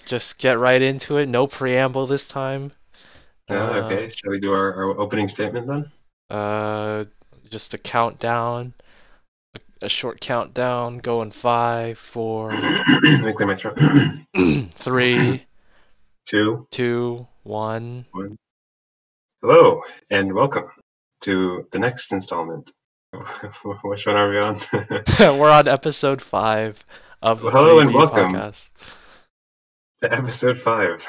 just get right into it. No preamble this time. Okay. Shall we do our opening statement then? Uh, just a countdown, a short countdown, going 5, 4, Let me clear my throat. 3, Two, 2, 1. one. Hello, and welcome to the next installment. Which one are we on? We're on episode 5 of the Hello, and 3B welcome podcast. to episode 5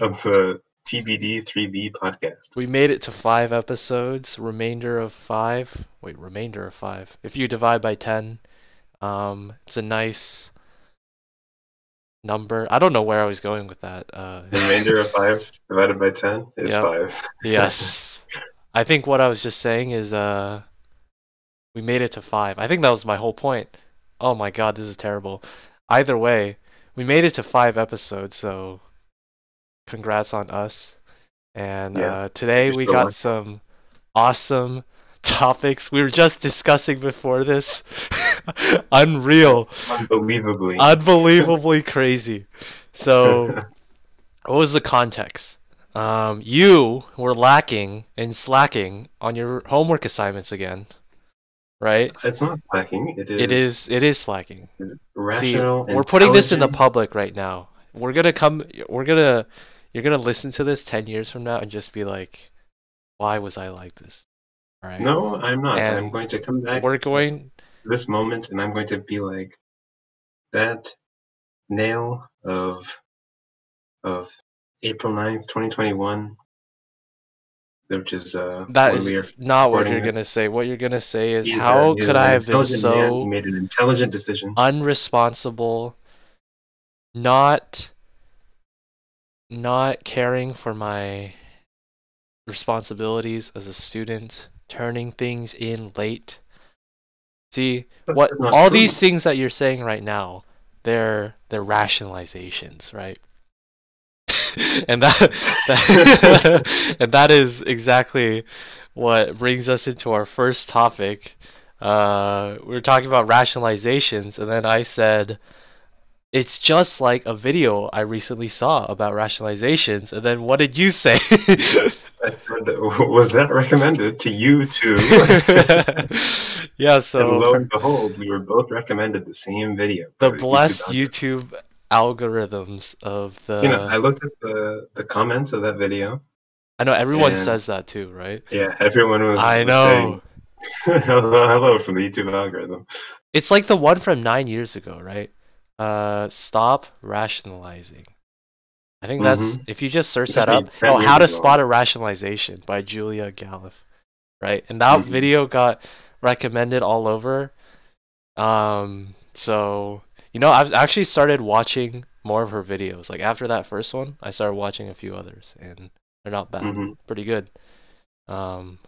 of the TBD3B podcast. We made it to 5 episodes. Remainder of 5. Wait, remainder of 5. If you divide by 10, it's a nice number. I don't know where I was going with that. The remainder of 5 divided by 10 is Yep. 5. Yes. I think what I was just saying is we made it to 5. I think that was my whole point. Oh my god, this is terrible. Either way, we made it to 5 episodes, so congrats on us. And Yeah. today You're we still got lucky. some awesome topics. We were just discussing before this. Unreal. Unbelievably. Unbelievably crazy. So, what was the context? You were lacking and slacking on your homework assignments again, right? It's not slacking. It It is is. It is slacking. See, rational, we're putting this in the intelligent. public right now. We're gonna come. We're gonna. You're gonna listen to this 10 years from now and just be like, "Why was I like this?" All right. No, I'm not. I'm And going to come back we're going. this moment and I'm going to be like that nail of April 9th, 2021, which is That when is we are not what recording you're this. gonna say. What you're gonna say is, He's how he's could an I have been intelligent man. He so made an intelligent decision. unresponsible, not not caring for my responsibilities as a student, turning things in late. See, But what that's not all true. these things that you're saying right now, they're rationalizations, right? And that and that is exactly what brings us into our first topic. We were talking about rationalizations, and then I said it's just like a video I recently saw about rationalizations. And then what did you say? I said that, was that recommended to you too? Yeah, And so lo and behold, we were both recommended the same video by the the YouTube blessed algorithm. YouTube algorithms of I the. looked at the comments of that video, I know everyone and says that too, right? yeah, everyone was I was saying know. hello from the YouTube algorithm. It's like the one from 9 years ago, right? Stop rationalizing. I think that's, Mm-hmm. if you just search This has that to up. be Oh, 10 How years to ago. Spot a Rationalization by Julia Galliff, right? And that Mm-hmm. video got recommended all over. So I've actually started watching more of her videos. Like after that first one, I started watching a few others, and they're not bad, Mm-hmm. pretty good. Um,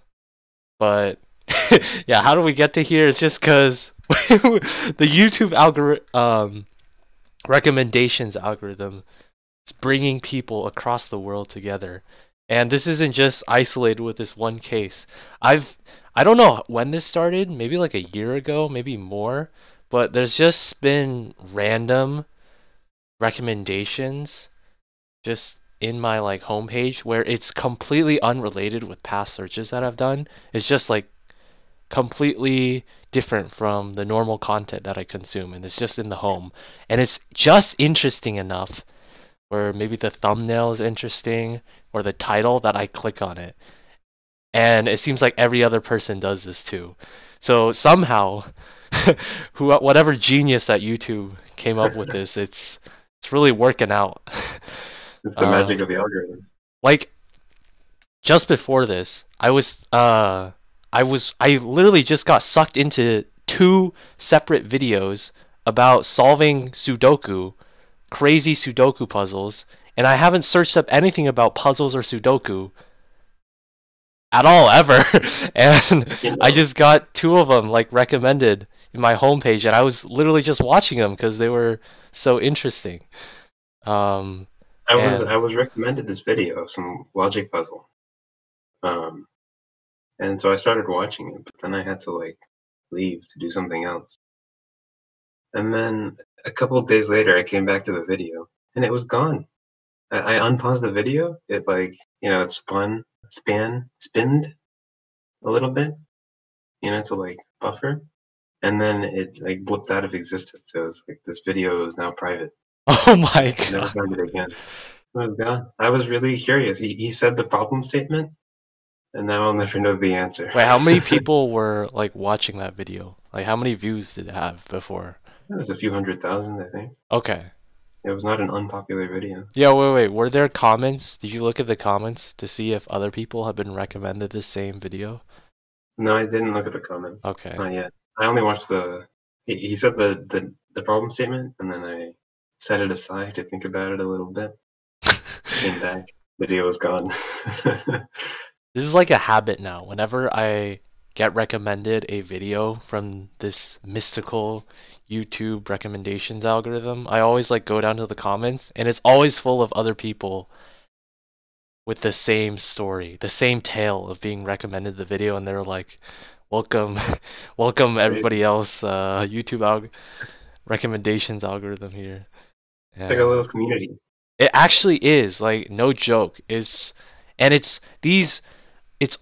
but yeah, how do we get to here? It's just because the YouTube algorithm, recommendations algorithm, is bringing people across the world together, and this isn't just isolated with this one case. I don't know when this started, maybe like a year ago, maybe more, but there's just been random recommendations just in my like homepage where it's completely unrelated with past searches that I've done. It's just like completely different from the normal content that I consume, and it's just in the home. And it's just interesting enough where maybe the thumbnail is interesting or the title that I click on it. And it seems like every other person does this too. So somehow, whatever genius at YouTube came up with this, it's really working out. It's the magic uh, of the algorithm. like just before this, I literally just got sucked into two separate videos about solving Sudoku, crazy Sudoku puzzles, and I haven't searched up anything about puzzles or Sudoku at all ever. And You I know, just got two of them like recommended in my homepage, and I was literally just watching them because they were so interesting. Um, I and was recommended this video of some logic puzzle, um, and so I started watching it, but then I had to like leave to do something else. And then a couple of days later, I came back to the video, and it was gone. I unpaused the video. It like it spinned a little bit, to like buffer, and then it like blipped out of existence. So it's like this video is now private. Oh my I never god. found it again. It was gone. I was really curious. He said the problem statement, and now I'll never know the answer. Wait, how many people were like watching that video? Like how many views did it have before? It was a few 100,000, I think. Okay. It was not an unpopular video. Yeah, wait. Were there comments? Did you look at the comments to see if other people have been recommended the same video? No, I didn't look at the comments. Okay. Not yet. I only watched he said the problem statement, and then I set it aside to think about it a little bit. Came back. Video was gone. This is like a habit now. Whenever I get recommended a video from this mystical YouTube recommendations algorithm, I always like go down to the comments, and it's always full of other people with the same story, the same tale of being recommended the video, and they're like, "Welcome, welcome everybody else, recommendations algorithm here." It's like a little And community. it actually is, like, no joke. It's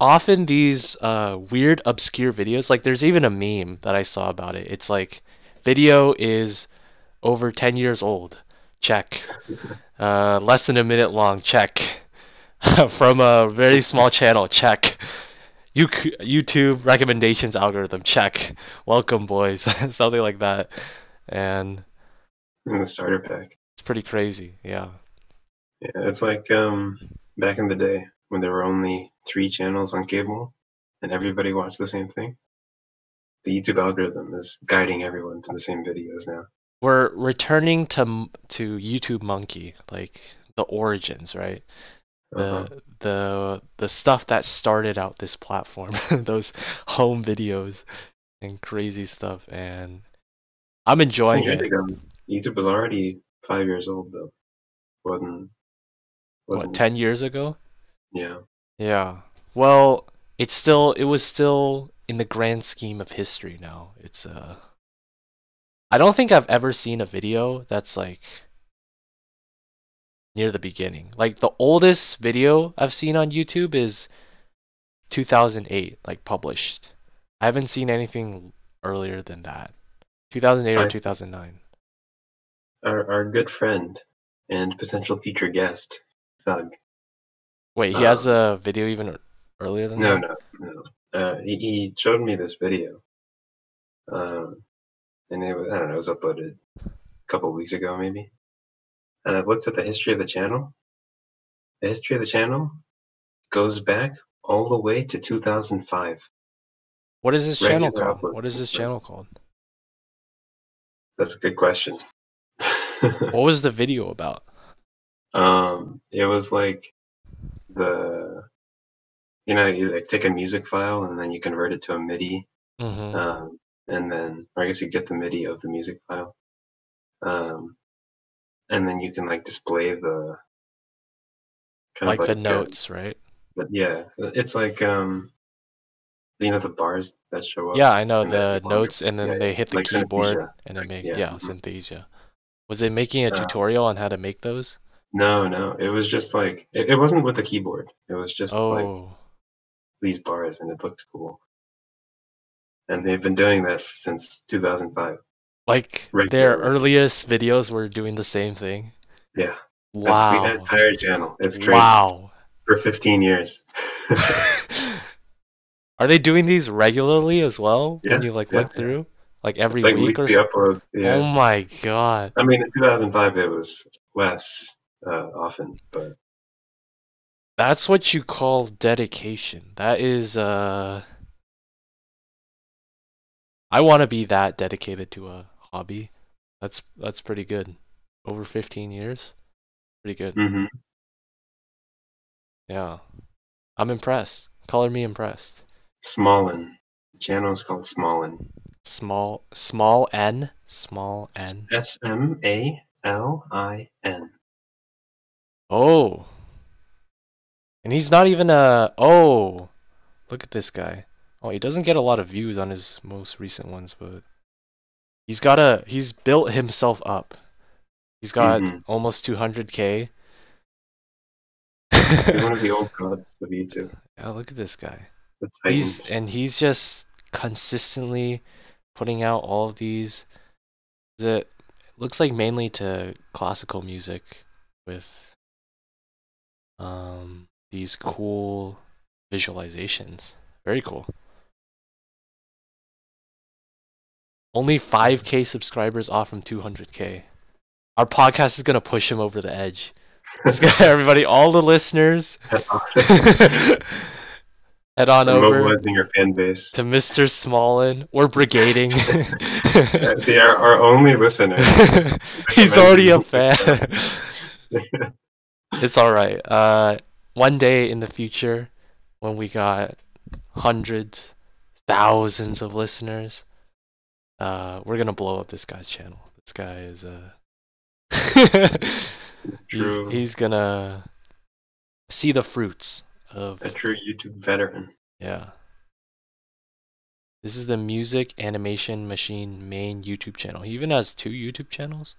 often these weird obscure videos. Like there's even a meme that I saw about it. It's like video is over 10 years old. Check. Less than a minute long. Check. From a very small channel. Check. YouTube recommendations algorithm. Check. Welcome, boys. Something like that. And In the starter pack. it's pretty crazy. Yeah. Yeah, it's like back in the day when there were only 3 channels on cable and everybody watched the same thing. The YouTube algorithm is guiding everyone to the same videos now. We're returning to YouTube Monkey, like the origins, right? Uh-huh. The stuff that started out this platform, those home videos and crazy stuff, and I'm 10 enjoying years it. ago, YouTube was already 5 years old though. Wasn't What, wasn't 10 years ago? yeah. Yeah. Well, it was still in the grand scheme of history now. I don't think I've ever seen a video that's like near the beginning. Like the oldest video I've seen on YouTube is 2008, like published. I haven't seen anything earlier than that. 2008 or I 2009. Our good friend and potential future guest, Thug. Wait, he has Um, a video even earlier than no, that? no, no. He showed me this video, and I don't know, it was uploaded a couple weeks ago maybe. And I've looked at the history of the channel. The history of the channel goes back all the way to 2005. What is this channel Regular called? What uploads is since this then. channel called? That's a good question. What was the video about? It was like you like take a music file and then you convert it to a MIDI, Mm-hmm. and then, or I guess you get the MIDI of the music file, um, and then you can like display the kind of Like the like, notes, right? but yeah, it's like the bars that show up Yeah, I know in the the on notes, and yeah, then yeah, they hit the like keyboard, synesthesia, and it make, yeah. yeah, Synthesia. Was it making a Uh, tutorial on how to make those? no, it was just like it wasn't with the keyboard. It was just like Oh, these bars, and it looked cool. And they've been doing that since 2005 like their regularly. earliest videos were doing the same thing. Yeah, that's the Wow. entire channel. It's crazy. Wow. For 15 years. Are they doing these regularly as well when Yeah, you like yeah, look yeah. through? Like It's every like week or weekly uploads. Oh Yeah. my god. I mean, in 2005 it was less often, but That's what you call dedication. That is I want to be that dedicated to a hobby. That's pretty good. Over 15 years? Pretty good. hmm Yeah. I'm impressed. Color me impressed. Smalin. The channel is called Smalin. Small N, small N. Smalin. Oh. And he's not even a oh. Look at this guy. Oh, he doesn't get a lot of views on his most recent ones, but he's built himself up. He's got Mm-hmm. almost 200K. He's one of the old gods of YouTube, Yeah, look at this guy. the He's Titans. and he's just consistently putting out all of these. It looks like mainly to classical music with these cool visualizations. Very cool. Only 5K subscribers off from 200K. Our podcast is gonna push him over the edge. This guy, everybody, all the listeners, head on I'm over mobilizing your fan base. to Mr. Smalin. We're brigading. See, our only listener. He's already a fan. It's all right. One day in the future, when we got hundreds, thousands of listeners, we're gonna blow up this guy's channel. This guy is True. he's gonna see the fruits of A true YouTube veteran. yeah. This is the Music Animation Machine main YouTube channel. He even has 2 YouTube channels.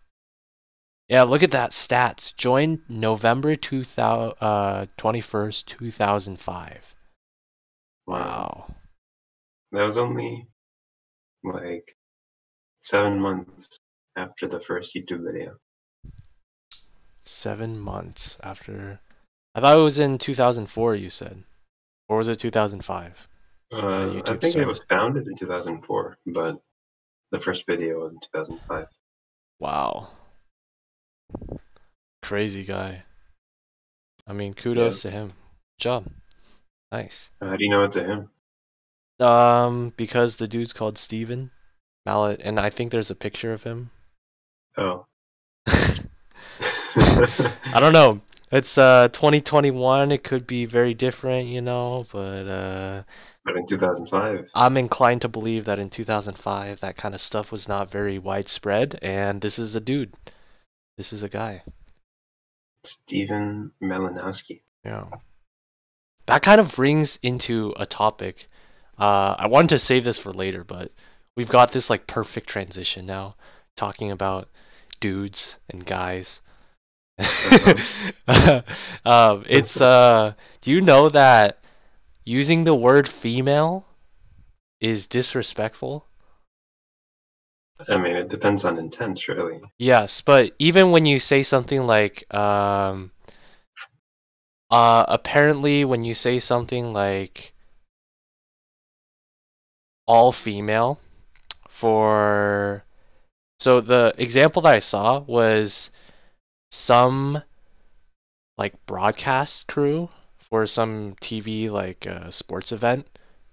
Yeah, look at that stats. Joined November 21st, 2005. Wow. That was only like 7 months after the first YouTube video. 7 months after. I thought it was in 2004, you said. Or was it 2005? I YouTube think it started. was founded in 2004, but the first video was in 2005. Wow. Crazy guy. I mean, kudos to him. Good job. Nice. How do you know it's a him? Because the dude's called Steven Mallet, and I think there's a picture of him. Oh. I don't know. It's 2021. It could be very different, you know, but But in 2005. I'm inclined to believe that in 2005 that kind of stuff was not very widespread, and this is a dude. This is a guy. Steven Malinowski. Yeah. That kind of brings into a topic. I wanted to save this for later, but we've got this like perfect transition now, talking about dudes and guys. It's do you know that using the word female is disrespectful? I mean, it depends on intent, really. Yes, but even when you say something like apparently when you say something like all female for so the example that I saw was some like broadcast crew for some TV like sports event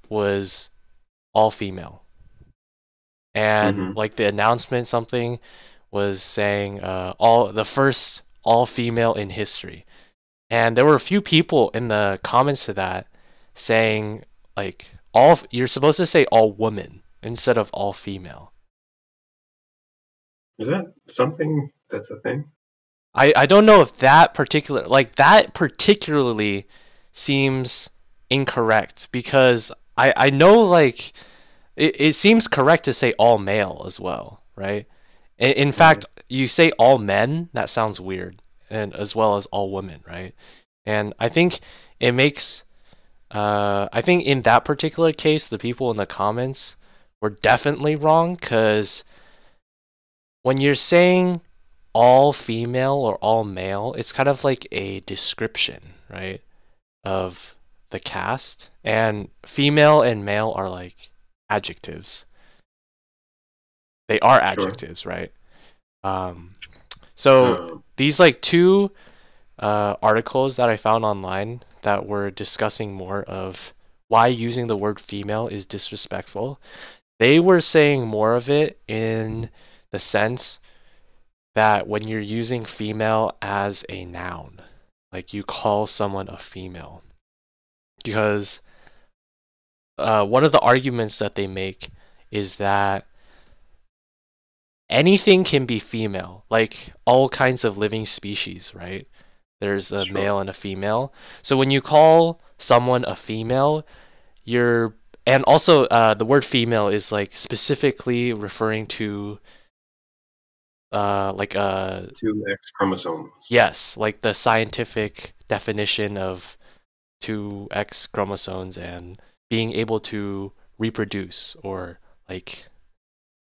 was all female. And like the announcement something was saying all the first all female in history. And there were a few people in the comments to that saying like all you're supposed to say all woman instead of all female. Is that something that's a thing? I don't know if that particularly seems incorrect because I know like it seems correct to say all male as well, right? In fact, you say all men, that sounds weird, and as well as all women, right? And I think it makes I think in that particular case, the people in the comments were definitely wrong because when you're saying all female or all male, it's kind of like a description, right, of the cast. And female and male are like adjectives. They are adjectives, right? So these like 2 articles that I found online that were discussing more of why using the word female is disrespectful. They were saying more of it in the sense that when you're using female as a noun, like you call someone a female. Because one of the arguments that they make is that anything can be female, like all kinds of living species, right? There's a male and a female. So when you call someone a female, and also the word female is like specifically referring to like a 2X chromosomes. yes, like the scientific definition of 2X chromosomes and being able to reproduce or like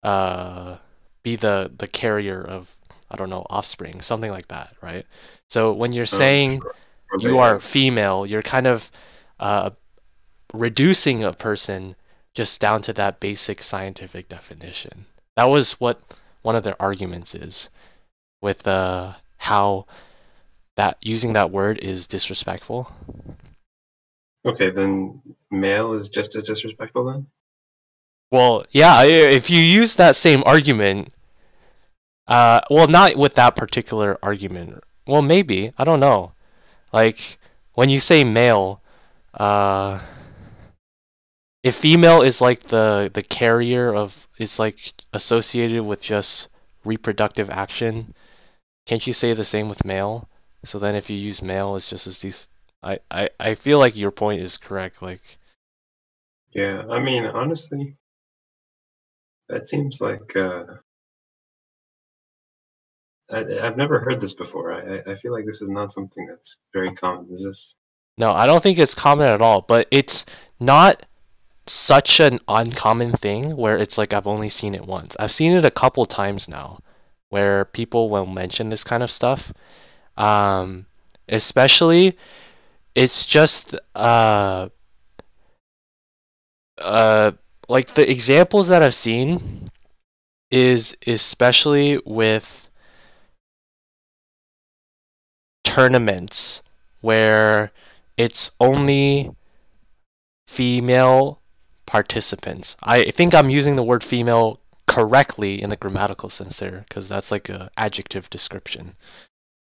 uh be the carrier of, I don't know, offspring, something like that, right? So when you're saying Sure. Or you they are have. female, you're kind of uh reducing a person just down to that basic scientific definition. That was what one of their arguments is with how that using that word is disrespectful. Okay, then male is just as disrespectful then? Well, yeah, if you use that same argument, well, not with that particular argument. Well, maybe, I don't know. Like when you say male, uh, if female is like the carrier of, it's like associated with just reproductive action, can't you say the same with male? So then if you use male, it's just as these. I feel like your point is correct. Like, Yeah, I mean, honestly, that seems like I've never heard this before. I feel like this is not something that's very common. Is this? no, I don't think it's common at all. But it's not such an uncommon thing where it's like I've only seen it once. I've seen it a couple times now, where people will mention this kind of stuff. Um, Especially, it's just like the examples that I've seen is especially with tournaments where it's only female participants. I think I'm using the word female correctly in the grammatical sense there because that's like a adjective description.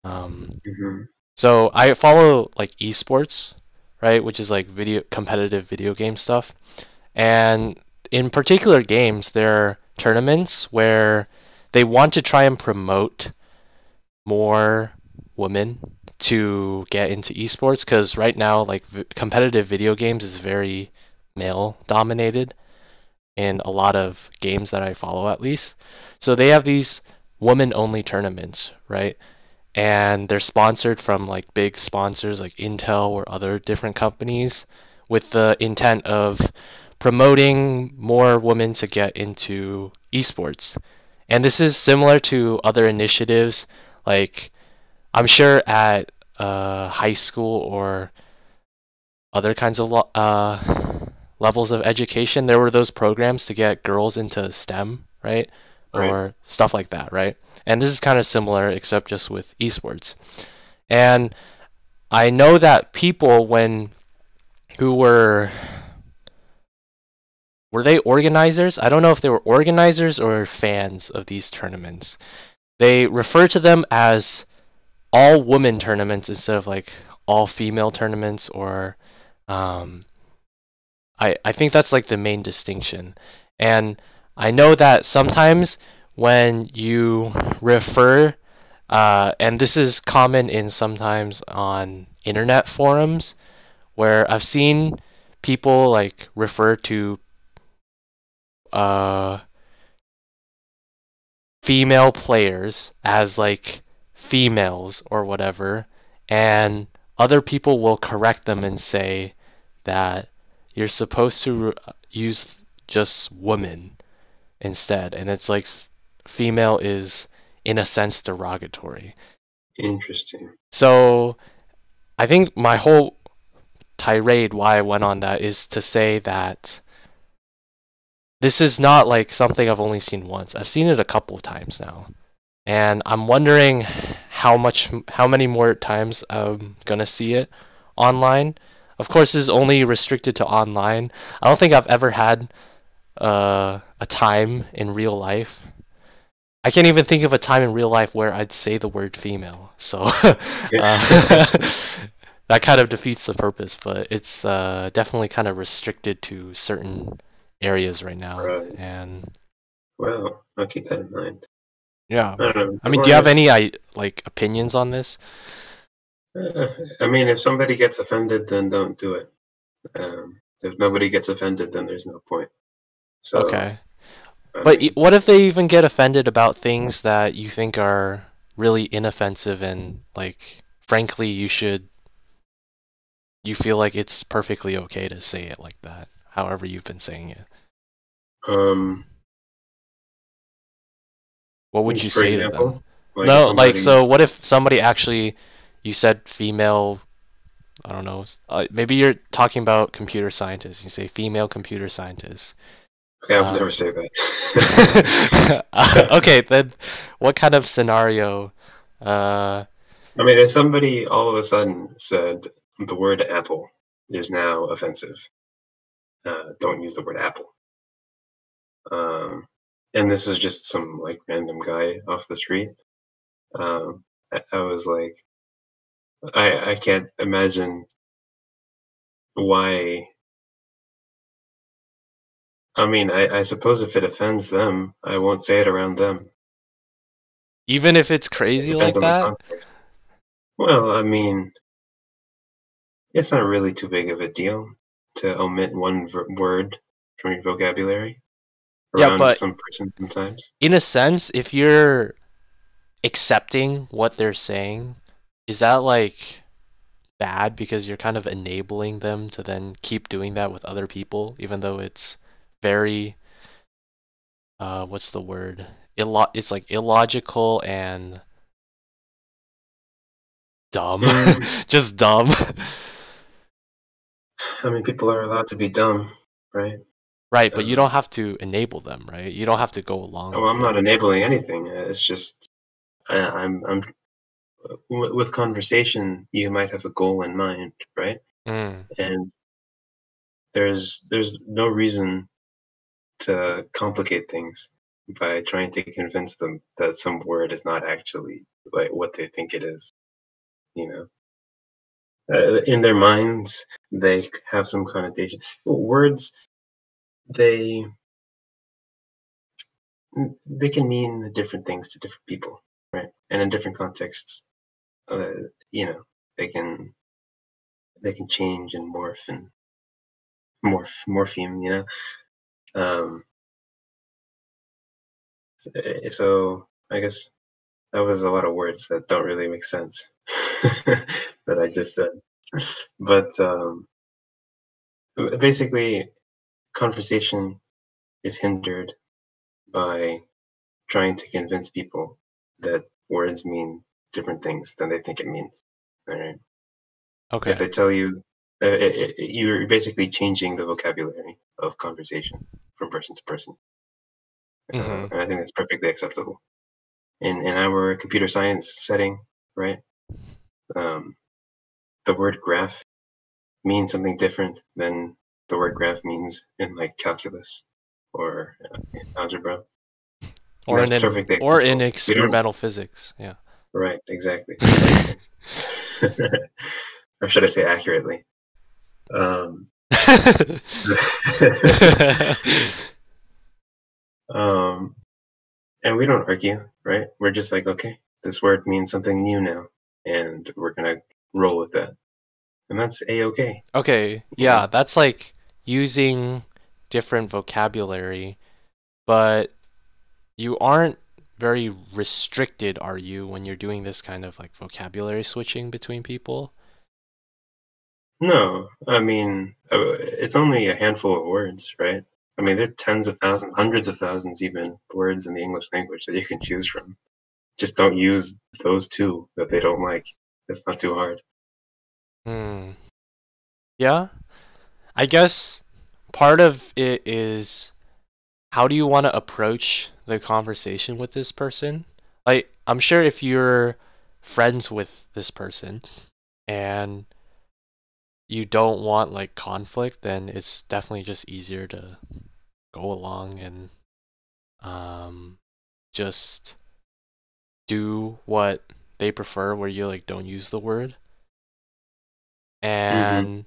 Um, Mhm. so I follow like esports, right, which is like competitive video game stuff. And in particular games, there are tournaments where they want to try and promote more women to get into esports because right now, like competitive video games is very male dominated in a lot of games that I follow, at least. So they have these women only tournaments, right? And they're sponsored from like big sponsors like Intel or other different companies with the intent of promoting more women to get into esports. And this is similar to other initiatives like I'm sure at high school or other kinds of levels of education, there were those programs to get girls into STEM, right? Right. Or stuff like that, right? And this is kind of similar, except just with esports. And I know that people, when who were they organizers? I don't know if they were organizers or fans of these tournaments. They refer to them as all women tournaments instead of like all female tournaments or um, I think that's like the main distinction. And I know that sometimes when you refer and this is common in sometimes on internet forums where I've seen people like refer to uh, female players as like females or whatever, and other people will correct them and say that you're supposed to use just woman instead, and it's like female is in a sense derogatory. Interesting. So I think my whole tirade why I went on that is to say that this is not like something I've only seen once. I've seen it a couple of times now. And I'm wondering how many more times I'm gonna see it online. Of course, this is only restricted to online. I don't think I've ever had a time in real life. I can't even think of a time in real life where I'd say the word female. So that kind of defeats the purpose. But it's definitely kind of restricted to certain areas right now. Right. And Well, I'll keep that in mind. yeah, I don't know. I As mean, do long you have as, any like opinions on this? uh, I mean, if somebody gets offended, then don't do it. If nobody gets offended, then there's no point. So, Okay. I But mean, what if they even get offended about things that you think are really inoffensive and like frankly you feel like it's perfectly okay to say it like that, however you've been saying it. um, What would you for say to them? example, like if No, like somebody, so what if somebody actually you said female, I don't know, maybe you're talking about computer scientists. You say female computer scientists. okay, I would Uh, never say that. okay, then what kind of scenario? Uh, I mean, if somebody all of a sudden said the word apple is now offensive, don't use the word apple. Um, and this is just some like random guy off the street. I was like, I can't imagine why. I mean, I suppose if it offends them, I won't say it around them. even if it's It crazy depends like on the that? context. Well, I mean, it's not really too big of a deal to omit one word from your vocabulary Yeah, around but some person sometimes. in a sense, if you're accepting what they're saying, is that like bad because you're kind of enabling them to then keep doing that with other people, even though it's very, what's the word? It's like illogical and dumb. Mm, Just dumb. I mean, people are allowed to be dumb, right? Right, but you don't Um, have to enable them, right? You don't have to go along well, with I'm it. not enabling anything. It's just I'm with conversation. You might have a goal in mind, right? Mm. And there's no reason to complicate things by trying to convince them that some word is not actually like what they think it is. You know, in their minds, they have some connotation. Words, they they can mean different things to different people, right? And in different contexts, uh, you know, they can they can change and morph and morpheme. Um, so I guess that was a lot of words that don't really make sense that I just said. But basically, conversation is hindered by trying to convince people that words mean different things than they think it means. All right. If Okay. I tell you, you're basically changing the vocabulary of conversation from person to person, Mm-hmm. and I think that's perfectly acceptable. In our computer science setting, right? Um, the word graph means something different than the word graph means in like calculus or algebra, and that's perfectly Or in acceptable. We don't, experimental physics. Yeah. right? Exactly, precisely. Or should I say accurately? Um, um, and we don't argue, right? We're just like, okay, this word means something new now, and we're gonna roll with that, and that's a-okay. Okay, You know, yeah, that's like using different vocabulary, but you aren't very restricted, are you, when you're doing this kind of like vocabulary switching between people? no, I mean, it's only a handful of words, right? I mean, there are tens of thousands, hundreds of thousands, even words in the English language that you can choose from. Just don't use those two that they don't like. It's not too hard. Hmm. Yeah, I guess part of it is how do you want to approach the conversation with this person? Like, I'm sure if you're friends with this person and you don't want like conflict, then it's definitely just easier to go along and um just do what they prefer where you like don't use the word. Hmm. And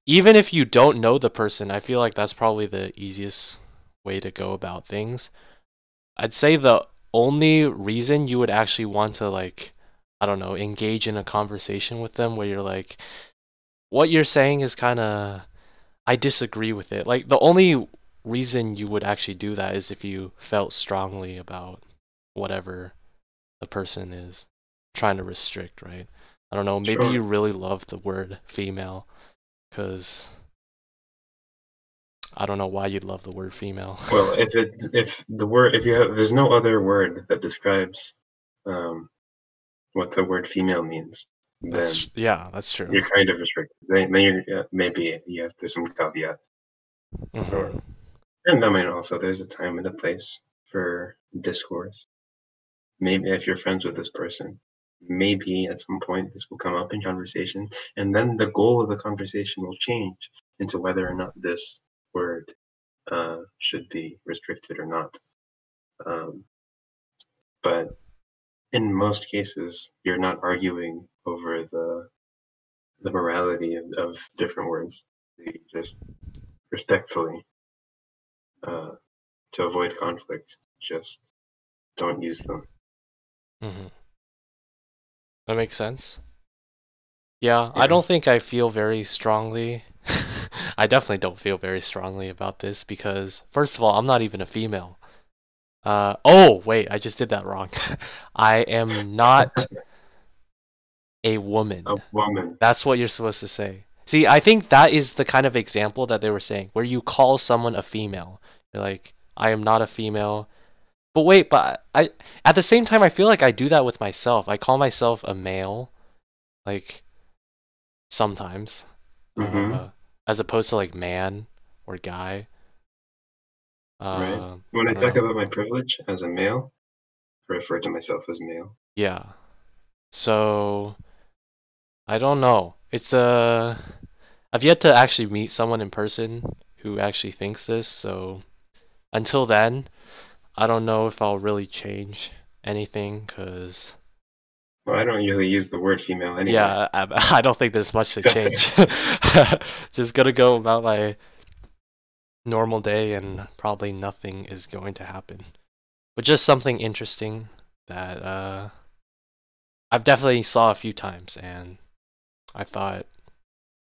even if you don't know the person, I feel like that's probably the easiest way to go about things. I'd say the only reason you would actually want to like I don't know, engage in a conversation with them where you're like what you're saying is kind of I disagree with it. Like the only reason you would actually do that is if you felt strongly about whatever the person is trying to restrict, right? I don't know, maybe you Sure. really love the word female, because I don't know why you'd love the word female. Well, if there's no other word that describes um, what the word female means, then Yeah, that's true. you're kind of restricted. Then maybe there's some caveat, or Hmm. and I mean also there's a time and a place for discourse. Maybe if you're friends with this person, maybe at some point this will come up in conversation, and then the goal of the conversation will change into whether or not this word should be restricted or not. Um, but in most cases, you're not arguing over the morality of different words. You just respectfully, uh, to avoid conflict, just don't use them. Hmm. That makes sense. Yeah, I Yeah. don't think I feel very strongly. I definitely don't feel very strongly about this because, first of all, I'm not even a female. Oh, wait, I just did that wrong. I am not a woman. A woman. That's what you're supposed to say. See, I think that is the kind of example that they were saying, where you call someone a female. You're like, I am not a female. But wait, but at the same time, I feel like I do that with myself. I call myself a male, like, sometimes, Mm-hmm. uh, as opposed to like man or guy. Right. When I I don't talk know. about my privilege as a male, I refer to myself as male. Yeah. So I don't know. I've yet to actually meet someone in person who actually thinks this, so until then, I don't know if I'll really change anything, cause Well, I don't usually use the word female anyway. yeah, I don't think there's much to change. Just gonna go about my normal day and probably nothing is going to happen. But just something interesting that I've definitely saw a few times, and I thought,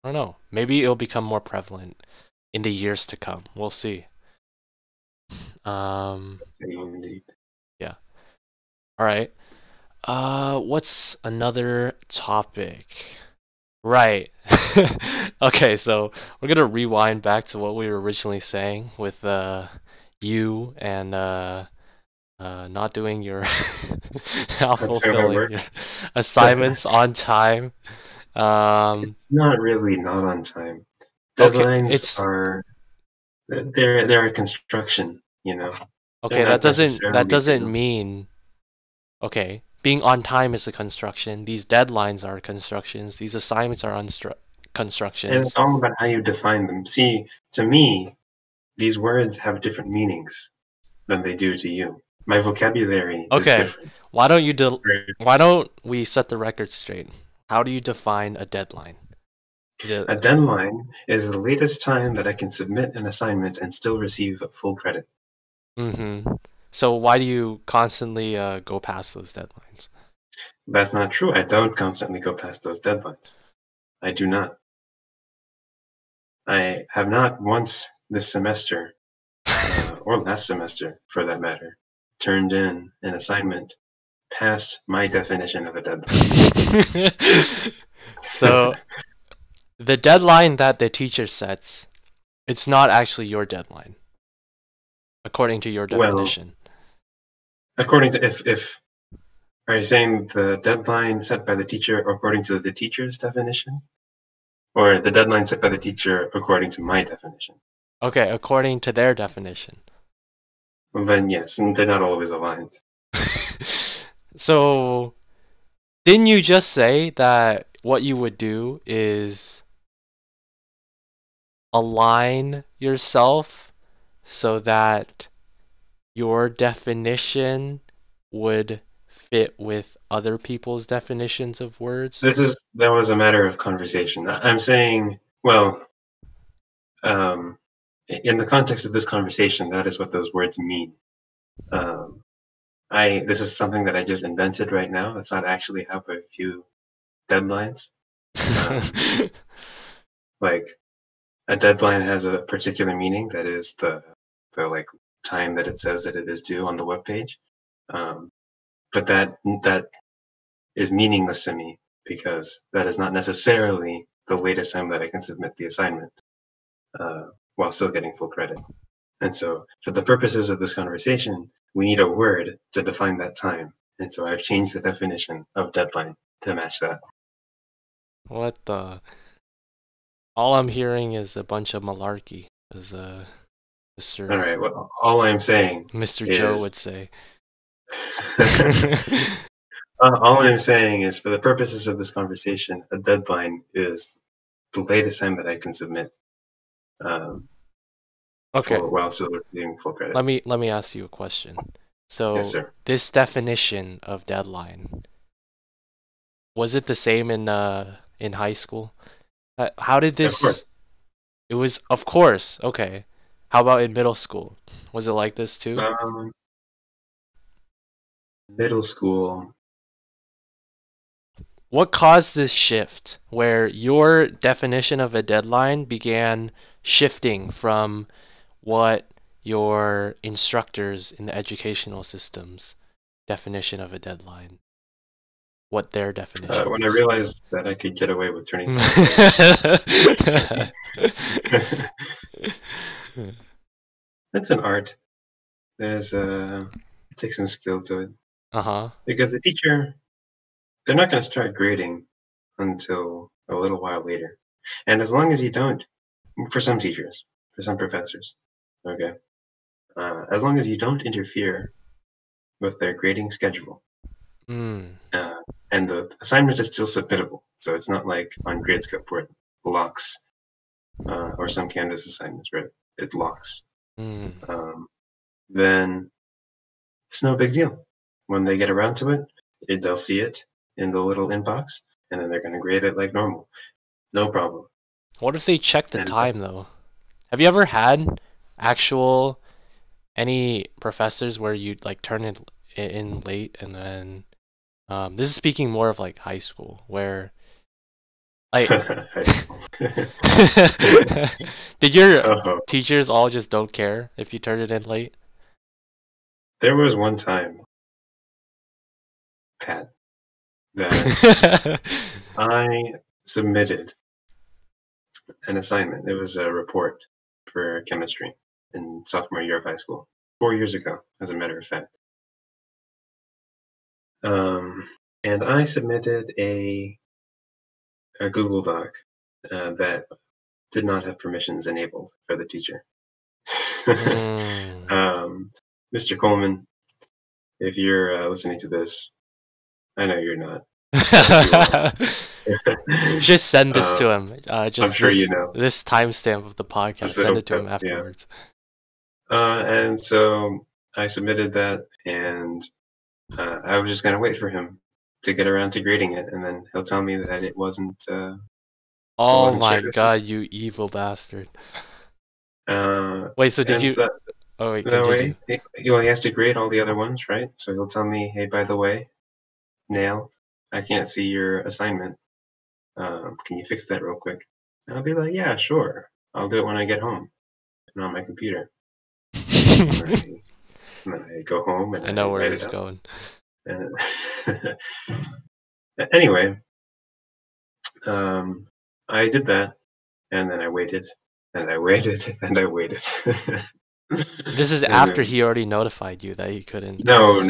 I don't know, maybe it'll become more prevalent in the years to come. We'll see. Um, Indeed. yeah. All right. What's another topic? Right. Okay, so we're gonna rewind back to what we were originally saying with you and not doing your not That's how I fulfilling work. your assignments on time. It's not really not on time. Okay, Deadlines it's are they're a construction, you know. They're okay. not That necessarily doesn't real. mean okay. Being on time is a construction. These deadlines are constructions. These assignments are And it's constructions. all about how you define them. See, to me, these words have different meanings than they do to you. My vocabulary is Okay, different. why don't you Right? why don't we set the record straight? How do you define a deadline? Is it A deadline is the latest time that I can submit an assignment and still receive full credit. mm-hmm. So why do you constantly go past those deadlines? That's not true. I don't constantly go past those deadlines. I do not. I have not once this semester, or last semester for that matter, turned in an assignment past my definition of a deadline. So the deadline that the teacher sets, it's not actually your deadline, according to your Well, definition. according to if are you saying the deadline set by the teacher according to the teacher's definition, or the deadline set by the teacher according to my definition? Okay, according to their definition. Well, then yes, and they're not always aligned. So didn't you just say that what you would do is align yourself so that your definition would fit with other people's definitions of words? That was a matter of conversation. I'm saying, well, um, in the context of this conversation, that is what those words mean. Um, I this is something that I just invented right now. That's not actually how I view deadlines. Um, like a deadline has a particular meaning that is the the like time that it says that it is due on the web page. But that is meaningless to me because that is not necessarily the latest time that I can submit the assignment while still getting full credit. And so for the purposes of this conversation, we need a word to define that time. And so I've changed the definition of deadline to match that. What the? All I'm hearing is a bunch of malarkey, as Mr. All right. Well, all I'm saying Mr. is Joe would say. all I'm saying is for the purposes of this conversation, a deadline is the latest time that I can submit Okay. while still receiving full credit. Let me ask you a question. So Yes, sir. this definition of deadline, was it the same in high school? How did this? Of course. It was, of course. Okay. How about in middle school? Was it like this too? Middle school. What caused this shift where your definition of a deadline began shifting from what your instructors in the educational system's definition of a deadline, what their definition When I was? realized that I could get away with turning. That's an art. There's it takes some skill to it. Because the teacher, they're not going to start grading until a little while later. And as long as you don't, for some teachers, for some professors, okay, as long as you don't interfere with their grading schedule, and the assignment is still submittable, so it's not like on Gradescope where it locks, or some Canvas assignments where it locks, then it's no big deal. When they get around to it, they'll see it in the little inbox, and then they're going to grade it like normal. No problem. What if they check the time, though? Have you ever had any professors where you'd like turn it in late and then this is speaking more of like high school where like did your teachers all just don't care if you turn it in late? There was one time, Pat, that I submitted an assignment. It was a report for chemistry in sophomore year of high school, 4 years ago, as a matter of fact. And I submitted a Google Doc that did not have permissions enabled for the teacher. Mr. Coleman, if you're listening to this, I know you're not. Just send this to him. Just I'm sure you know. This timestamp of the podcast. Send it to him afterwards. Yeah. And so I submitted that, and I was just going to wait for him to get around to grading it, and then he'll tell me that it wasn't. Oh my god, you evil bastard! Wait, so did you? Oh wait, continue. He only has to grade all the other ones, right? So he'll tell me, hey, by the way, Nail, I can't see your assignment. Can you fix that real quick? And I'll be like, yeah, sure. I'll do it when I get home and on my computer. And I go home and I know where it's going. And anyway, I did that, and then I waited, and I waited, and I waited. This is after he already notified you that he couldn't. No.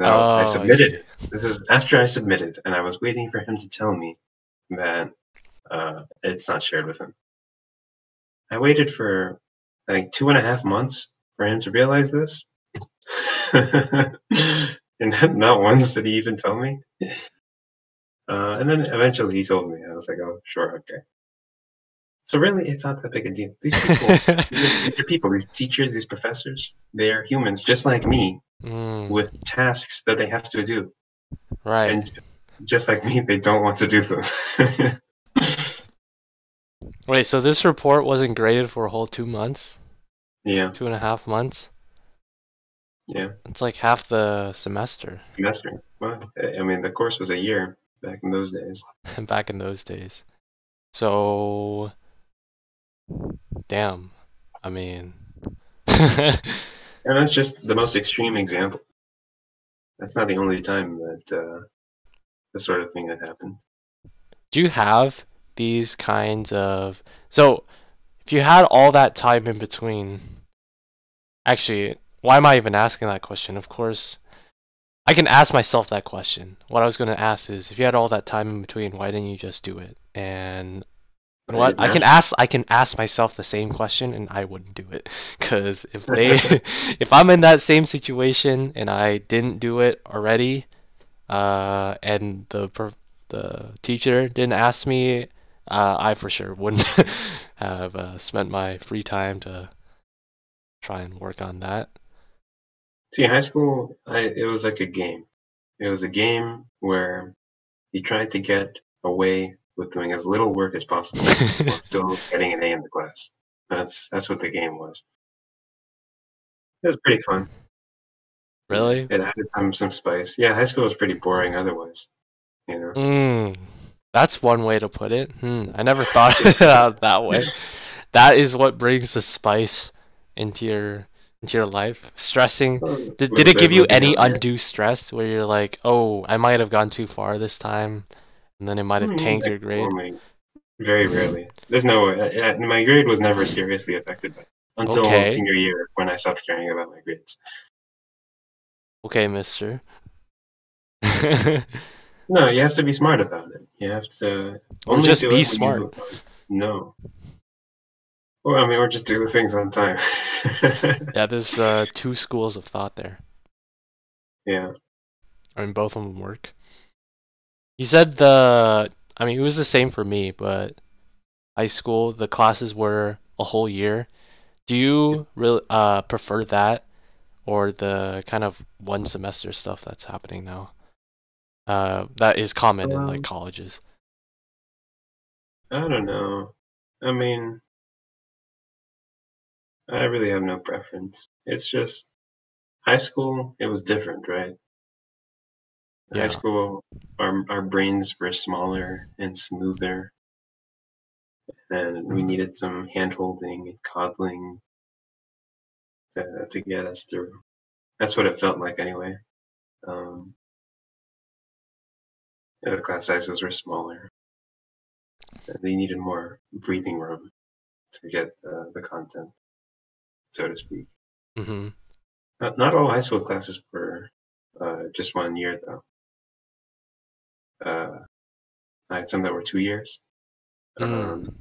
Oh, I submitted it. This is after I submitted, and I was waiting for him to tell me that it's not shared with him. I waited for like 2.5 months for him to realize this. And not once did he even tell me. And then eventually he told me. I was like, oh, sure, okay. So really, it's not that big a deal. These people, these teachers, these professors, they're humans just like me with tasks that they have to do. Right. And just like me, they don't want to do them. Wait, so this report wasn't graded for a whole 2 months? Yeah. 2.5 months? Yeah. It's like half the semester. Well, I mean, the course was a year back in those days. Back in those days. So, damn. I mean, And that's just the most extreme example. That's not the only time that this sort of thing has happened. Do you have these kinds of... So, if you had all that time in between... Actually, why am I even asking that question? Of course, I can ask myself that question. What I was going to ask is, if you had all that time in between, why didn't you just do it? And what It I can naturally. ask myself the same question, and I wouldn't do it. Because if I'm in that same situation and I didn't do it already, and the teacher didn't ask me, I for sure wouldn't have spent my free time to try and work on that. See, high school, it was like a game. It was a game where you tried to get away with doing as little work as possible while still getting an A in the class. That's what the game was. It was pretty fun. Yeah, Really? it added some spice. Yeah, high school was pretty boring otherwise. You know. Mm, that's one way to put it. I never thought of it that way. That is what brings the spice into your life. Stressing. A Did little it bit give of you living any on the undue stress where you're like, oh, I might have gone too far this time, and then it might have tanked edge. your grade? Only very rarely. There's no way. My grade was never seriously affected by it until Okay. senior year when I stopped caring about my grades. Okay, mister. No, you have to be smart about it. You have to Or only just do be it when smart. you know. Or I mean, or just do the things on time. Yeah, there's two schools of thought there. Yeah. I mean, both of them work. You said I mean, it was the same for me, but high school, the classes were a whole year. Do you really prefer that or the kind of one semester stuff that's happening now? That is common in like Um, colleges. I don't know. I mean, I really have no preference. It's just high school, it was different, right? High Yeah. school, our brains were smaller and smoother, and we needed some hand holding and coddling to get us through. That's what it felt like anyway. Um, the class sizes were smaller. They needed more breathing room to get the content, so to speak. Mm-hmm. Not all high school classes were just 1 year, though. I had some that were 2 years. Mm. Um,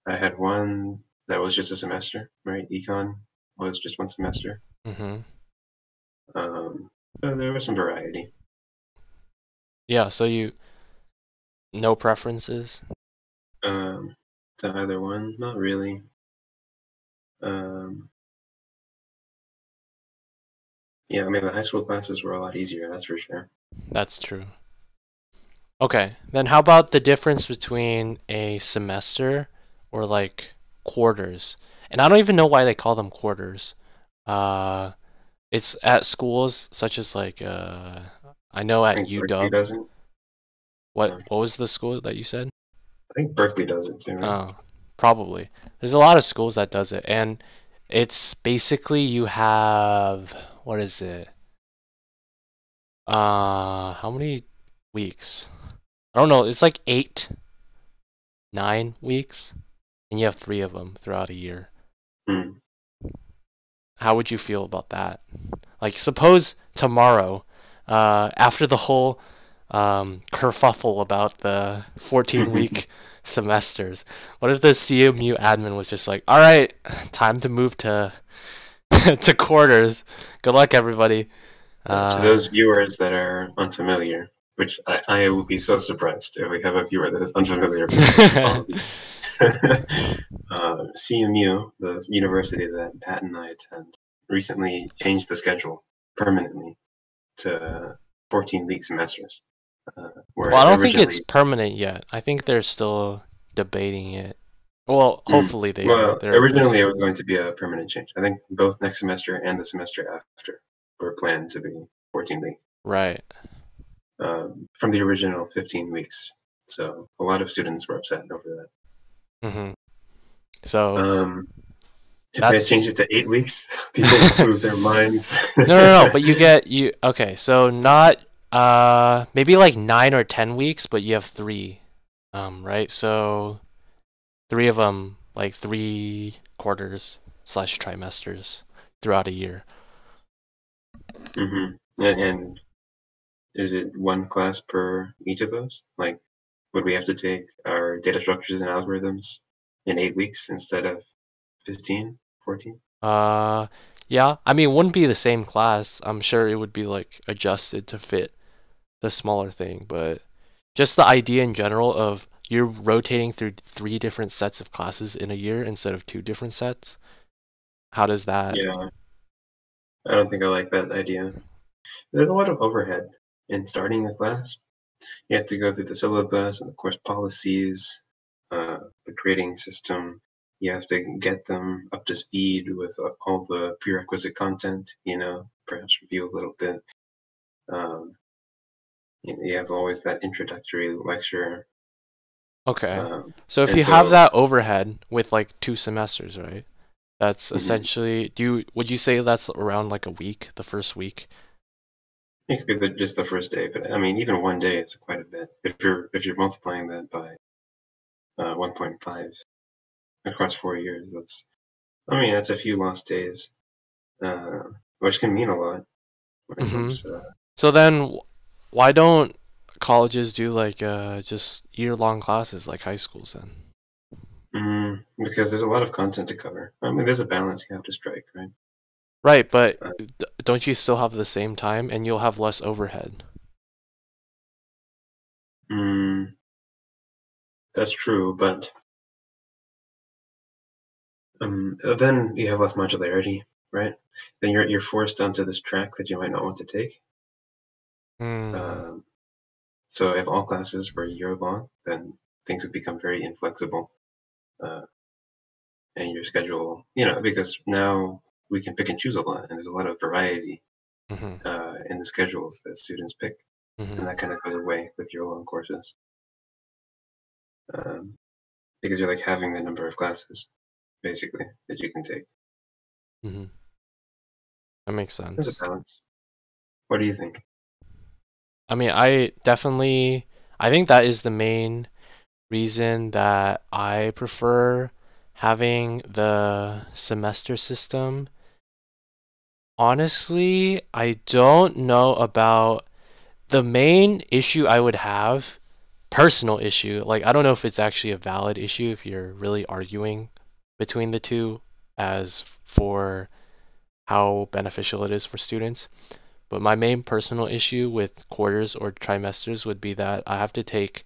I had one that was just a semester, right? Econ was just one semester. Mm-hmm. So there was some variety. Yeah, so you no preferences? Um, to either one, not really. Um, yeah, I mean the high school classes were a lot easier, that's for sure. That's true. Okay, then how about the difference between a semester or like quarters? And I don't even know why they call them quarters. Uh, it's at schools such as like I know I at think Berkeley UW. does it. What was the school that you said? I think Berkeley does it too, right? Oh, probably. There's a lot of schools that does it, and it's basically you have what is it? How many weeks? I don't know. It's like 8, 9 weeks, and you have 3 of them throughout a year. Hmm. How would you feel about that? Like, suppose tomorrow, after the whole kerfuffle about the 14-week semesters, what if the CMU admin was just like, "All right, time to move to to quarters. Good luck, everybody." To those viewers that are unfamiliar, which I will be so surprised if we have a viewer that is unfamiliar with this policy. CMU, the university that Pat and I attend, recently changed the schedule permanently to 14-week semesters, Well, I where don't think it's originally, permanent yet. I think they're still debating it. Well, mm, hopefully they are. well, There's originally it was going to be a permanent change. I think both next semester and the semester after were planned to be 14 weeks right. from the original 15 weeks. So a lot of students were upset over Hmm. that. So If I change That's it to 8 weeks, people lose their minds. no. But you okay. So not maybe like 9 or 10 weeks, but you have three, right? So three of them like 3 quarters slash trimesters throughout a year. And is it one class per each of those? Like, would we have to take our data structures and algorithms in 8 weeks instead of 15, 14? Uh, yeah. I mean, it wouldn't be the same class. I'm sure it would be like adjusted to fit the smaller thing, but just the idea in general of you're rotating through 3 different sets of classes in a year instead of 2 different sets. How does that? Yeah, I don't think I like that idea. There's a lot of overhead in starting a class. You have to go through the syllabus and the course policies, the grading system. You have to get them up to speed with all the prerequisite content, perhaps review a little bit. Um, you have always that introductory lecture. Okay. Um, So if and you have so, that overhead with like 2 semesters, right? That's mhm, essentially, would you say that's around like a week, the first week? it could be just the first day, but I mean, even one day is quite a bit. If you're multiplying that by 1.5 across 4 years, that's a few lost days, uh, which can mean a lot when it Mm-hmm. comes. So then why don't colleges do like just year-long classes like high schools then? Because there's a lot of content to cover. I mean, there's a balance you have to strike, right? Right, but Uh, don't you still have the same time and you'll have less overhead? mm, that's true, but then you have less modularity, right? Then you're forced onto this track that you might not want to take. Hmm. Um, so if all classes were year long, then things would become very inflexible, uh, and your schedule, because now we can pick and choose a lot, and there's a lot of variety Mm-hmm. in the schedules that students pick, and Mm-hmm. that kind of goes away with year long courses. Um, because you're like having the number of classes basically that you can take. Mm-hmm. That makes There's a sense. balance. What do you think? I mean, I think that is the main reason that I prefer having the semester system. Honestly, I don't know about the main issue I would have, personal issue. Like, I don't know if it's actually a valid issue if you're really arguing between the two as for how beneficial it is for students. But my main personal issue with quarters or trimesters would be that I have to take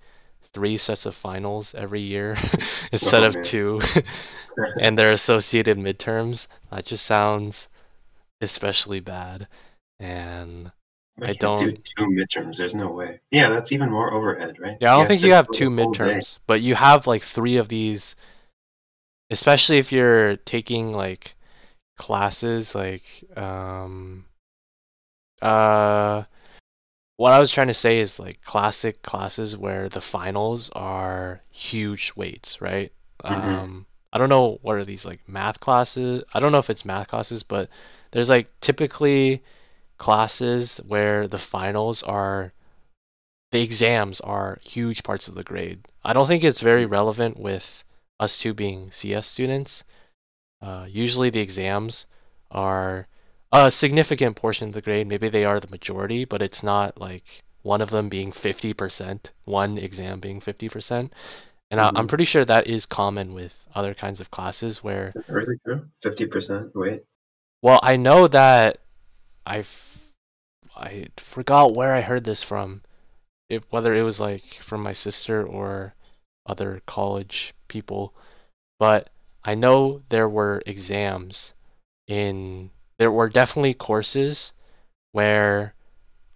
3 sets of finals every year instead Oh of man. 2, and their associated midterms. That just sounds especially bad, and I I can't do don't. 2 midterms. There's no way. Yeah, that's even more overhead, right? Yeah, I You don't have think to you have go the two whole day. midterms, but you have like 3 of these, especially if you're taking like classes like uh what I was trying to say is like classic classes where the finals are huge weights, right? Hmm. I don't know what are these like math classes. I don't know if it's math classes, but there's like typically classes where the exams are huge parts of the grade. I don't think it's very relevant with us two being CS students. Usually the exams are a significant portion of the grade. Maybe they are the majority, but it's not like one of them being 50%, one exam being 50%. And I'm Hmm. pretty sure that is common with other kinds of classes where, Is that really true? 50%? Wait. well, I know that I've, I forgot where I heard this from, whether it was like from my sister or other college people, but I know there were definitely courses where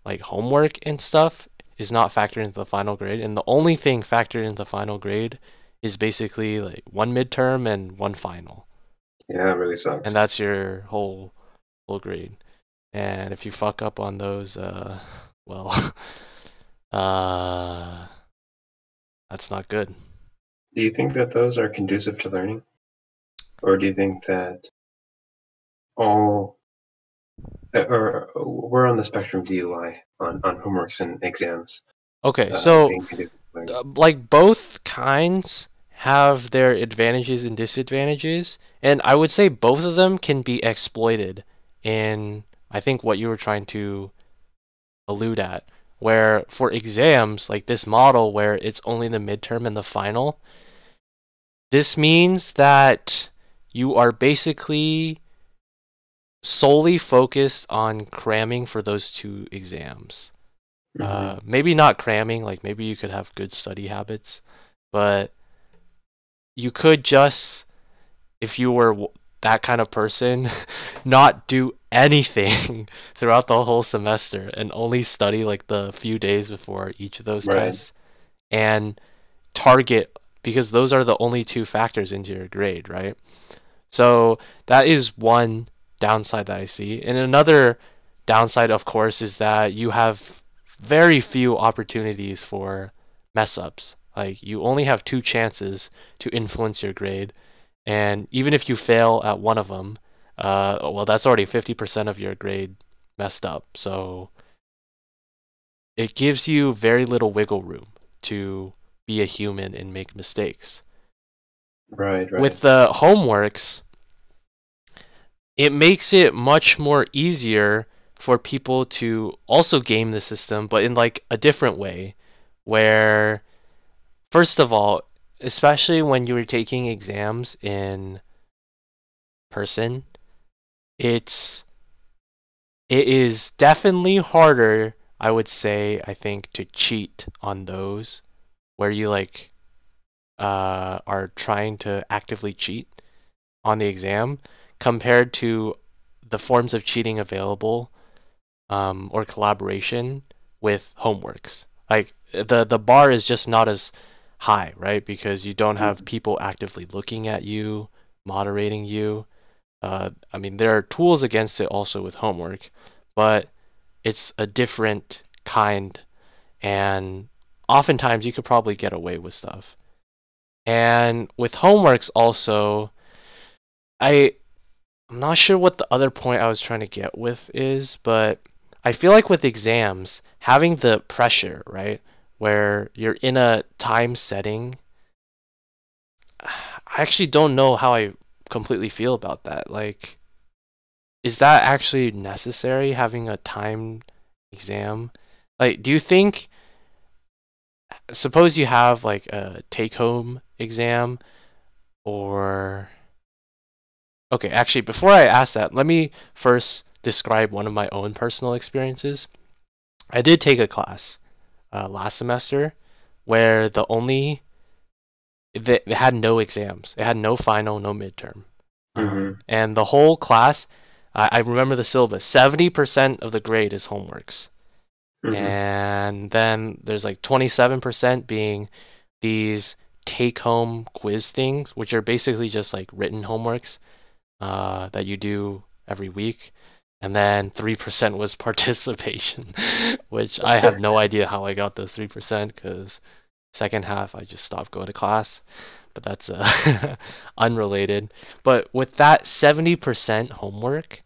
like homework and stuff is not factored into the final grade, and the only thing factored into the final grade is basically like one midterm and one final, Yeah, it really and sucks. that's your whole grade. And if you fuck up on those, well, uh, that's not good. Do you think that those are conducive to learning? Or do you think that all, or where on the spectrum do you lie on homeworks and exams Okay, so being conducive to learning? like both kinds have their advantages and disadvantages, and I would say both of them can be exploited in, I think, what you were trying to allude at, where for exams, like this model where it's only the midterm and the final, this means that you are basically solely focused on cramming for those two exams. Maybe not cramming, like maybe you could have good study habits, but you could just, if you were that kind of person, not do anything throughout the whole semester and only study like the few days before each of those Right. tests and target, because those are the only two factors into your grade, right? So that is one downside that I see. And another downside, of course, is that you have very few opportunities for mess ups. Like you only have two chances to influence your grade, and even if you fail at one of them, well, that's already 50% of your grade messed up. So it gives you very little wiggle room to be a human and make mistakes. Right. With the homeworks, it makes it much more easier for people to also game the system, but in like a different way, where first of all, especially when you were taking exams in person, it is definitely harder, I would say, I think, to cheat on those where you like are trying to actively cheat on the exam compared to the forms of cheating available, or collaboration with homeworks. Like the bar is just not as high, right? Because you don't have people actively looking at you, moderating you. I mean, there are tools against it also with homework, but it's a different kind, and oftentimes you could probably get away with stuff. And with homeworks also, I'm not sure what the other point I was trying to get with is, but I feel like with exams, having the pressure, right, where you're in a time setting, I actually don't know how I completely feel about that. Like, is that actually necessary, having a timed exam? Like, do you think, suppose you have like a take home exam, or okay, actually, before I ask that, let me first describe one of my own personal experiences. I did take a class last semester where it had no exams. It had no final, no midterm. And the whole class, I remember the syllabus, 70% of the grade is homeworks. And then there's like 27% being these take home quiz things, which are basically just like written homeworks that you do every week. And then 3% was participation, which I have no idea how I got those 3% because second half I just stopped going to class. But that's unrelated. But with that 70% homework,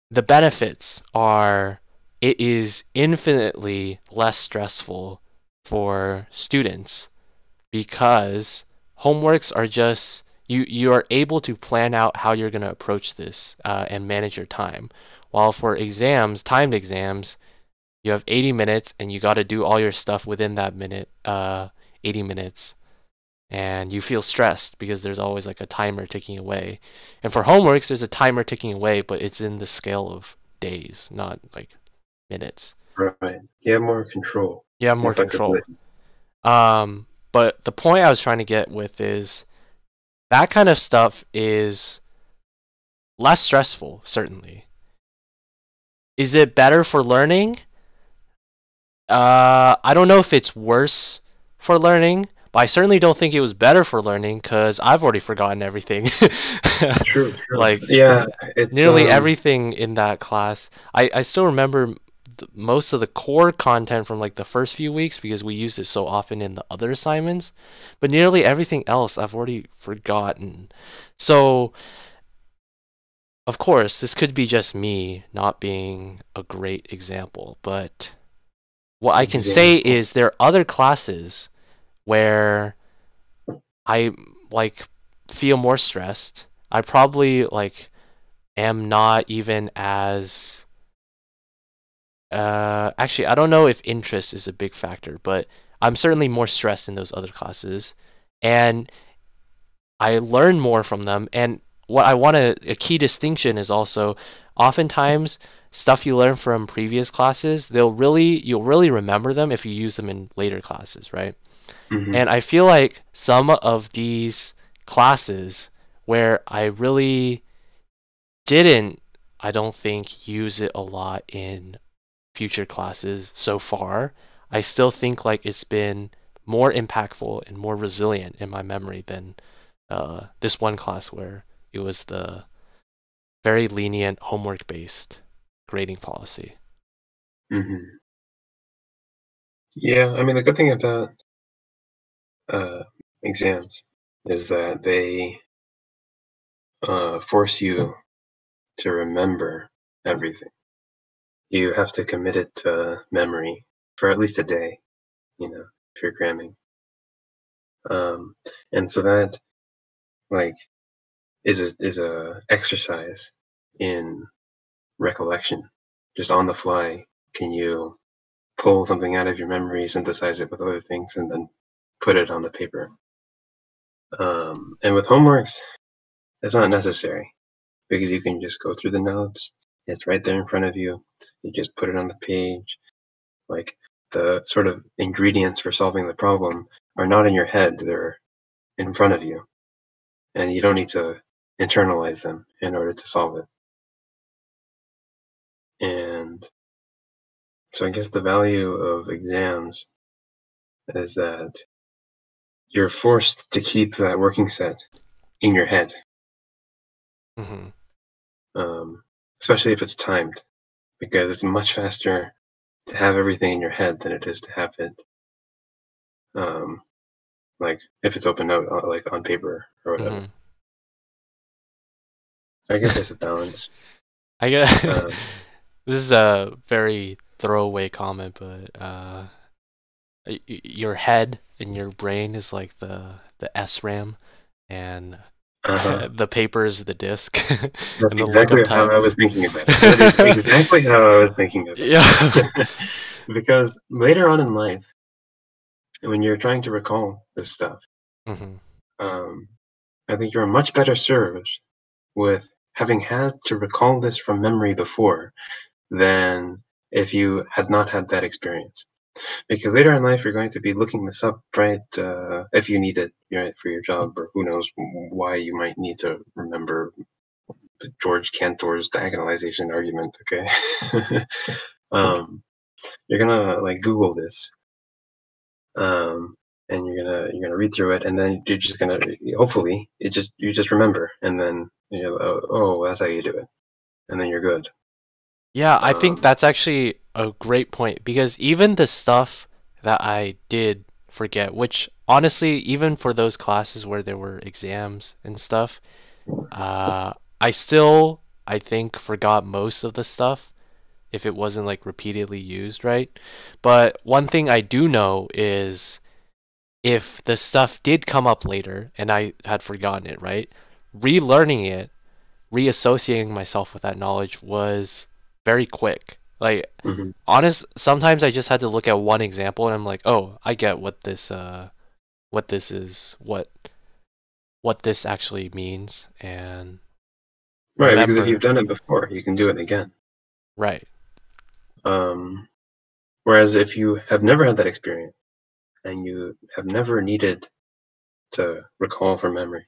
the benefits are it is infinitely less stressful for students because homeworks are just you are able to plan out how you're going to approach this and manage your time. While for exams, timed exams, you have 80 minutes and you got to do all your stuff within that 80 minutes. And you feel stressed because there's always like a timer ticking away. And for homeworks, there's a timer ticking away, but it's in the scale of days, not like minutes. Right. You have more control. You have more control. But the point I was trying to get with is that kind of stuff is less stressful, certainly. Is it better for learning? I don't know if it's worse for learning, but I certainly don't think it was better for learning because I've already forgotten everything. True. Like, yeah, it's nearly everything in that class. I still remember most of the core content from like the first few weeks because we used it so often in the other assignments, but nearly everything else I've already forgotten. So of course, this could be just me not being a great example, but what I can say Example. is there are other classes where I like feel more stressed. I probably like am not even as actually I don't know if interest is a big factor, but I'm certainly more stressed in those other classes and I learn more from them. And what I want a key distinction is also oftentimes stuff you learn from previous classes, you'll really remember them if you use them in later classes, right? Hmm. And I feel like some of these classes where I really didn't, I don't think, use it a lot in future classes so far, I still think like it's been more impactful and more resilient in my memory than this one class where it was the very lenient homework based grading policy. Hmm. Yeah, I mean, the good thing about uh, exams is that they force you to remember everything. You have to commit it to memory for at least a day, if you're cramming. Um, and so that like is a exercise in recollection. Just on the fly, can you pull something out of your memory, synthesize it with other things, and then put it on the paper? And with homeworks, that's not necessary because you can just go through the notes. It's right there in front of you. You just put it on the page. Like the sort of ingredients for solving the problem are not in your head, they're in front of you. And you don't need to internalize them in order to solve it. And so I guess the value of exams is that you're forced to keep that working set in your head, Hmm. um, especially if it's timed, because it's much faster to have everything in your head than it is to have it, um, like if it's open note, like on paper or whatever. Hmm. So I guess there's a balance. I guess Um, this is a very throwaway comment, but your head and your brain is like the SRAM, and uh-huh. the paper is the disk, That's and the look exactly of how time. I was thinking about it. That is exactly how I was thinking of Yeah. it. Because later on in life, when you're trying to recall this stuff, Hmm. um, I think you're much better served with having had to recall this from memory before than if you had not had that experience. Because later in life, you're going to be looking this up, right? If you need it, right, for your job, or who knows why you might need to remember George Cantor's diagonalization argument. Okay, um, you're gonna like Google this, um, and you're gonna read through it, and then you're just gonna hopefully you just remember, and then oh, that's how you do it, and then you're good. Yeah, I think Um, that's actually a great point because even the stuff that I did forget, which honestly, even for those classes where there were exams and stuff, I still, I think, forgot most of the stuff if it wasn't like repeatedly used, right? But one thing I do know is if the stuff did come up later and I had forgotten it, right? Relearning it, reassociating myself with that knowledge was very quick. Like mhm. sometimes I just had to look at one example and I'm like, "Oh, I get what this is, what this actually means." And Right, because if you've remember, done it before, you can do it again. right. Um, Whereas if you have never had that experience and you have never needed to recall from memory,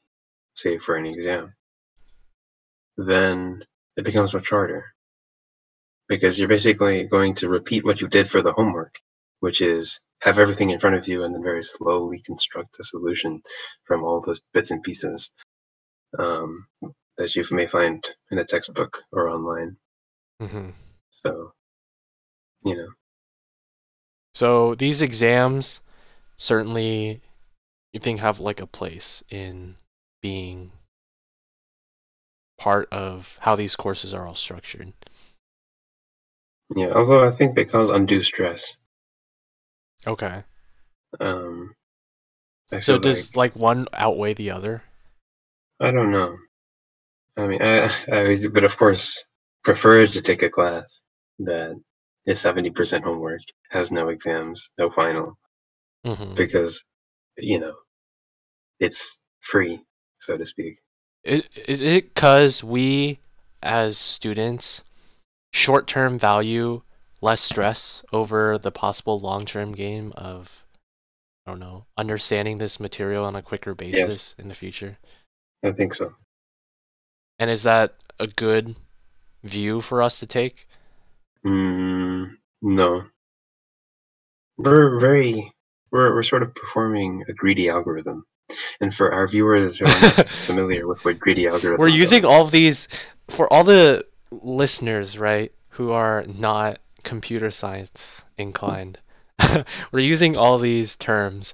say for an exam, then it becomes much harder because you're basically going to repeat what you did for the homework, which is have everything in front of you and then very slowly construct a solution from all those bits and pieces um, that you may find in a textbook or online. Hmm. So, you know, So these exams certainly you think have like a place in being part of how these courses are all structured. Yeah, although I think they cause undue stress. Okay. I So feel does like like one outweigh the other? I don't know. I mean, but of course, prefer to take a class that is 70% homework, has no exams, no final, Mm-hmm. because you know it's free, so to speak. Is it because we, as students, short-term value less stress over the possible long-term gain of, I don't know, understanding this material on a quicker Yes, basis in the future? I think so. And is that a good view for us to take? No, we're very we're sort of performing a greedy algorithm. And for our viewers who are not familiar with what greedy We're algorithms using are, all of these for all the listeners, right, who are not computer science inclined. We're using all these terms,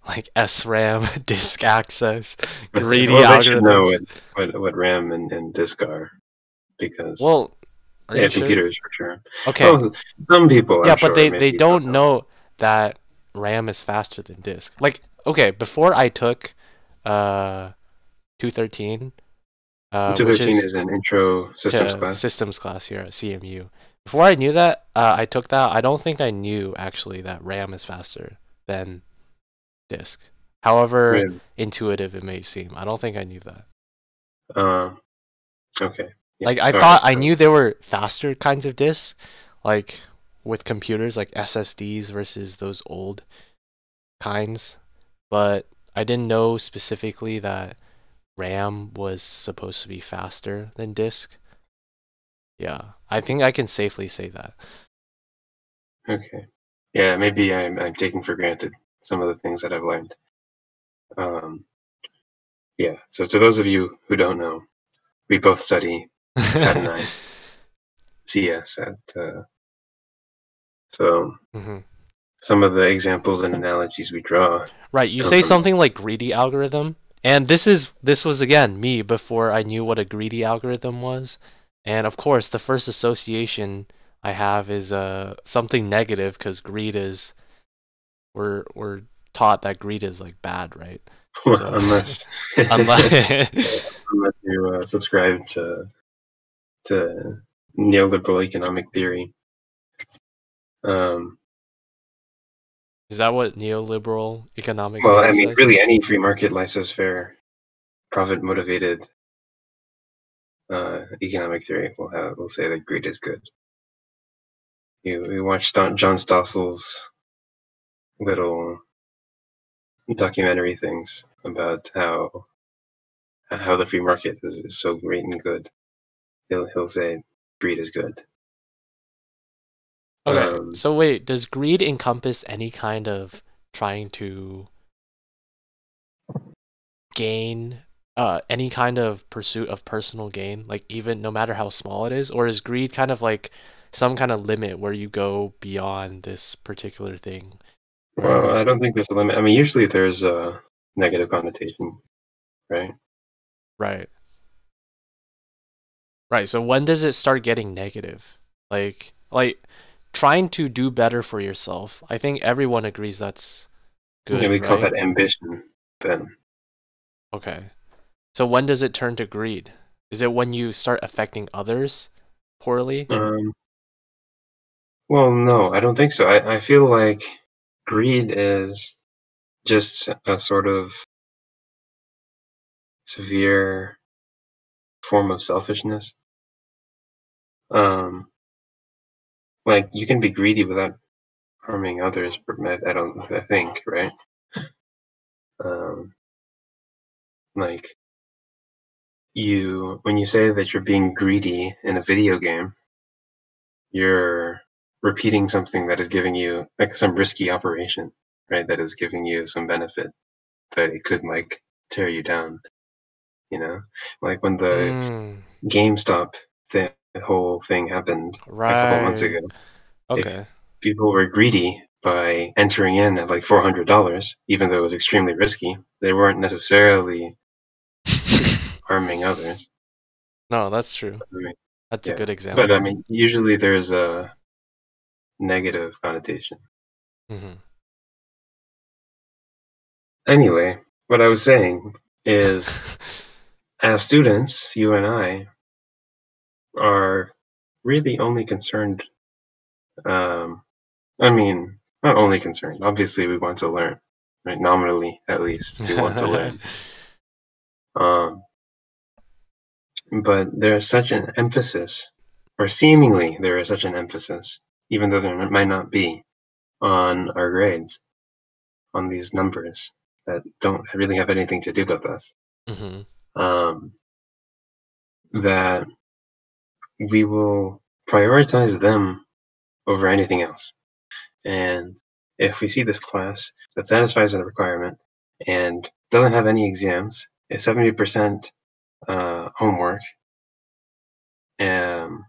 like SRAM, disk access, greedy well, they should know algorithms. what RAM and disk are because Well, are yeah, you sure? computers for sure. Okay. Well, some people Yeah, I'm but sure they maybe don't don't know. know that RAM is faster than disk. Like, okay, before I took uh 213, which 213 is is an intro systems to class. systems class here at CMU. Before I knew that, I took that. I don't think I knew actually that RAM is faster than disk. However Really? intuitive it may seem, I don't think I knew that. Uh, okay. Yeah. Like I Sorry. thought I knew there were faster kinds of disks, like with computers like SSDs versus those old kinds, but I didn't know specifically that RAM was supposed to be faster than disk. Yeah, I think I can safely say that. Okay. Yeah. Maybe I'm taking for granted some of the things that I've learned. Um, yeah. So to those of you who don't know, we both study Cat 9 CS at so hmm some of the examples and analogies we draw Right, you come say from something like greedy algorithm, and this was again me before I knew what a greedy algorithm was. And of course, the first association I have is something negative because greed is we're taught that greed is like bad, right? well, So unless unless unless you subscribe to neoliberal economic theory. Um, is that what neoliberal economic well, I theory mean, says? really, any free market, laissez-faire, profit-motivated economic theory will say that greed is good. You watch John Stossel's little documentary things about how the free market is so great and good. He'll say greed is good. Okay, Um, so wait, does greed encompass any kind of trying to gain any kind of pursuit of personal gain, like even no matter how small it is, or is greed kind of like some kind of limit where you go beyond this particular thing well, where I don't think there's a limit. I mean, usually there's a negative connotation, right? right. Right. So when does it start getting negative? Like trying to do better for yourself. I think everyone agrees that's Yeah, good, we call right? that ambition. Then, Okay. So when does it turn to greed? Is it when you start affecting others poorly? um, well, no, I don't think so. I feel like greed is just a sort of severe form of selfishness. Um, like you can be greedy without harming others, but I don't. I think, right? Um, like when you say that you're being greedy in a video game, you're repeating something that is giving you like some risky operation, right? That is giving you some benefit, but it could like tear you down. You know, like when the Mm, GameStop whole thing happened a couple months right. ago. If Okay. people were greedy by entering in at like $400, even though it was extremely risky, they weren't necessarily harming others. No, that's true. I mean, That's a yeah, good but I example. mean, usually there's a negative connotation. Hmm. Anyway, what I was saying is, as students, you and I are really only concerned. Um, I mean, not only concerned. Obviously, we want to learn, right? Nominally, at least, we want to learn. Um, but there's such an emphasis, or seemingly there is such an emphasis, even though there might not be, on our grades, on these numbers that don't really have anything to do with us. Hmm. Um, that we will prioritize them over anything else. And if we see this class that satisfies the requirement and doesn't have any exams, it's 70% homework, um,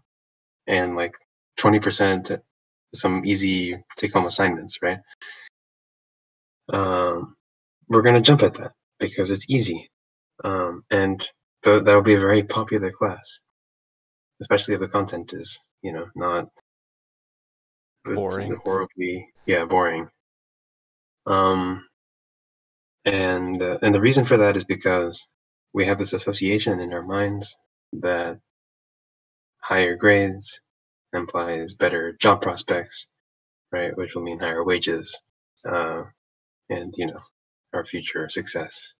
and like 20% some easy take-home assignments, right? Um, we're gonna jump at that because it's easy, and that'll be a very popular class, especially if the content is, not Boring. horribly, yeah, boring. Um, and the reason for that is because we have this association in our minds that higher grades implies better job prospects, right? Which will mean higher wages, uh, and our future success.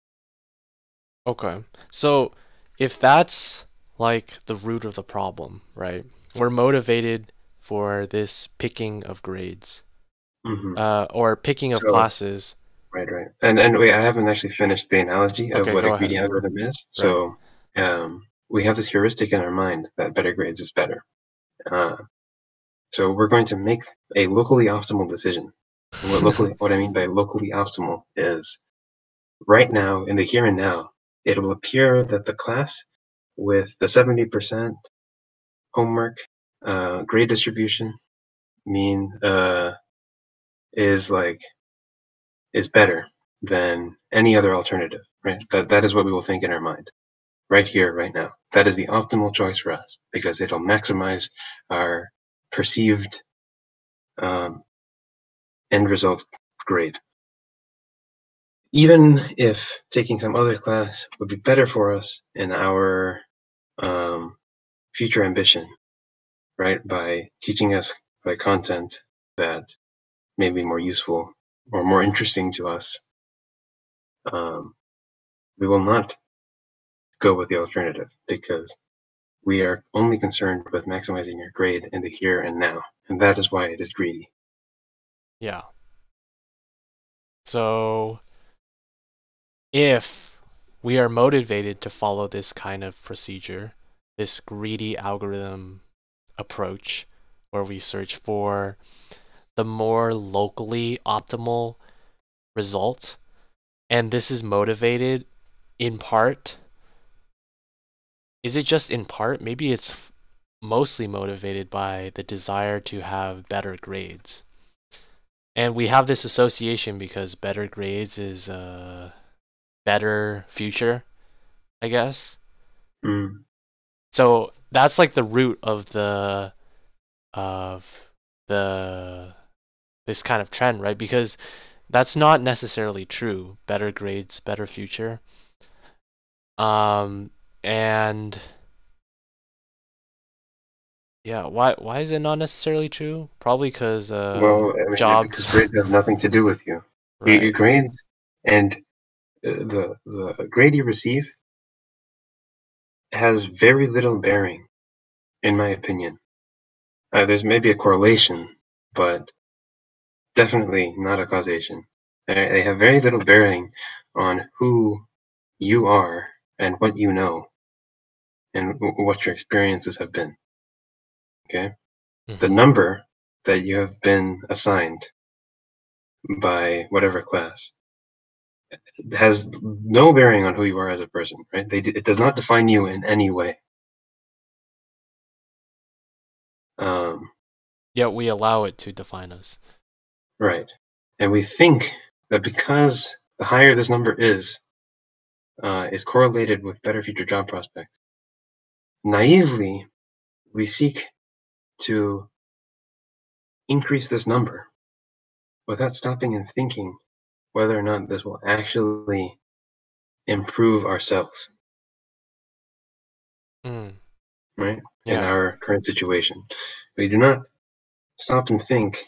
Okay. So if that's like the root of the problem, right? We're motivated for this picking of grades, Hmm. or picking of So classes. right, and wait, I haven't actually finished the analogy of Okay, what a go greedy ahead. algorithm is. Right. So we have this heuristic in our mind that better grades is better. Uh, so we're going to make a locally optimal decision. And what I mean by locally optimal is right now, in the here and now, it'll appear that the class with the 70% homework grade distribution mean is like is better than any other alternative, right? That is what we will think in our mind, right here, right now. That is the optimal choice for us because it'll maximize our perceived um, end result grade. Even if taking some other class would be better for us in our um, future ambition, right? By teaching us the content that may be more useful or more interesting to us, um, we will not go with the alternative because we are only concerned with maximizing your grade in the here and now, and that is why it is greedy. Yeah. So if we are motivated to follow this kind of procedure, this greedy algorithm approach, where we search for the more locally optimal result, and this is motivated in part, is it just in part? Maybe it's mostly motivated by the desire to have better grades. And we have this association because better grades is a better future, I guess. Mm. So that's like the root of the this kind of trend, right? Because that's not necessarily true. Better grades, better future. And yeah, why is it not necessarily true? Probably because Well, I mean, because jobs, grades have nothing to do with you. Your right? grades and the grade you receive has very little bearing, in my opinion. There's maybe a correlation, but definitely not a causation. They have very little bearing on who you are and what you know and what your experiences have been. Okay? The Hmm. number that you have been assigned by whatever class has no bearing on who you are as a person, right? It does not define you in any way. Um, Yet we allow it to define us. right. And we think that because the higher this number is, is correlated with better future job prospects. Naively, we seek to increase this number without stopping and thinking whether or not this will actually improve ourselves, Mm. right? In Yeah. our current situation. We do not stop and think,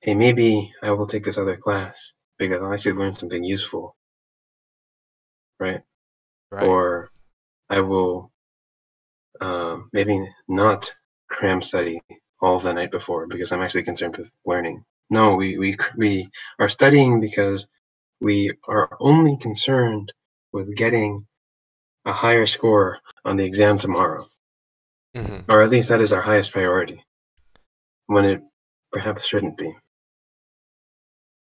hey, maybe I will take this other class because I'll actually learn something useful, right? Right. Or I will maybe not cram study all the night before because I'm actually concerned with learning. No, we are studying because we are only concerned with getting a higher score on the exam tomorrow, Hmm. or at least that is our highest priority, when it perhaps shouldn't be.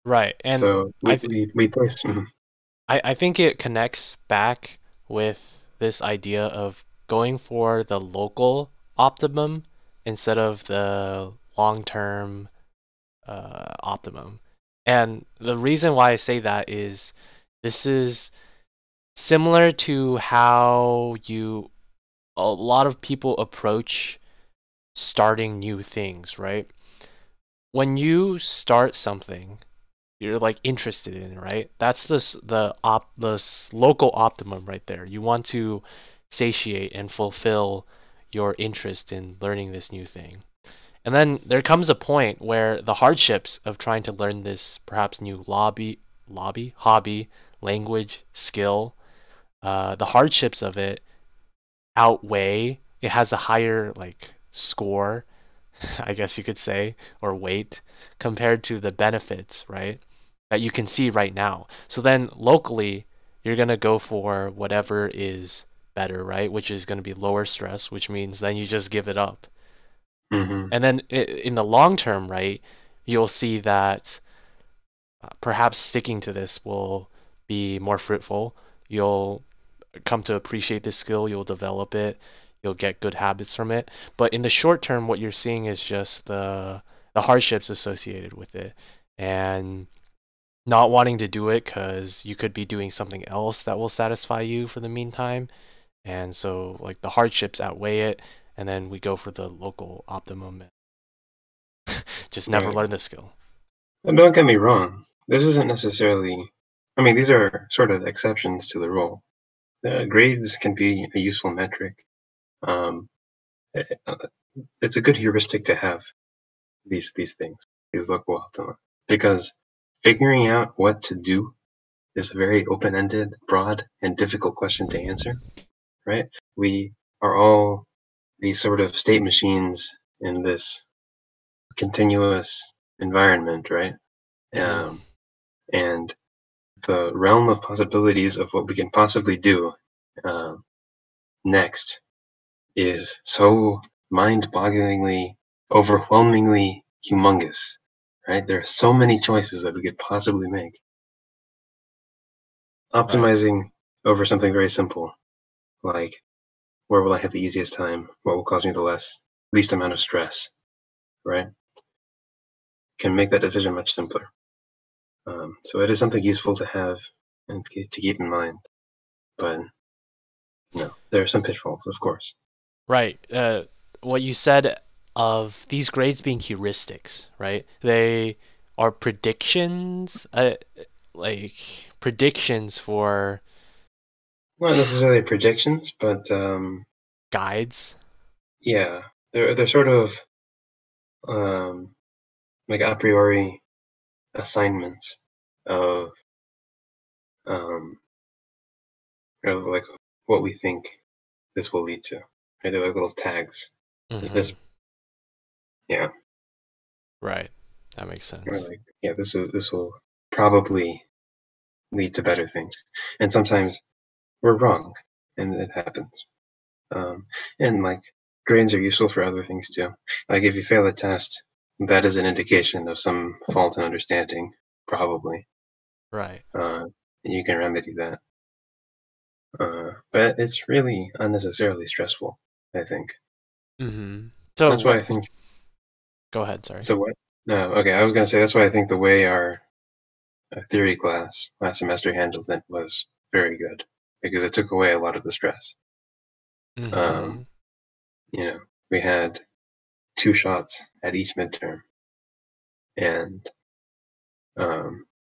Right. And So I th we place. I think it connects back with this idea of going for the local optimum instead of the long-term optimum. And the reason why I say that is this is similar to how a lot of people approach starting new things, right? When you start something, you're like interested in it, right? That's the local optimum right there. You want to satiate and fulfill your interest in learning this new thing. And then there comes a point where the hardships of trying to learn this perhaps new hobby, language, skill, the hardships of it outweigh. It has a higher like score, I guess you could say, or weight compared to the benefits, right? That you can see right now. So then locally, you're going to go for whatever is better, right? Which is going to be lower stress, which means then you just give it up. Hmm. And then in the long term, right, you'll see that perhaps sticking to this will be more fruitful. You'll come to appreciate this skill, you'll develop it, you'll get good habits from it. But in the short term, what you're seeing is just the hardships associated with it and not wanting to do it because you could be doing something else that will satisfy you for the meantime. And so like the hardships outweigh it, and then we go for the local optimum and just never Right. learn the skill. And don't get me wrong. This isn't necessarily. I mean, these are sort of exceptions to the rule. Grades can be a useful metric. Um, eh, uh, it's a good heuristic to have these things, these local optima, because figuring out what to do is a very open-ended, broad, and difficult question to answer. Right? We are all these sort of state machines in this continuous environment, right? Mm-hmm. Um, and the realm of possibilities of what we can possibly do uh, next is so mind-bogglingly, overwhelmingly humongous, right? There are so many choices that we could possibly make. Right. Optimizing over something very simple, like where will I have the easiest time? What will cause me the least amount of stress, right? Can make that decision much simpler. So it is something useful to have and to keep in mind. But no, there are some pitfalls, of course. Right. What you said of these grades being heuristics, right? They are predictions, like predictions for Not necessarily predictions, but guides. yeah, they're sort of um, like a priori assignments of um, like what we think this will lead to. Right? They're like little tags. Mm-hmm. This, yeah, Right. That makes or sense. like yeah, this will probably lead to better things. And sometimes we're wrong, and it happens. Um, and like grades are useful for other things too. Like if you fail a test, that is an indication of some fault in understanding, probably. Right. And you can remedy that. But it's really unnecessarily stressful, I think. Mm-hmm. So That's why what? I think. Go ahead. Sorry. So what? No, okay. I was gonna say that's why I think the way our theory class last semester handled it was very good. because it took away a lot of the stress. Mm-hmm. You know, we had 2 shots at each midterm, and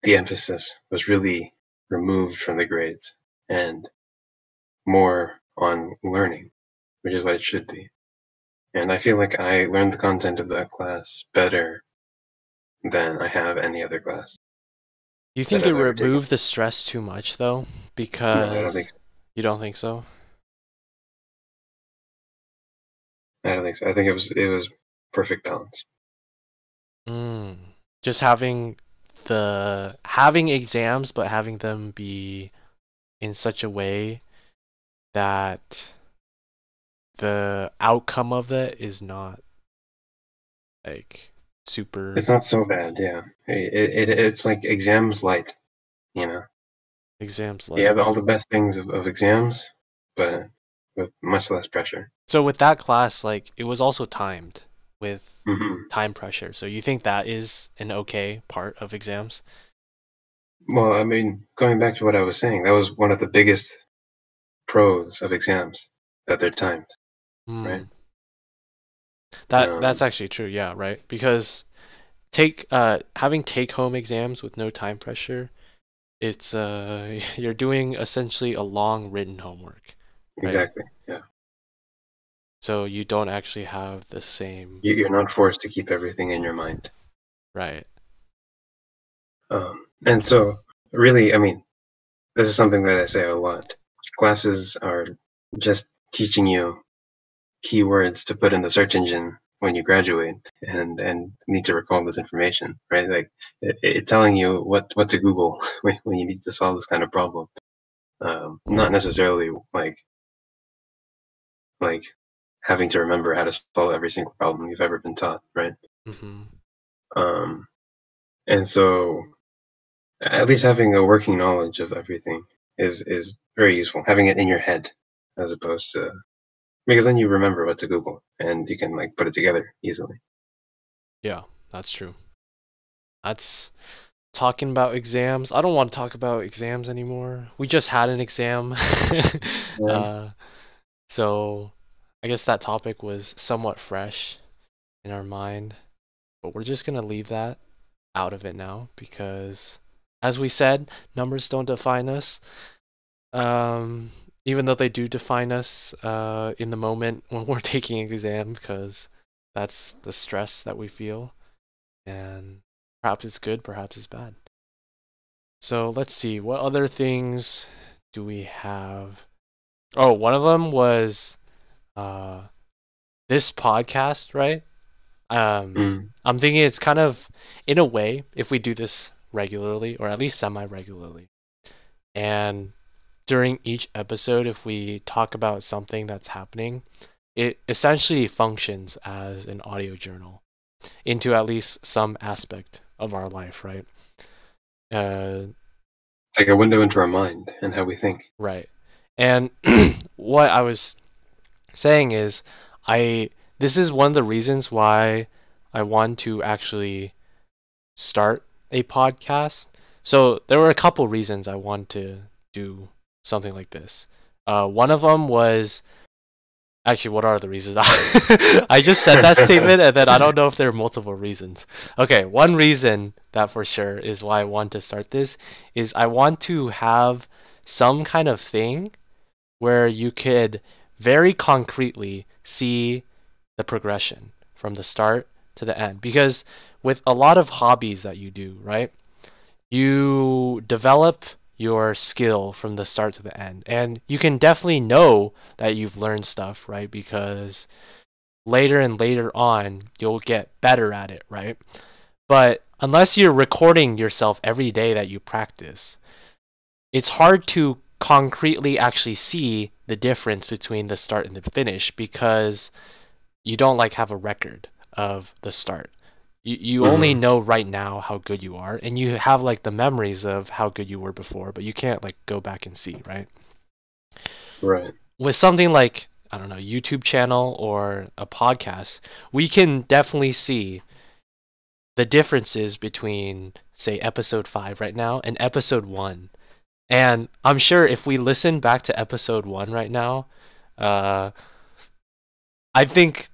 the emphasis was really removed from the grades and more on learning, which is what it should be. And I feel like I learned the content of that class better than I have any other class You that think it I've ever taken. removed the stress too much though? No, I don't think Because so. you don't think so? I don't think so. I think it was perfect balance. Mm. Just having exams, but having them be in such a way that the outcome of it is not like super It's not so bad, yeah. It's like exams light, you know. exams You like. have all the best things of exams, but with much less pressure. So with that class, like it was also timed with Hmm. time pressure. So you think that is an okay part of exams? Well, I mean, going back to what I was saying, that was one of the biggest pros of exams, that they're timed, right? Hmm. That's Um, actually true, yeah, right? Because having take home exams with no time pressure, it's you're doing essentially a long written homework, right? exactly, yeah. So you don't actually have the same, You're not forced to keep everything in your mind. right? And so, really, I mean, this is something that I say a lot. Classes are just teaching you keywords to put in the search engine when you graduate and need to recall this information, right? Like it telling you what to Google when you need to solve this kind of problem. Not necessarily like having to remember how to solve every single problem you've ever been taught, right? Mm-hmm. Um, and so at least having a working knowledge of everything is very useful. Having it in your head as opposed to, because then you remember what to Google and you can like put it together easily. Yeah, that's true. That's talking about exams. I don't want to talk about exams anymore. We just had an exam. Yeah. uh, so I guess that topic was somewhat fresh in our mind, but we're just gonna leave that out of it now because, as we said, numbers don't define us. Um, Even though they do define us in the moment when we're taking an exam, because that's the stress that we feel, and perhaps it's good, perhaps it's bad. So let's see, what other things do we have? Oh, one of them was uh, this podcast, right? Mm. I'm thinking it's kind of, in a way, if we do this regularly, or at least semi-regularly, and during each episode, if we talk about something that's happening, it essentially functions as an audio journal into at least some aspect of our life, right? Uh, It's like a window into our mind and how we think. right. And what I was saying is, I this is one of the reasons why I want to actually start a podcast. So there were a couple reasons I want to do something like this. One of them was actually, what are the reasons? I just said that statement, and then I don't know if there are multiple reasons. Okay, one reason that for sure is why I want to start this is I want to have some kind of thing where you could very concretely see the progression from the start to the end. Because with a lot of hobbies that you do, right, you develop your skill from the start to the end. And you can definitely know that you've learned stuff, right? Because later and later on, you'll get better at it, right? But unless you're recording yourself every day that you practice, it's hard to concretely actually see the difference between the start and the finish because you don't like have a record of the start. You only Hmm. know right now how good you are, and you have like the memories of how good you were before, but you can't like go back and see, right? Right. With something like, I don't know, YouTube channel or a podcast, we can definitely see the differences between say episode 5 right now and episode 1, And I'm sure if we listen back to episode 1 right now, uh, I think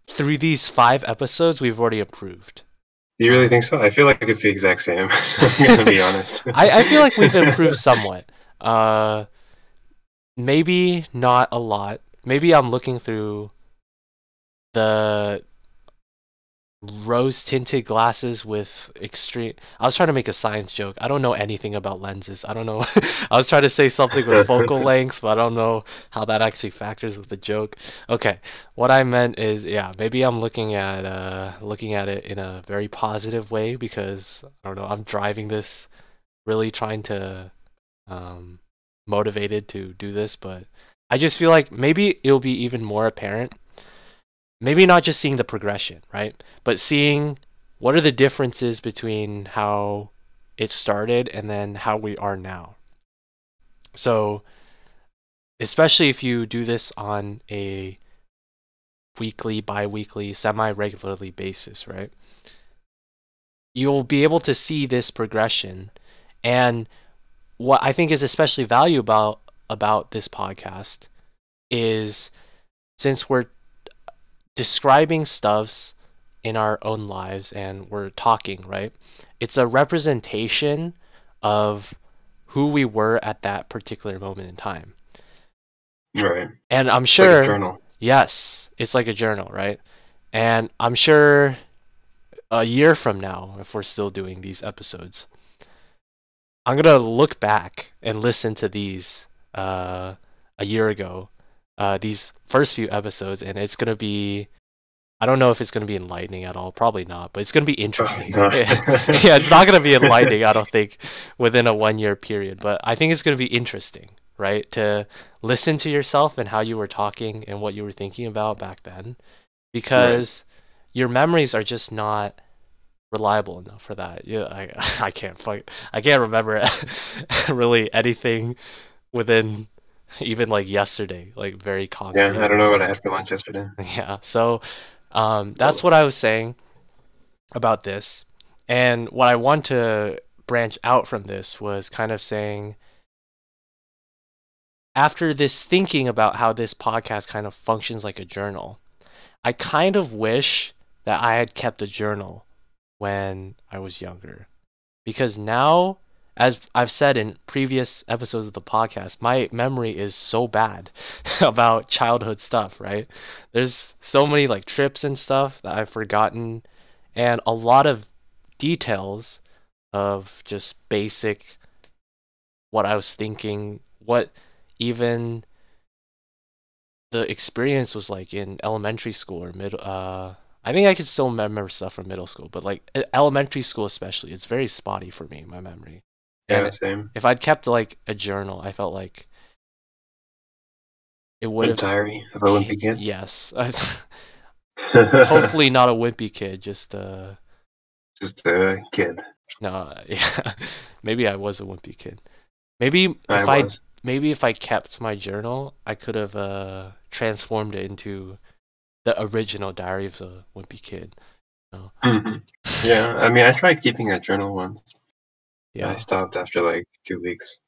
through these 5 episodes, we've already improved. Do you really think so? I feel like it's the exact same. I'm gonna be honest. I feel like we've improved somewhat. Uh, maybe not a lot. Maybe I'm looking through the rose tinted glasses with extreme. I was trying to make a science joke. I don't know anything about lenses. I don't know. I was trying to say something with focal lengths, but I don't know how that actually factors with the joke. Okay, what I meant is, yeah, maybe I'm looking at it in a very positive way because I don't know. I'm driving this, really trying to motivated to do this, but I just feel like maybe it'll be even more apparent. Maybe not just seeing the progression, right? But seeing what are the differences between how it started and then how we are now. So, especially if you do this on a weekly, bi-weekly, semi-regularly basis, right? You'll be able to see this progression. And what I think is especially valuable about this podcast is since we're describing stuffs in our own lives and we're talking, right? It's a representation of who we were at that particular moment in time. Right. And I'm It's like a sure, journal. yes, it's like a journal, right? And I'm sure a year from now, if we're still doing these episodes, I'm gonna look back and listen to these a year ago, these first few episodes, and it's gonna be. I don't know if it's gonna be enlightening at all. Probably not, but it's gonna be Probably interesting. not. Yeah, it's not gonna be enlightening. I don't think within a 1 year period, but I think it's gonna be interesting, right? To listen to yourself and how you were talking and what you were thinking about back then, Right. because your memories are just not reliable enough for that. Yeah, I can't remember really anything within even like yesterday, like very Yeah, I don't concretely. know what I had for lunch yesterday. Yeah, so that's what I was saying about this. And what I want to branch out from this was kind of saying, after this thinking about how this podcast kind of functions like a journal, I kind of wish that I had kept a journal when I was younger. Because now, as I've said in previous episodes of the podcast, my memory is so bad about childhood stuff, right? There's so many like trips and stuff that I've forgotten, and a lot of details of just basic what I was thinking, what even the experience was like in elementary school or middle. I think I can still remember stuff from middle school, but like elementary school especially, it's very spotty for me, my memory. Yeah, And same. if I'd kept like a journal, I felt like it would A have. diary of a wimpy kid. Yes, hopefully not a wimpy kid. Just Just a kid. no, yeah, maybe I was a wimpy kid. Maybe I if I was. maybe if I kept my journal, I could have transformed it into the original Diary of the Wimpy Kid. So, Yeah, I mean, I tried keeping a journal once. I yeah, stopped after like 2 weeks.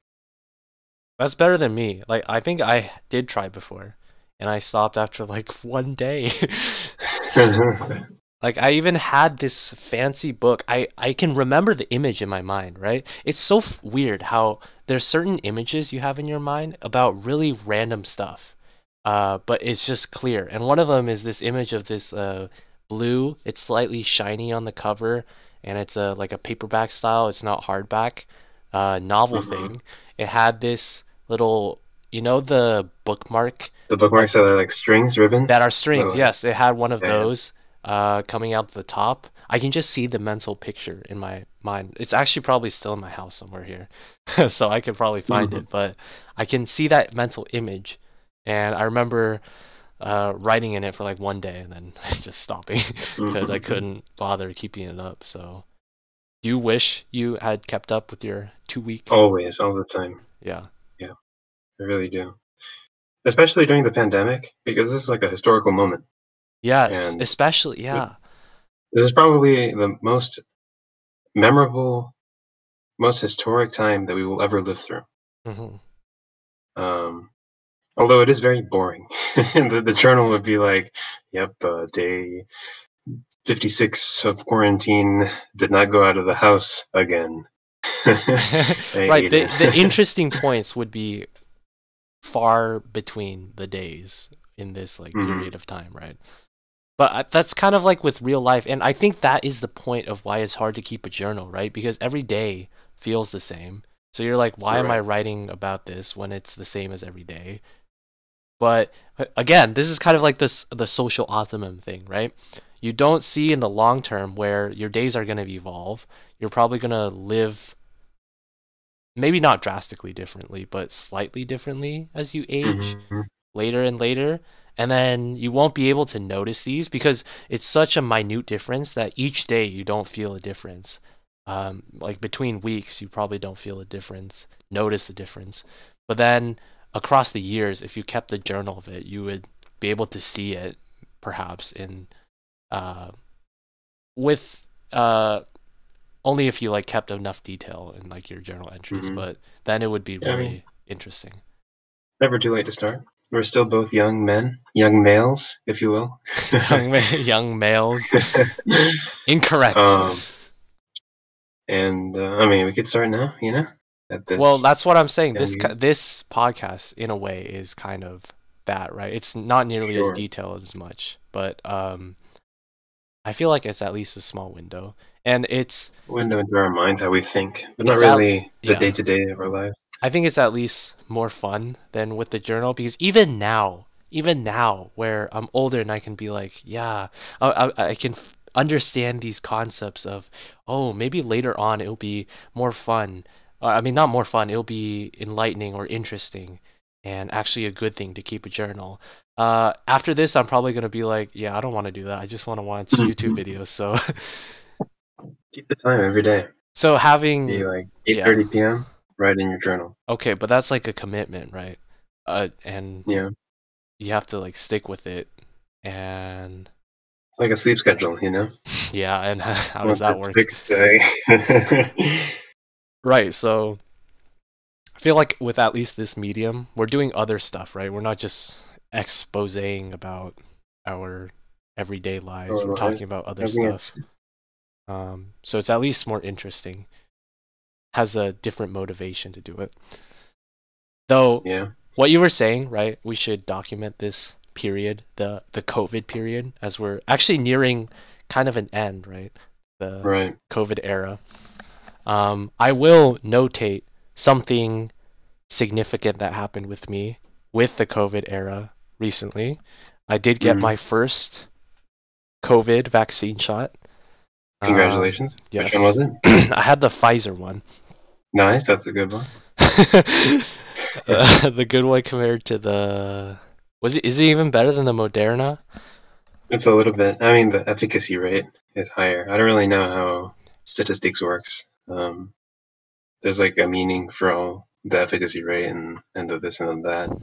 that's better than me. Like I think I did try before, and I stopped after like 1 day. Like I even had this fancy book. I can remember the image in my mind, right? It's so weird how there's certain images you have in your mind about really random stuff. But it's just clear. And one of them is this image of this blue. It's slightly shiny on the cover, and it's a like a paperback style. It's not hardback. Novel Mhm. thing. It had this little, the bookmark The bookmarks that are like strings, that ribbons. are strings. Like, Yes, it had one of yeah, yeah. those coming out the top. I can just see the mental picture in my mind. It's actually probably still in my house somewhere here, so I could probably find Mhm. it. But I can see that mental image, and I remember writing in it for like 1 day and then just stopping because I Mhm. couldn't bother keeping it up. So, do you wish you had kept up with your 2 week? Always, all the time. Yeah. Yeah, I really do. Especially during the pandemic, because this is like a historical moment, Yes, and especially th- yeah. this is probably the most memorable most historic time that we will ever live through. Hmm. Um, although it is very boring. The journal would be like, yep, day 56 of quarantine, did not go out of the house again. I Right. ate The it. interesting points would be far between the days in this like Hmm. period of time, right? But that's kind of like with real life, and I think that is the point of why it's hard to keep a journal, right? Because every day feels the same. So you're like, why am I Right. writing about this when it's the same as every day? But again, this is kind of like this the social optimum thing, right? You don't see in the long term where your days are going to evolve. You're probably going to live maybe not drastically differently, but slightly differently as you age Hmm. later and later. And then you won't be able to notice these because it's such a minute difference that each day you don't feel a difference. Like between weeks, you probably don't feel a difference, notice the difference. But then across the years, if you kept a journal of it, you would be able to see it perhaps in uh, with only if you like kept enough detail in like your journal entries, Hmm. but then it would be Yeah, I mean, really interesting. never too late to start. We're still both young men, young males, if you will. Young males. Incorrect. um, and I mean, we could start now, at Well, this that's what I'm saying. young age. This podcast, in a way, is kind of that, right? It's not nearly as Sure. detailed as much, but I feel like it's at least a small window, and Window into our minds, how we think, but not it's at really the yeah. day to day of our lives. I think it's at least more fun than with the journal because even now, where I'm older and I can be like, yeah, I can understand these concepts of, oh, maybe later on it'll be more fun. I mean, not more fun, it'll be enlightening or interesting and actually a good thing to keep a journal. After this, I'm probably gonna be like, yeah, I don't want to do that. I just want to watch YouTube Mhm. videos. So, Keep the time every day. so Be having, like yeah, 8:30 p.m. Write in your journal. okay, but that's like a commitment, right? And Yeah, you have to like stick with it. And it's like a sleep schedule. yeah, and how does Once that it's work? fixed, Right, so I feel like with at least this medium, we're doing other stuff, right? We're not just exposing about our everyday lives. our We're lives. talking about other I think it's stuff. So it's at least more interesting. Has a different motivation to do it. Though yeah, what you were saying, right? We should document this period, the COVID period, as we're actually nearing kind of an end, right? The right. COVID era. I will notate something significant that happened with me with the COVID era recently. I did get Mm. my first COVID vaccine shot. Congratulations. Which one was Yes, it? I had the Pfizer one. Nice, that's a good one. The good one compared to the was it is it even better than the Moderna? It's a little bit. I mean, the efficacy rate is higher. I don't really know how statistics works. There's like a meaning for all the efficacy rate and the this and the that. So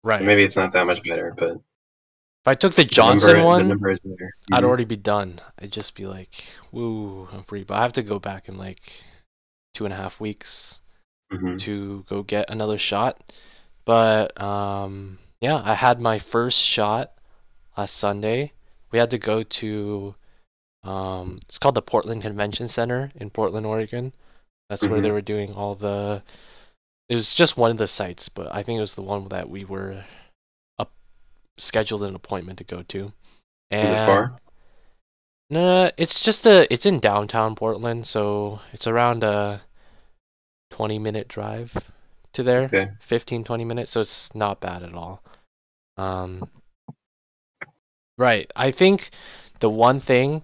Right. maybe it's not that much better, but If I took the the Johnson number the one, number is there. I'd Hmm. already be done. I'd just be like, woo, I'm free. But I have to go back in like 2.5 weeks Hmm. to go get another shot. But yeah, I had my first shot last Sunday. We had to go to it's called the Portland Convention Center in Portland, Oregon. That's where they Hmm. were doing all the. It was just one of the sites, but I think it was the one that we were up scheduled an appointment to go to. Is it And far? no, it's in downtown Portland, so it's around a 20-minute drive to there, Okay. 15, 20 minutes, so it's not bad at all. Um, right. I think the one thing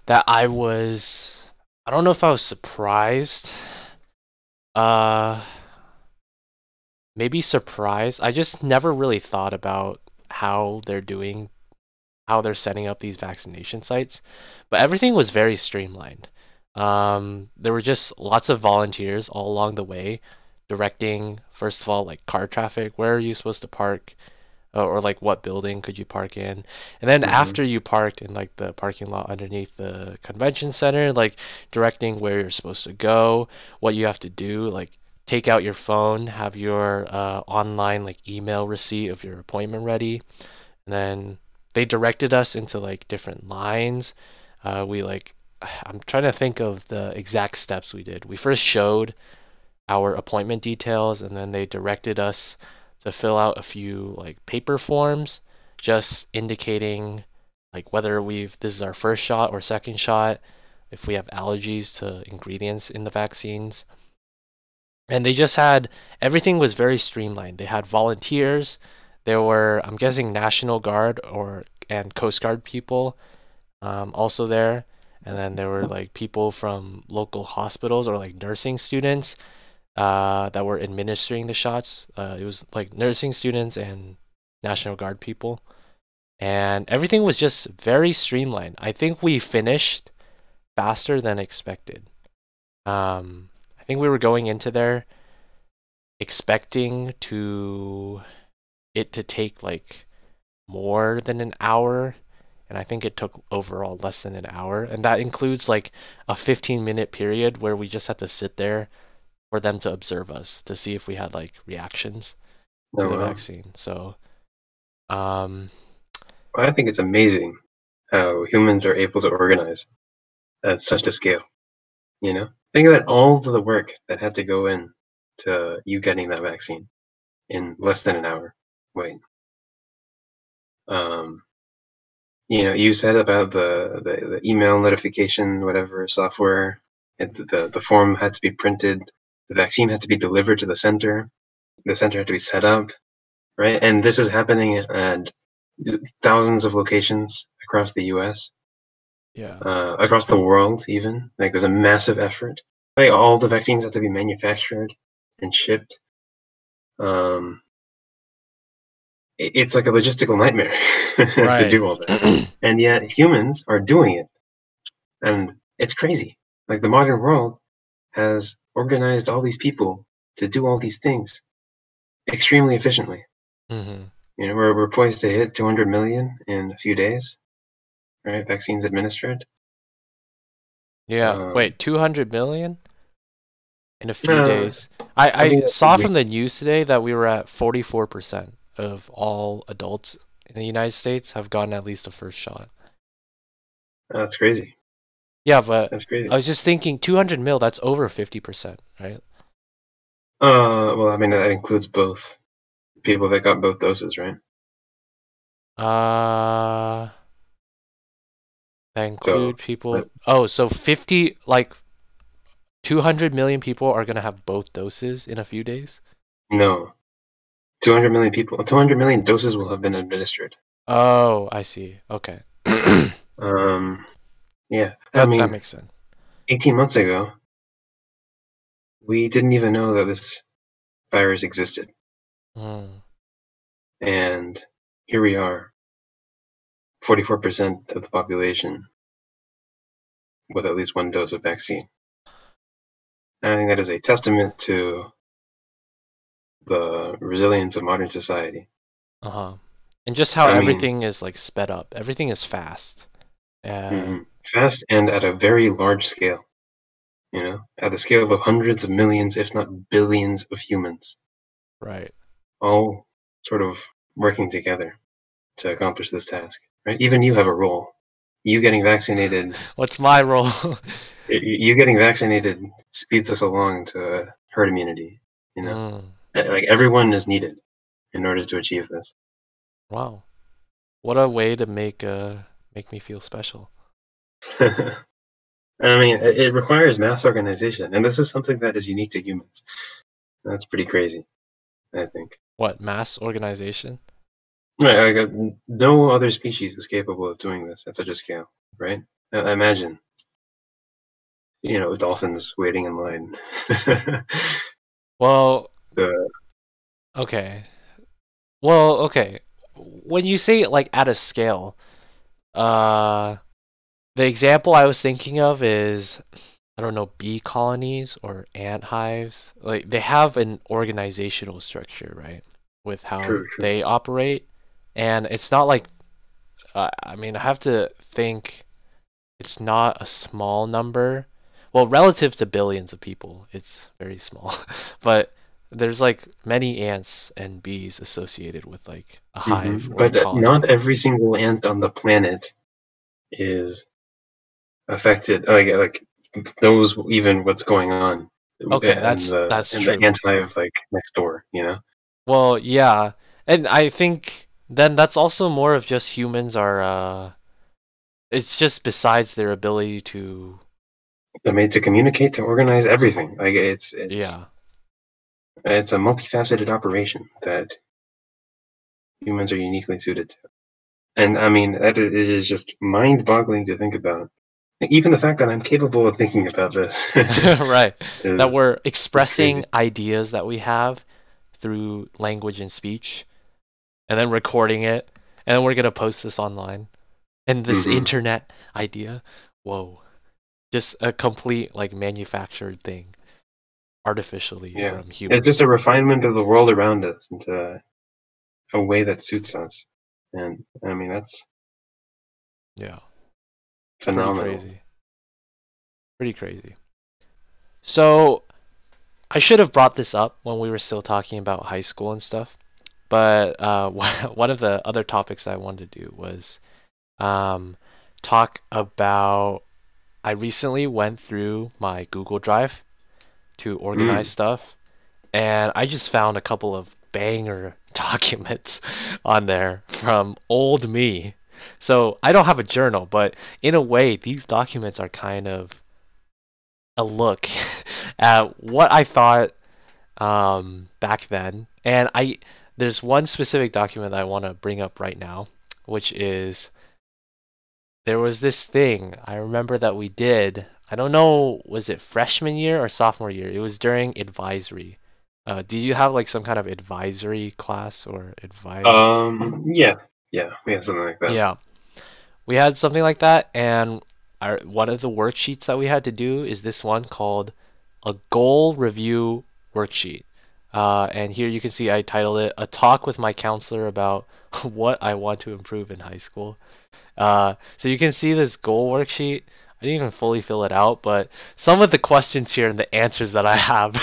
that I don't know if I was surprised, uh, maybe surprised. I just never really thought about how they're doing, how they're setting up these vaccination sites, but everything was very streamlined. There were just lots of volunteers all along the way, directing, first of all, like car traffic, where are you supposed to park, or like what building could you park in. And then Mm-hmm. after you parked in like the parking lot underneath the convention center, like directing where you're supposed to go, what you have to do, like take out your phone, have your online like email receipt of your appointment ready, and then they directed us into like different lines. We like I'm trying to think of the exact steps we did. We first showed our appointment details, and then they directed us to fill out a few like paper forms, just indicating like whether we've this is our first shot or second shot, if we have allergies to ingredients in the vaccines. And they just had everything was very streamlined. They had volunteers. There were, I'm guessing, National Guard or and Coast Guard people also there. And then there were like people from local hospitals or like nursing students that were administering the shots. It was like nursing students and National Guard people, and everything was just very streamlined. I think we finished faster than expected. I think we were going into there expecting it to take like more than an hour, and I think it took overall less than an hour, and that includes like a 15-minute period where we just had to sit there for them to observe us to see if we had like reactions to Oh the well. vaccine. So, um, I think it's amazing how humans are able to organize at such a scale. You know, think about all of the work that had to go in to you getting that vaccine in less than an hour. Wait, um, you said about the email notification, whatever software. The form had to be printed. The vaccine had to be delivered to the center. The center had to be set up, right? And this is happening at thousands of locations across the U.S., yeah. across the world, even. Like, there's a massive effort. Like, all the vaccines have to be manufactured and shipped. Um, it's like a logistical nightmare to Right. do all that. And yet humans are doing it. And it's crazy. Like, the modern world has organized all these people to do all these things extremely efficiently. hmm We're poised to hit 200 million in a few days, right? Vaccines administered. Yeah. Um, Wait, 200 million in a few uh, days. I I mean, saw from the news today that we were at 44% of all adults in the United States have gotten at least a first shot. that's crazy. Yeah, but That's crazy. I was just thinking 200 mil, that's over 50%, right? Well, I mean, that includes both people that got both doses, right? Uh, that So, include people. but Oh, so 50, like 200 million people are going to have both doses in a few days? no, 200 million people, 200 million doses will have been administered. Oh, I see. Okay. that Um, yeah, I that mean, makes sense. 18 months ago, we didn't even know that this virus existed. Mm. And here we are, 44% of the population with at least one dose of vaccine. I think that is a testament to the resilience of modern society. Uh-huh. And just how I mean, everything is like sped up. Everything is fast. Uh, fast and at a very large scale, at the scale of hundreds of millions, if not billions of humans, right. all sort of working together to accomplish this task, right? Even you have a role. You getting vaccinated, What's my role? you getting vaccinated speeds us along to herd immunity, you know? mm. Like, everyone is needed in order to achieve this. Wow. What a way to make me feel special. I mean, it requires mass organization, and this is something that is unique to humans. That's pretty crazy, I think. What, mass organization? Right, like, no other species is capable of doing this at such a scale, right? Imagine, dolphins waiting in line. Well, the, okay. Well, okay. When you say it like at a scale, uh the example I was thinking of is, I don't know, bee colonies or ant hives. Like they have an organizational structure, right? With how true, true. they operate. And it's not like I mean, I have to think it's not a small number. Well, relative to billions of people, it's very small. But there's like many ants and bees associated with like a hive or a But colony. not every single ant on the planet is affected. Like knows even what's going on Okay, that's in the true. ant hive like next door. You know, Well, yeah. And I think then that's also more of just humans are it's just besides their ability to they're made to communicate, to organize everything. Like yeah. it's a multifaceted operation that humans are uniquely suited to. And I mean, it is just mind-boggling to think about. Even the fact that I'm capable of thinking about this Right. That is we're is crazy. expressing ideas that we have through language and speech and then recording it and then we're going to post this online. And this hmm internet idea, whoa. Just a complete like manufactured thing artificially Yeah, from it's just humans. a refinement of the world around us into a way that suits us, and I mean that's Yeah. Pretty phenomenal. crazy. Pretty crazy. So, I should have brought this up when we were still talking about high school and stuff. But one of the other topics I wanted to do was um, talk about. I recently went through my Google Drive to organize Mm. stuff, and I just found a couple of banger documents on there from old me. So I don't have a journal, but in a way, these documents are kind of a look at what I thought back then. And there's one specific document that I want to bring up right now, which is there was this thing I remember that we did. I don't know, was it freshman year or sophomore year? It was during advisory. Do you have like some kind of advisory class or advice? Yeah, yeah, we have something like that. Yeah, we had something like that, and one of the worksheets that we had to do is this one called a goal review worksheet. And here you can see I titled it "A Talk with My Counselor About What I Want to Improve in High School." So you can see this goal worksheet. I didn't even fully fill it out, but some of the questions here and the answers that I have,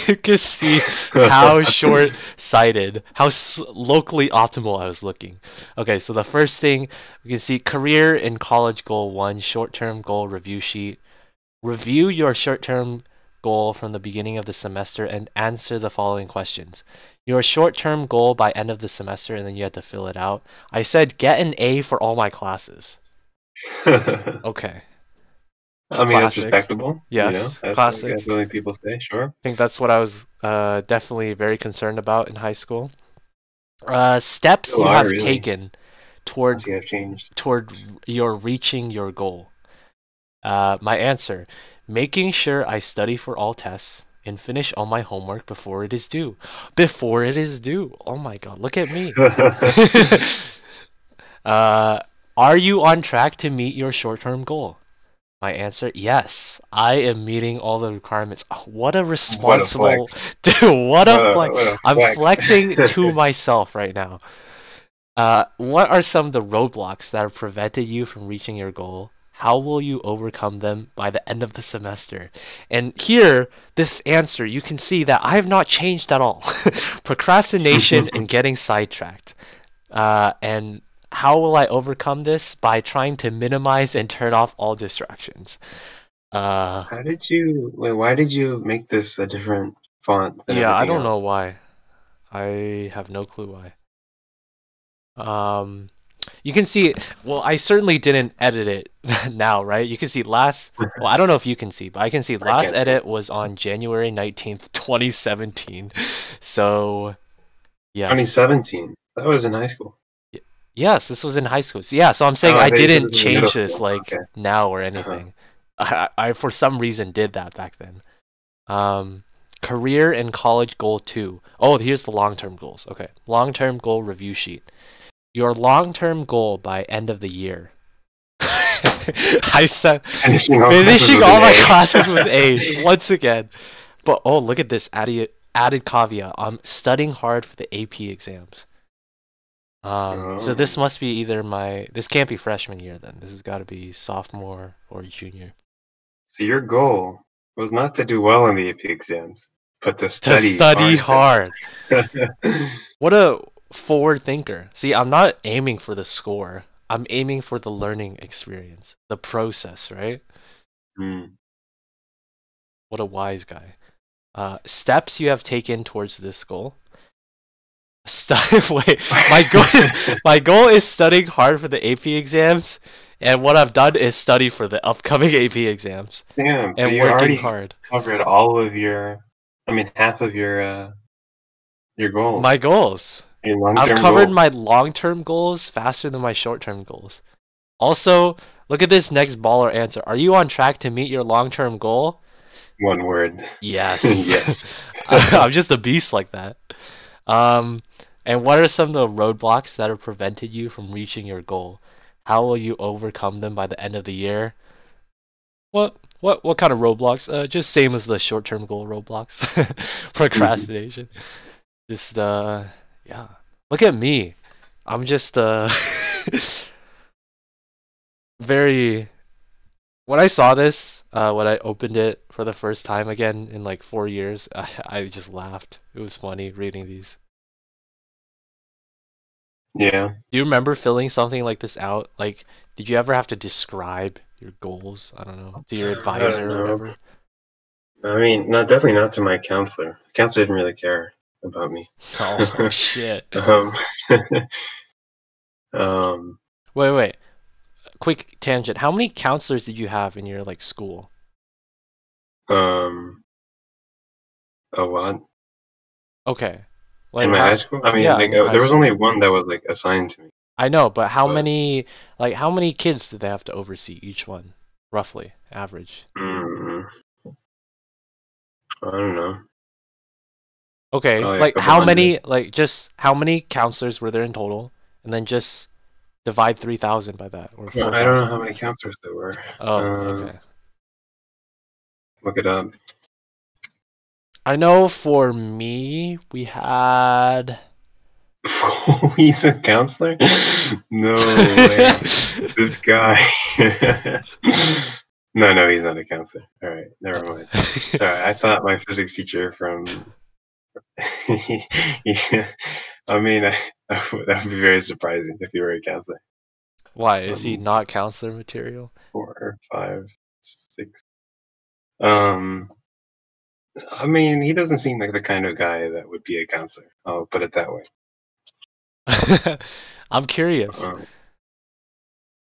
you can see how short-sighted, how locally optimal I was looking. Okay, so the first thing we can see career and college goal one, short-term goal review sheet. Review your short-term goal from the beginning of the semester and answer the following questions. Your short-term goal by end of the semester, and then you have to fill it out. I said get an A for all my classes. Okay. I mean, that's Classic. respectable. You know, Yes, that's classic. what people say. Sure. I think that's what I was definitely very concerned about in high school. Steps Still you are have really, taken once toward you have changed. your reaching your goal. My answer: making sure I study for all tests and finish all my homework before it is due. Before it is due. Oh my God, look at me. uh, are you on track to meet your short-term goal? My answer: yes. I am meeting all the requirements. Oh, what a What a responsible flex! dude. What a flex. What a I'm flex! flexing to myself right now. What are some of the roadblocks that have prevented you from reaching your goal? How will you overcome them by the end of the semester? And here, this answer, you can see that I have not changed at all. Procrastination and getting sidetracked. And how will I overcome this? By trying to minimize and turn off all distractions. Uh, How did you? Wait, why did you make this a different font than yeah, I everything don't know else? why. I have no clue why. Um, you can see, well, I certainly didn't edit it now, right? You can see well, I don't know if you can see, but I can see I last can't see. edit was on January 19th, 2017. So, yes. 2017. That was in high school. Y- Yes, this was in high school. So, yeah, so I'm saying Oh, I I thought you said didn't this was in middle change this school. like Okay. now or Uh-huh. anything. I for some reason did that back then. Um, career and college goal two. Oh, here's the long-term goals. Okay, long-term goal review sheet. Your long-term goal by end of the year. I said Finishing all classes finishing with an all my A. classes with A's once again. But oh, look at this added caveat. I'm studying hard for the AP exams. So this Oh. must be either this can't be freshman year then. This has got to be sophomore or junior. So your goal was not to do well in the AP exams, but to To study study hard for hard. them. What a forward thinker. See, I'm not aiming for the score. I'm aiming for the learning experience, the process, right? Hmm. What a wise guy. Steps you have taken towards this goal. Wait, my goal is studying hard for the AP exams, and what I've done is study for the upcoming AP exams Damn, so and you working already hard. covered all of I mean, half of your My goals, goals. your I've long-term covered goals. my long-term goals faster than my short-term goals. Also, look at this next baller answer. Are you on track to meet your long-term goal? One word. Yes. Yes. I'm just a beast like that. Um, and what are some of the roadblocks that have prevented you from reaching your goal? How will you overcome them by the end of the year? What kind of roadblocks? Just same as the short-term goal roadblocks. Mhm. Procrastination. Just yeah. Look at me. I'm just very when I saw this, when I opened it for the first time again in like 4 years, I just laughed. It was funny reading these. Yeah. Do you remember filling something like this out? Like, did you ever have to describe your goals? I don't know, to your I don't advisor or know. whatever? I mean, not definitely not to my counselor. Counselor didn't really care about me. Oh shit. um, um, Wait. Quick tangent. How many counselors did you have in your like school? um, a lot Okay. in Like my high how? school. I mean, Yeah, like in your high there was only school. one that was like assigned to me, I know, but but how many kids did they have to oversee each one, roughly, average? mm, I don't know, Okay, probably a like couple hundred. just how many counselors were there in total, and then just divide 3,000 by that or Well, I don't know 4,000. how many counselors there were. Oh, okay. Look it up. I know for me, we had. He's a counselor? No way. This guy. No, he's not a counselor. All right, never mind. Sorry, I thought my physics teacher from. Yeah, I mean, that would be very surprising if you were a counselor. Why is he not counselor material? 4, 5, 6. Um, I mean, he doesn't seem like the kind of guy that would be a counselor. I'll put it that way. I'm curious. Um,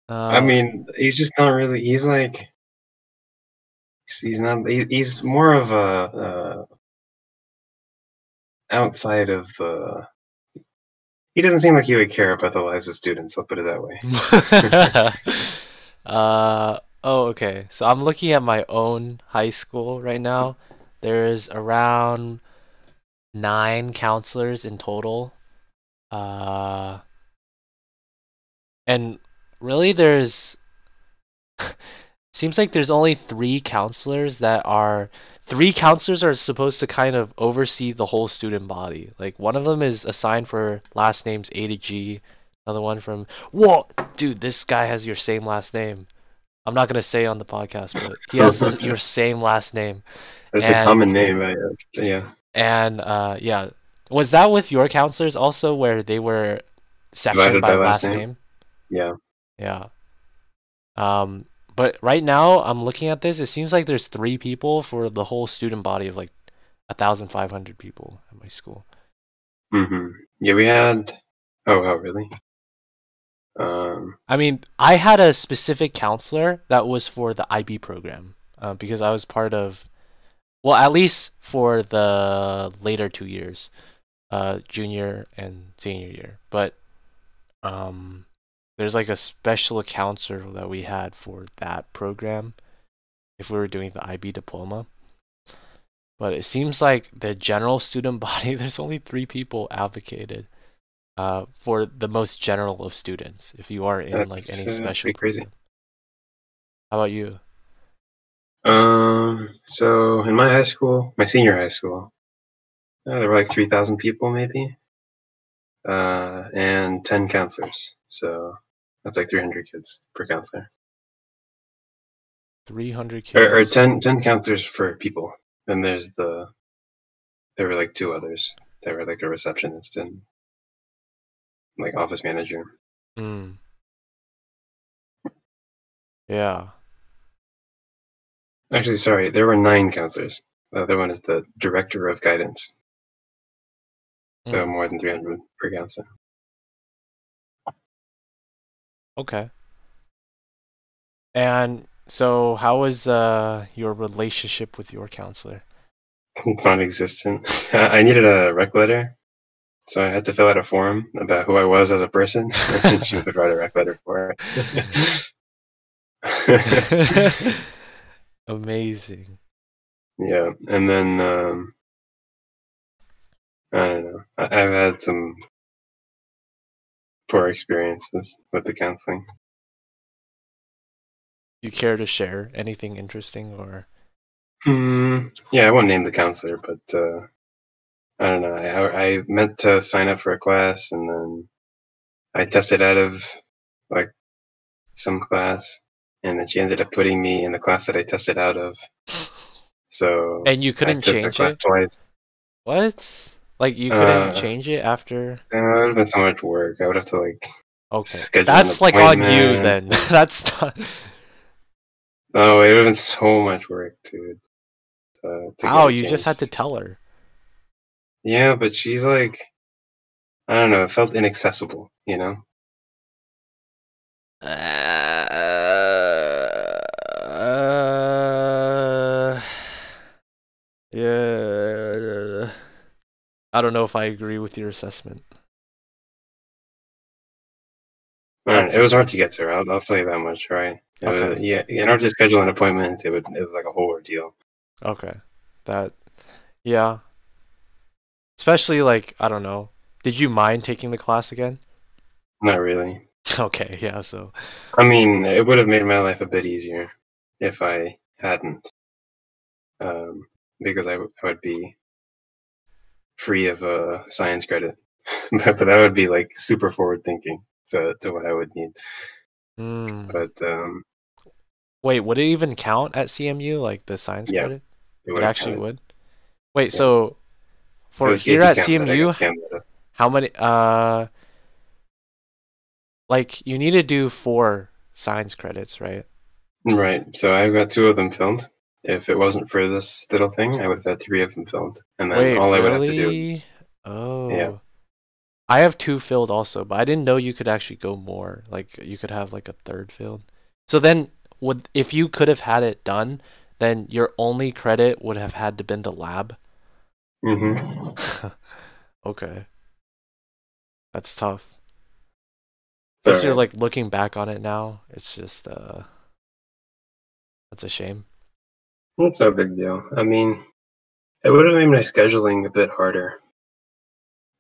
I Uh, mean, he's just not really. He's like he's not. He's more of a outside of the. He doesn't seem like he would care about the lives of students. I'll put it that way. oh, okay. So I'm looking at my own high school right now. There's around 9 counselors in total. Uh, and really seems like there's only 3 counselors are supposed to kind of oversee the whole student body. Like one of them is assigned for last names A to G. Another one from whoa, dude, this guy has your same last name. I'm not gonna say on the podcast, but he has your same last name. That's a And common name. Yeah, yeah, was that with your counselors also, where they were sectioned divided by by last last name. name? Yeah. Yeah. But right now I'm looking at this. It seems like there's 3 people for the whole student body of like 1,500 people at my school. Yeah, we had. Oh, really? I mean, I had a specific counselor that was for the IB program because I was part of, well, at least for the later 2 years, junior and senior year. But um, there's like a special counselor that we had for that program if we were doing the IB diploma. But it seems like the general student body, there's only 3 people advocated for the most general of students if you are in like that's any special pretty crazy. program. How about you? So in my high school, my senior high school, there were like 3,000 people, maybe. and 10 counselors. So that's like 300 kids per counselor. 300 Or kids. 10 counselors for people. And there were like two others. There were like a receptionist and like office manager. Mm. Yeah. Actually, sorry, there were 9 counselors. The other one is the director of guidance. So Mm. more than 300 per counselor. Okay. And so, how was your relationship with your counselor? Non-existent. I needed a rec letter, so I had to fill out a form about who I was as a person, and then she would write a rec letter for it. Amazing. Yeah, and then I don't know. I've had some poor experiences with the counseling. You care to share anything interesting or? Yeah, I won't name the counselor, but I don't know. I meant to sign up for a class, and then I tested out of like some class, and then she ended up putting me in the class that I tested out of. So And you I couldn't took the change class it? twice. What? Like you couldn't Uh, change it after? that would have been so much work. I would have to like Okay. schedule an That's like on you appointment. then. That's not... Oh, it would have been so much work to get How? it You just had to changed. tell her. Yeah, but she's like, I don't know, it felt inaccessible, you know? Uh, yeah. I don't know if I agree with your assessment. I don't know, That's it was hard me. to get to her. I'll tell you that much, right? It was, Okay. yeah, in order to schedule an appointment, it was like a whole ordeal. Okay. That, yeah. Especially like, I don't know. Did you mind taking the class again? Not really. Okay, yeah, so. I mean, it would have made my life a bit easier if I hadn't, um, because I would be free of science credit. But that would be like super forward thinking to what I would need. Hmm. But Wait, would it even count at CMU, like the science yeah, credit? it It would have actually counted. would? Wait, Yeah, so it for was here AP at Chem that I got CMU, scammed out of. how many, like you need to do 4 science credits, right? Right. So I got 2 of them filmed. If it wasn't for this little thing, I would have had 3 of them filmed, and then Wait, all I would have to do really? is yeah. Oh. I have 2 filled also, but I didn't know you could actually go more. Like you could have like a 3rd filled. So then would if you could have had it done, then your only credit would have had to been the lab. Mm-hmm. Okay. That's tough. Especially Sorry. like looking back on it now, it's just that's a shame. It's no big deal. I mean, it would have made my scheduling a bit harder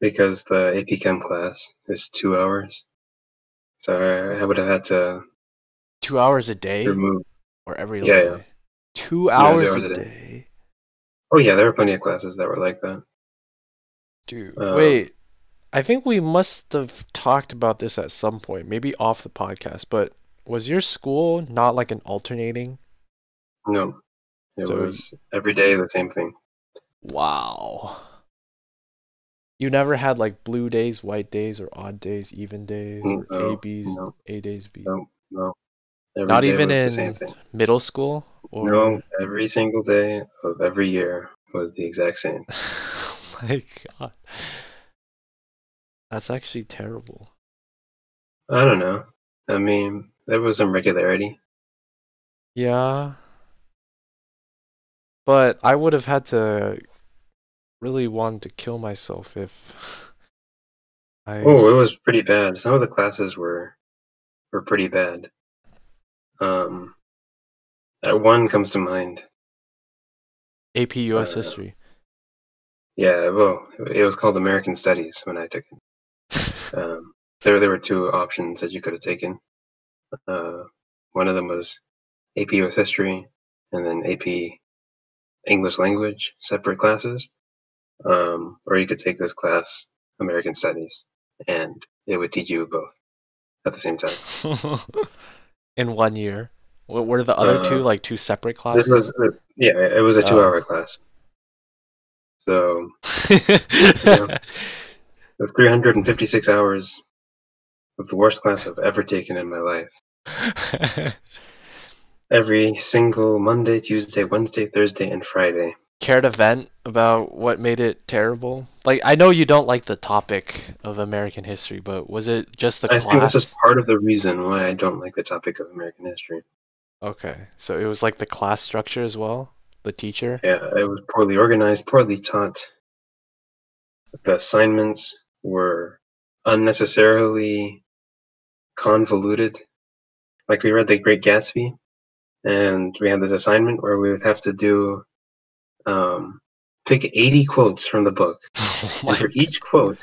because the AP Chem class is 2 hours. So I would have had to 2 hours a day remove. or every other Yeah, yeah. day? 2 No, 2 hours a hours a day. day? Oh yeah, there were plenty of classes that were like that. Dude, Um, wait. I think we must have talked about this at some point, maybe off the podcast, but was your school not like an alternating? no, it So, was every day the same thing. wow. You never had like blue days, white days, or odd days, even days, or A, No, B's, no, A days, B. no, no. Every Not day even was the same in thing. middle school or No, every single day of every year was the exact same. oh my God. That's actually terrible. I don't know. I mean, there was some regularity. Yeah, but I would have had to really want to kill myself if I Oh, it was pretty bad. Some of the classes were pretty bad. Um, one comes to mind. AP US Uh, history. yeah, well, it was called American Studies when I took it. There were 2 options that you could have taken. Uh, one of them was AP US History, and then AP English Language, separate classes. Or you could take this class, American Studies. and it would teach you both at the same time. In 1 year. What were the other two, Uh, like two separate this was classes? yeah, it was a Oh. 2-hour class. So yeah, it was 356 hours of the worst class I've ever taken in my life. Every single Monday, Tuesday, Wednesday, Thursday, and Friday. Care to vent about what made it terrible? Like, I know you don't like the topic of American history, but was it just the I think this is class? part of the reason why I don't like the topic of American history. Okay, so it was like the class structure as well? The teacher? Yeah, it was poorly organized, poorly taught. The assignments were unnecessarily convoluted. Like we read The Great Gatsby, and we had this assignment where we would have to do pick 80 quotes from the book, Oh and my for god. each quote,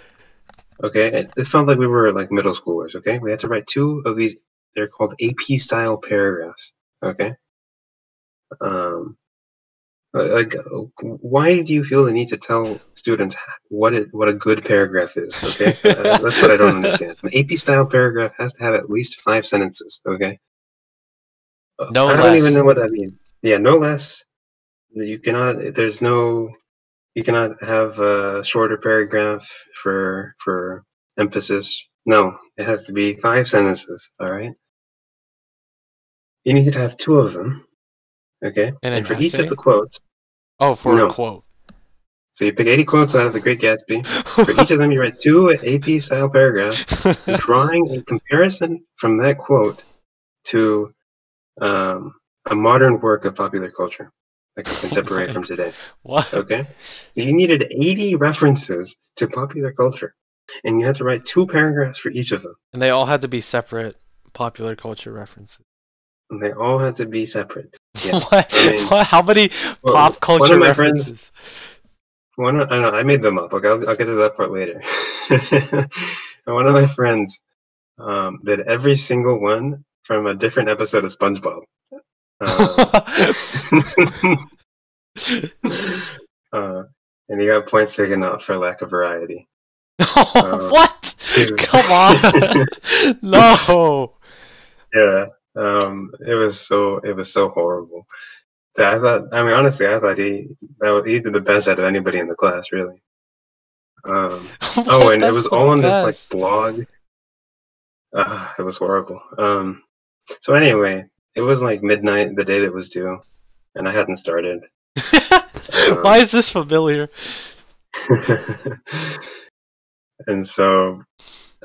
okay, it felt like we were like middle schoolers. Okay, we had to write 2 of these. They're called AP style paragraphs. Okay, um, like why do you feel the need to tell students what a good paragraph is? Okay, that's what I don't understand. An AP style paragraph has to have at least 5 sentences. Okay, No I don't even know less. what that means. Yeah, no less. You cannot. There's no. You cannot have a shorter paragraph for emphasis. No, it has to be 5 sentences. All right. You need to have 2 of them. Okay, In and an for each of the essay? quotes, Oh, for a no. quote. So you pick 80 quotes out of The Great Gatsby. For each of them, you write 2 AP style paragraphs, drawing a comparison from that quote to um, a modern work of popular culture, like a Oh contemporary my. from today. What? Okay, so you needed 80 references to popular culture, and you had to write 2 paragraphs for each of them, And they all had to be separate popular culture references. and they all had to be separate. Yeah, What? I mean, What? How many well, pop one of culture my friends. references? I don't know, I made them up. Okay, I'll get to that part later. And one of my friends did every single one from a different episode of SpongeBob. Um, uh, and he got points taken off for lack of variety. What? Dude. Come on. No. Yeah, it was so horrible. I thought, I mean, honestly, I thought he did the best out of anybody in the class, really. Oh, What? and it That's was the all on this like best. blog. It was horrible. So anyway, it was like midnight the day that was due, and I hadn't started. Why Um, is this familiar? and so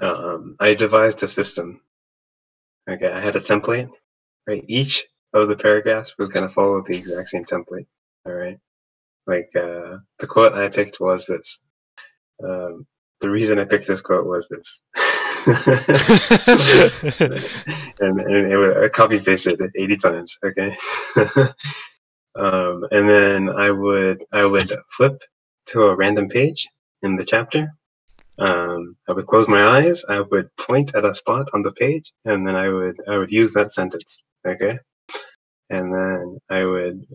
I devised a system. Okay, I had a template. Right, each of the paragraphs was going to follow the exact same template. All right, like the quote I picked was this. The reason I picked this quote was this. And it was, I copy pasted it 80 times. Okay. And then I would flip to a random page in the chapter. I would close my eyes. I would point at a spot on the page, and then I would use that sentence. Okay. And then I would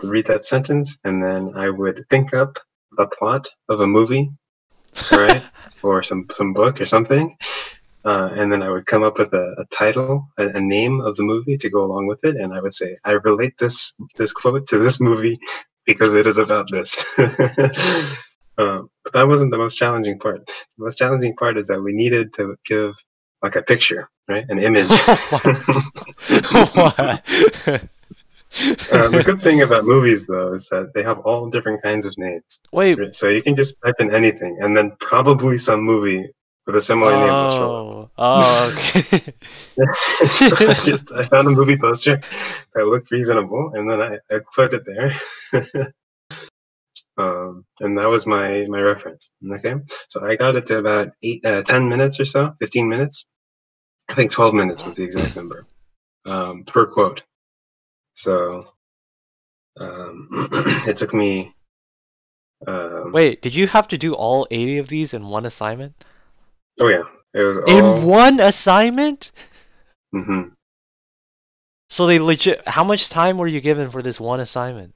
read that sentence, and then I would think up the plot of a movie, all right, or some book or something, and then I would come up with a title, a name of the movie to go along with it, and I would say, I relate this quote to this movie because it is about this. But that wasn't the most challenging part. The most challenging part is that we needed to give like a picture, right, an image. Oh my. What? The good thing about movies, though, is that they have all different kinds of names. Wait. Right? So you can just type in anything, and then probably some movie with a similar name will show up. Oh. Oh, okay. So I found a movie poster that looked reasonable, and then I put it there. And that was my reference. Okay, so I got it to about 10 minutes or so, 15 minutes. I think 12 minutes was the exact number per quote. So it took me. Wait, did you have to do all 80 of these in one assignment? Oh yeah, it was In all. one assignment? Mm-hmm. So they legit. How much time were you given for this one assignment?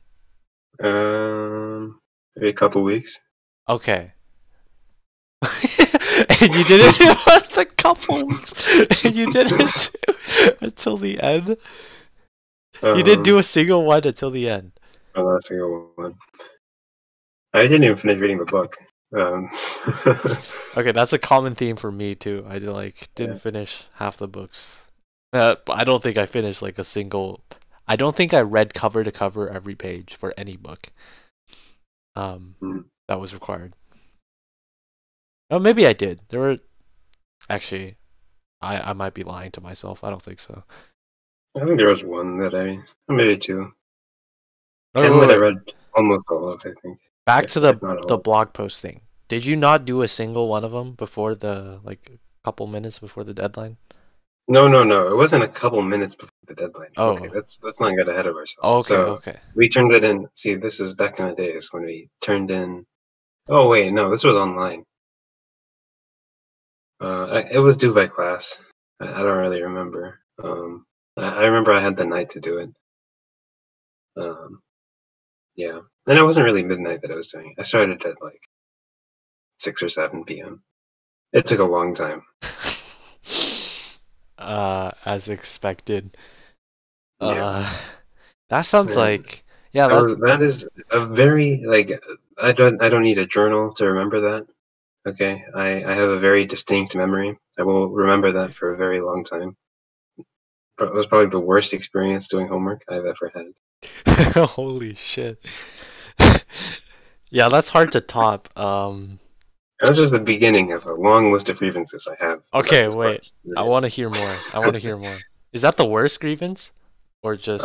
Maybe a couple weeks. Okay. And you did it a couple weeks. And you did it until the end. You didn't do a single one until the end. Not a single one. I didn't even finish reading the book. Okay, that's a common theme for me too. I didn't finish half the books. I don't think I finished like a single. I don't think I read cover to cover every page for any book. That was required. Oh, maybe I did. There were actually. I might be lying to myself. I don't think so. I think there was one that maybe two. Oh, And that I read almost all of, I think. Back to the blog post thing. Did you not do a single one of them before the couple minutes before the deadline? No. It wasn't a couple minutes before the deadline. Oh. Okay, let's not get ahead of ourselves. Okay. We turned it in. See, this is back in the days when we turned in. Oh wait, no, this was online. It was due by class. I don't really remember. I remember I had the night to do it. Yeah, and it wasn't really midnight that I was doing it. I started at like 6 or 7 p.m. It took a long time. As expected. Yeah. That sounds like that is a very I don't need a journal to remember that. Okay, I have a very distinct memory. I will remember that for a very long time. But it was probably the worst experience doing homework I've ever had. Holy shit. Yeah, that's hard to top. That's just the beginning of a long list of grievances I have. Okay, wait. I want to hear more. Is that the worst grievance, or just?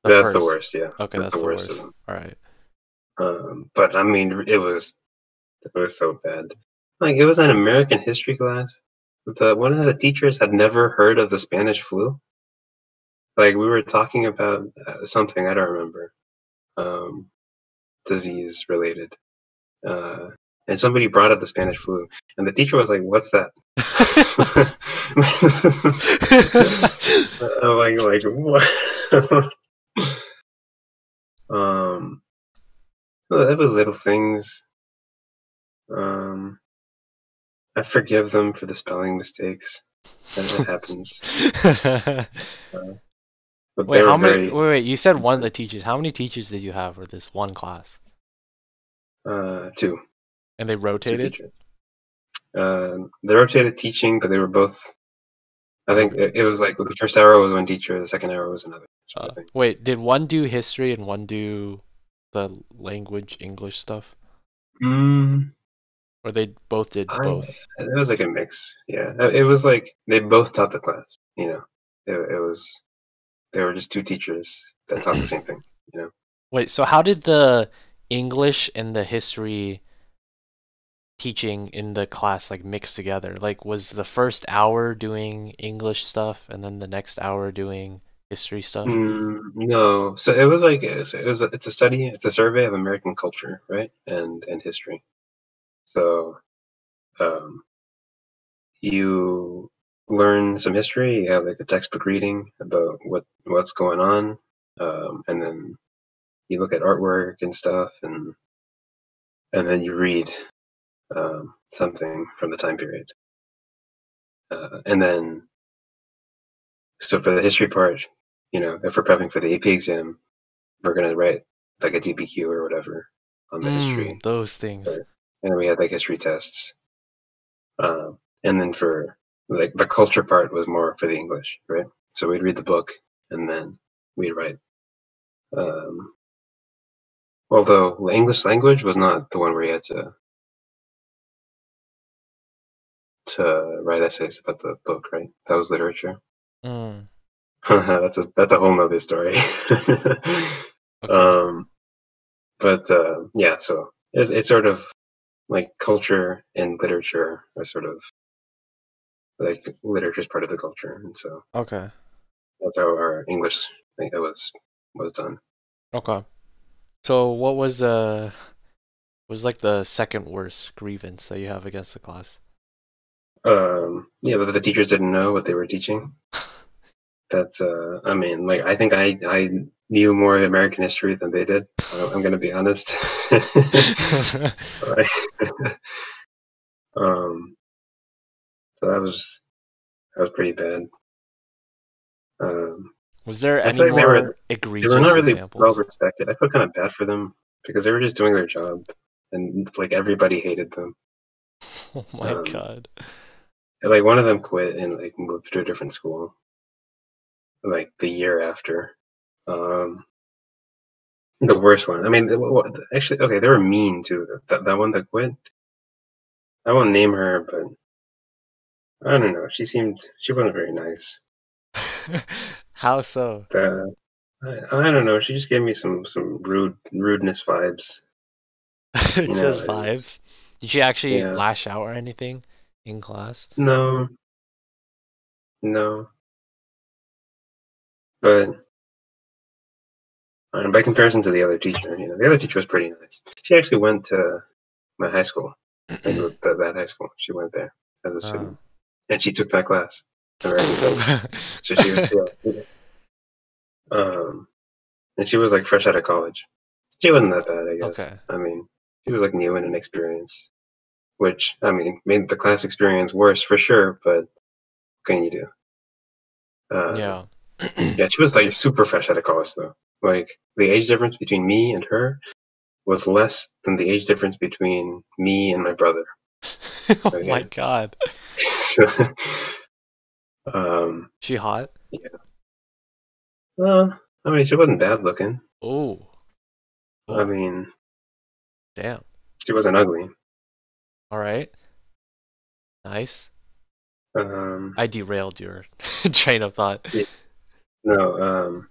That's the worst. Yeah. Okay, that's the worst. Of them. All right. But I mean, it was so bad. Like, it was an American history class. One of the teachers had never heard of the Spanish flu. Like, we were talking about something I don't remember, disease related, and somebody brought up the Spanish flu, and the teacher was like, "What's that?" like what? That was little things. I forgive them for the spelling mistakes. That happens. Wait, how many? Wait. You said one of the teachers. How many teachers did you have for this one class? 2. And they rotated. 2 teachers. They rotated teaching, but they were both. I think it was like the first hour was one teacher, the second hour was another. Sort of thing. Wait, did one do history and one do the language English stuff? Or they both did both? It was like a mix. Yeah, it was like they both taught the class. You know, it was. They were just 2 teachers that taught the same thing. You know. Wait, so how did the English and the history teaching in the class mix together? Like, was the first hour doing English stuff and then the next hour doing history stuff? No, so it was like it's a survey of American culture, right, and history. So, you learn some history. You have like a textbook reading about what's going on, and then you look at artwork and stuff, and then you read something from the time period, and then so for the history part, you know, if we're prepping for the AP exam, we're gonna write like a TBQ or whatever on the history. Those things. And we had like history tests, and then for like the culture part was more for the English, right? So we'd read the book and then we'd write. Although the English language was not the one where you had to write essays about the book, right? That was literature. That's a whole nother story. Okay. But yeah, so it's sort of like culture and literature are sort of like literature is part of the culture, and so okay, that's how our English thing was done. Okay, so what was like the second worst grievance that you have against the class? Yeah, but the teachers didn't know what they were teaching. That's I mean, like I think I knew more American history than they did. I'm gonna be honest. So that was pretty bad. Um, Was there I any feel like more they were not egregious really well examples? respected. I felt kind of bad for them because they were just doing their job, and like everybody hated them. Oh my Um, God. like one of them quit and like moved to a different school like the year after. Um, the worst one. I mean, actually, okay, they were mean too. That one that quit. I won't name her, but I don't know. She wasn't very nice. How so? I don't know. She just gave me some rudeness vibes. You know, Just it was, vibes. Did she actually yeah. lash out or anything in class? No, no. But by comparison to the other teacher, the other teacher was pretty nice. She actually went to my high school, like that high school. She went there as a Uh. student, and she took that class, American Studies. So she was, yeah. Um, and she was like fresh out of college. She wasn't that bad, I guess. Okay. I mean, she was like new and inexperienced, which I mean made the class experience worse for sure. But what can you do? Yeah. Yeah, she was like super fresh out of college though. Like the age difference between me and her was less than the age difference between me and my brother. Oh my Okay. God. So, um, She hot? yeah. Well, I mean, she wasn't bad looking. Oh. I Oh. mean, Damn. she wasn't ugly. All right. Nice. Um, I derailed your train of thought. yeah, no.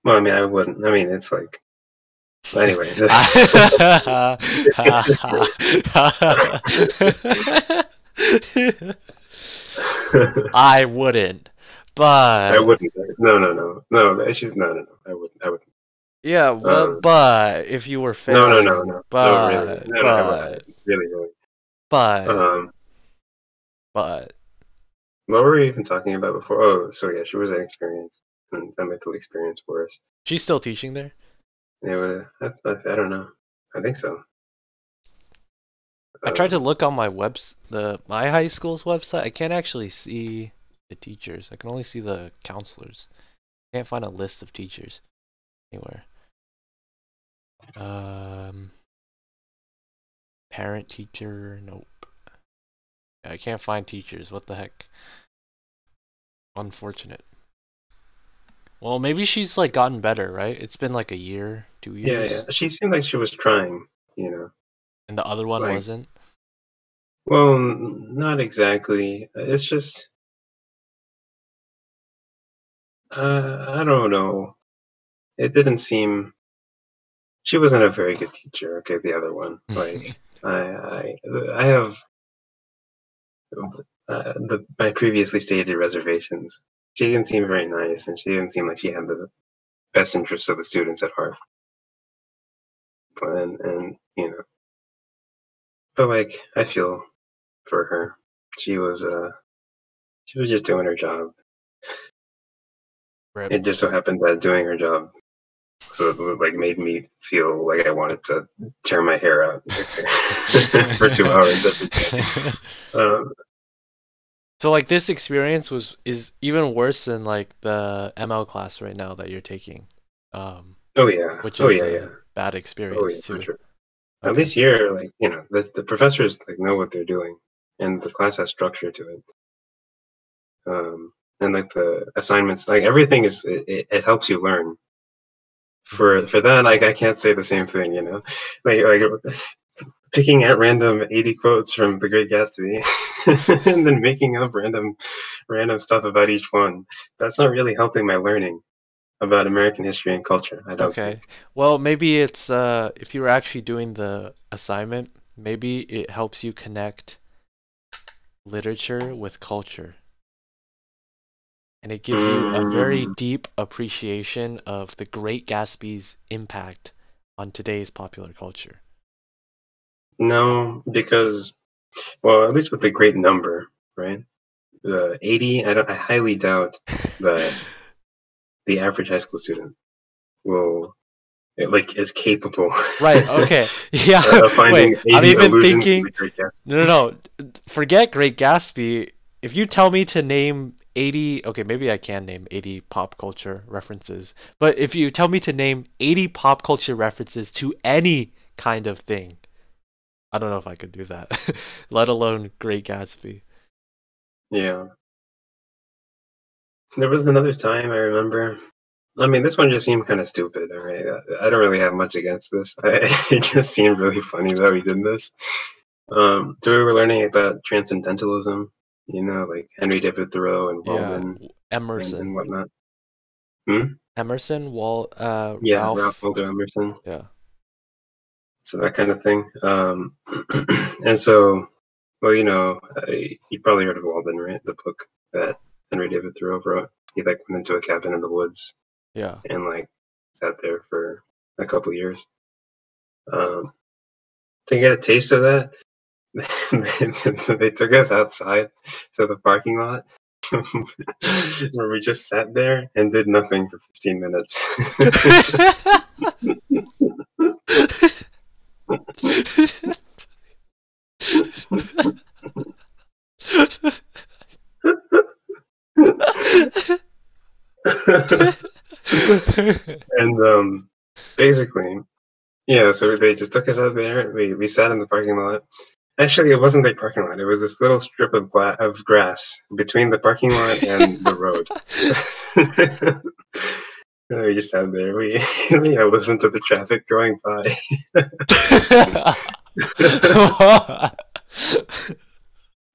Well, I mean, I wouldn't. I mean, it's like anyway. I wouldn't, I but wouldn't. No, no, no, no. She's no. I wouldn't. I wouldn't. yeah, Um, but if you were no, no, no, failing, no, no. Really, really. No, no. Really, really. but, Um, but, what were we even talking about before? Oh, so yeah, she was inexperienced, and that made the experience worse. she's still teaching there. It was. I don't know. I think so. I tried to Um, look on my high school's website. I can't actually see the teachers. I can only see the counselors. Can't find a list of teachers anywhere. Um, Parent teacher, nope. I can't find teachers. What the heck? Unfortunate. Well, maybe she's like gotten better, right? It's been like a year, two yeah, yeah. years, She seemed like she was trying. and the other one Like, wasn't. well, not exactly. It's just, I don't know. It didn't seem. She wasn't a very good teacher. Okay, the other one. Like, I have my previously stated reservations. She didn't seem very nice, and she didn't seem like she had the best interests of the students at heart. And but like I feel for her. She was she was just doing her job. Rip. It just so happened that doing her job so it like made me feel like I wanted to tear my hair out for 2 hours every day. Um, So like this experience is even worse than like the ML class right now that you're taking, um, oh yeah, which oh is yeah, yeah, a bad oh experience yeah, for too. sure. At Okay. least here, like the professors like know what they're doing, and the class has structure to it. And like the assignments, like everything it helps you learn. Mhm. For that, like I can't say the same thing, like picking at random 80 quotes from The Great Gatsby, and then making up random stuff about each one. That's not really helping my learning about American history and culture, I don't think. Okay. Well, maybe it's if you were actually doing the assignment, maybe it helps you connect literature with culture. And it gives you a very Mm, deep appreciation of the Great Gatsby's impact on today's popular culture. no, because well, at least with the great number, right? 80. I highly doubt that the average high school student will like is capable Right, okay. Yeah, of finding wait, I'm 80 even allusions to thinking, the Great Gatsby. no, forget Great Gatsby. If you tell me to name 80, okay, maybe I can name 80 pop culture references, but if you tell me to name 80 pop culture references to any kind of thing, I don't know if I could do that, let alone Great Gatsby. Yeah. There was another time I remember. I mean, this one just seemed kind of stupid. All right, I don't really have much against this. It just seemed really funny that we did this. So we were learning about transcendentalism, like Henry David Thoreau and Yeah, Walden and Emerson. whatnot. Hmm? Emerson, Yeah, Ralph Ralph. Waldo Emerson. Yeah. So that kind of thing. And so, well, you probably heard of Walden, right? The book that Henry David Thoreau wrote. He like went into a cabin in the woods Yeah. and like sat there for a couple years. Um, to get a taste of that, they took us outside to the parking lot where we just sat there and did nothing for 15 minutes. And basically, yeah, so they just took us out there. We sat in the parking lot. Actually, it wasn't a parking lot. It was this little strip of grass between the parking lot and the road. And we just sat there. We listened to the traffic going by.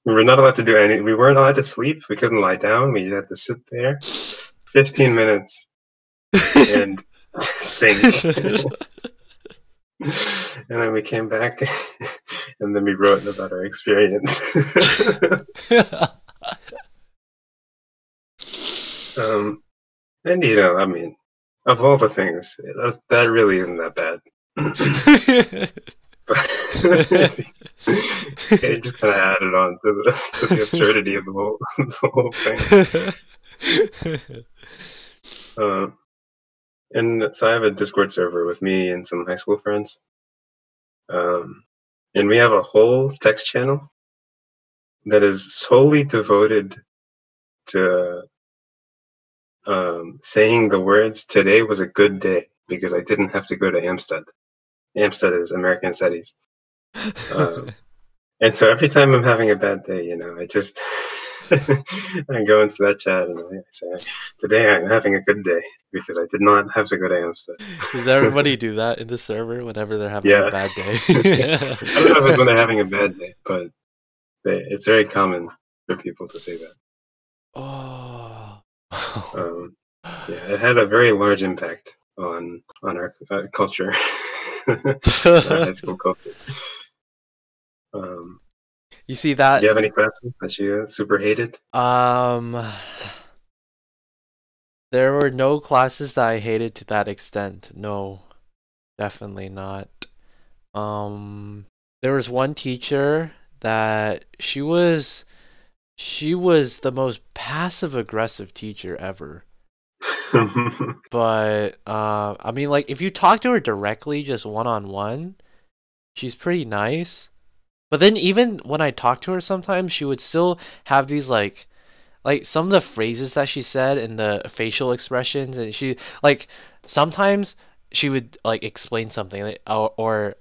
We were not allowed to do any. We weren't allowed to sleep. We couldn't lie down. We had to sit there 15 minutes and think. And then we came back and then we wrote about our experience. And I mean, of all the things, that really isn't that bad. But it just kind of added on to the absurdity of the whole thing. And so I have a Discord server with me and some high school friends. And we have a whole text channel that is solely devoted to saying the words "Today was a good day" because I didn't have to go to Amstead. Amstead is American Studies. And so every time I'm having a bad day, I just I go into that chat and I say, "Today I'm having a good day because I did not have to go to Amstead." Does everybody do that in the server whenever they're having a Yeah. bad day? I don't know if it's when they're having a bad day, but it's very common for people to say that. Oh. Yeah, it had a very large impact on our culture, our high school culture. You see Did that? you have any classes that you super hated? There were no classes that I hated to that extent. No, definitely not. There was one teacher that she was the most passive aggressive teacher ever. But I mean, like if you talk to her directly, just one on one, she's pretty nice. But then even when I talked to her sometimes, she would still have these like some of the phrases that she said and the facial expressions, and she like sometimes she would like explain something like, or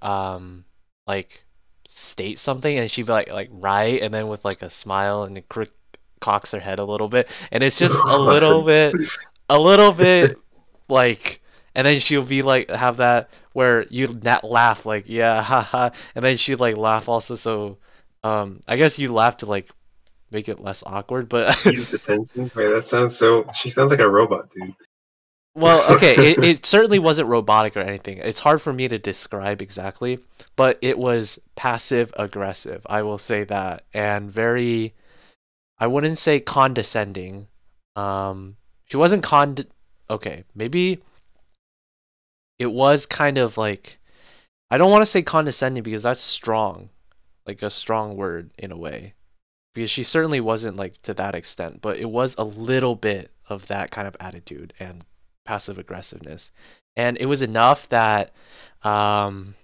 like state something, and she'd be like right, and then with like a smile and cocks her head a little bit, and it's just a little bit like, and then she'll be like have that where you laugh like yeah haha, and then she'd like laugh also, so I guess you laugh to like make it less awkward, but Ease the tension. Wait, that sounds so. She sounds like a robot, dude. well, okay, it certainly wasn't robotic or anything. It's hard for me to describe exactly, but it was passive aggressive, I will say that, and very, I wouldn't say condescending. She wasn't okay, maybe it was kind of like, I don't want to say condescending because that's strong, like a strong word in a way. Because she certainly wasn't like to that extent, but it was a little bit of that kind of attitude and passive aggressiveness, and it was enough that um,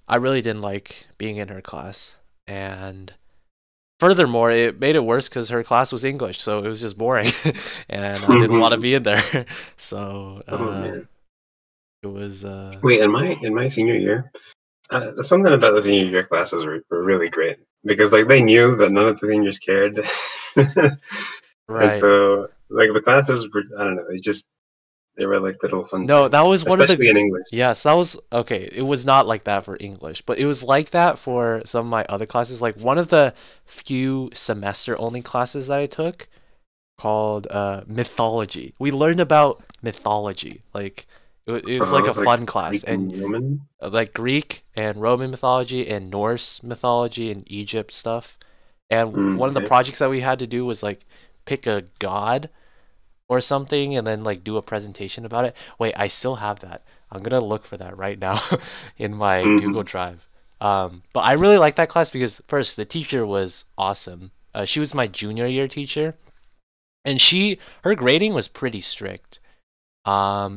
I really didn't like being in her class. And furthermore, it made it worse because her class was English, so it was just boring, and I didn't want to be in there. So Oh man. it was Wait, in my senior year, something about the senior year classes were really great because like they knew that none of the seniors cared, and right. so like the classes were I don't know they were like little fun No, that times, was one of the. especially in English. Yes, that was okay. It was not like that for English, but it was like that for some of my other classes. Like one of the few semester only classes that I took called mythology. We learned about mythology. Like it was like a Like fun class, Greek and and Roman. like Greek and Roman mythology and Norse mythology and Egypt stuff. And one of the Okay. projects that we had to do was like pick a god or something and then like do a presentation about it. Wait, I still have that. I'm gonna look for that right now in my Google Hmm. Drive. But I really liked that class because first the teacher was awesome. She was my junior year teacher, and her grading was pretty strict.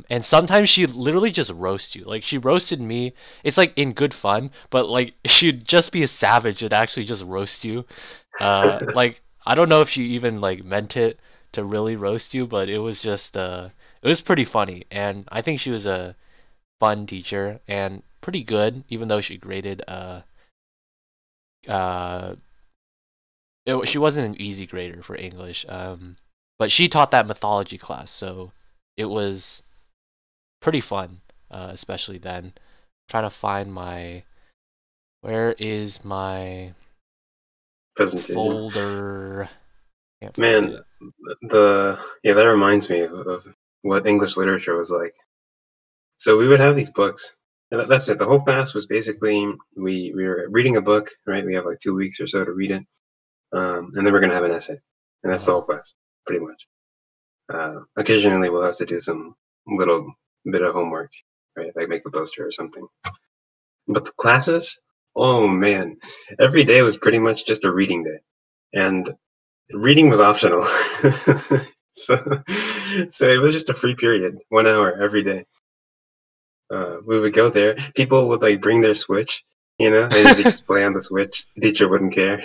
And sometimes she literally just roast you. Like she roasted me. It's like in good fun, but like she'd just be a savage and actually just roast you. Like I don't know if she even like meant it to really roast you, but it was just it was pretty funny. And I think she was a fun teacher and pretty good, even though she graded uh she wasn't an easy grader for English. But she taught that mythology class, so it was pretty fun, especially then. I'm trying to find my where is my Presentation. folder? Can't find Man, it. the yeah, that reminds me of what English literature was like. So we would have these books. And that's it. The whole class was basically we were reading a book, right? We have like 2 weeks or so to read it, and then we're gonna have an essay, and that's the whole class, pretty much. Occasionally, we'll have to do some little bit of homework, right? Like make a poster or something. But the classes, oh man, every day was pretty much just a reading day, and reading was optional. so, so it was just a free period, 1 hour every day. We would go there. People would like bring their Switch, and they just play on the Switch. The teacher wouldn't care.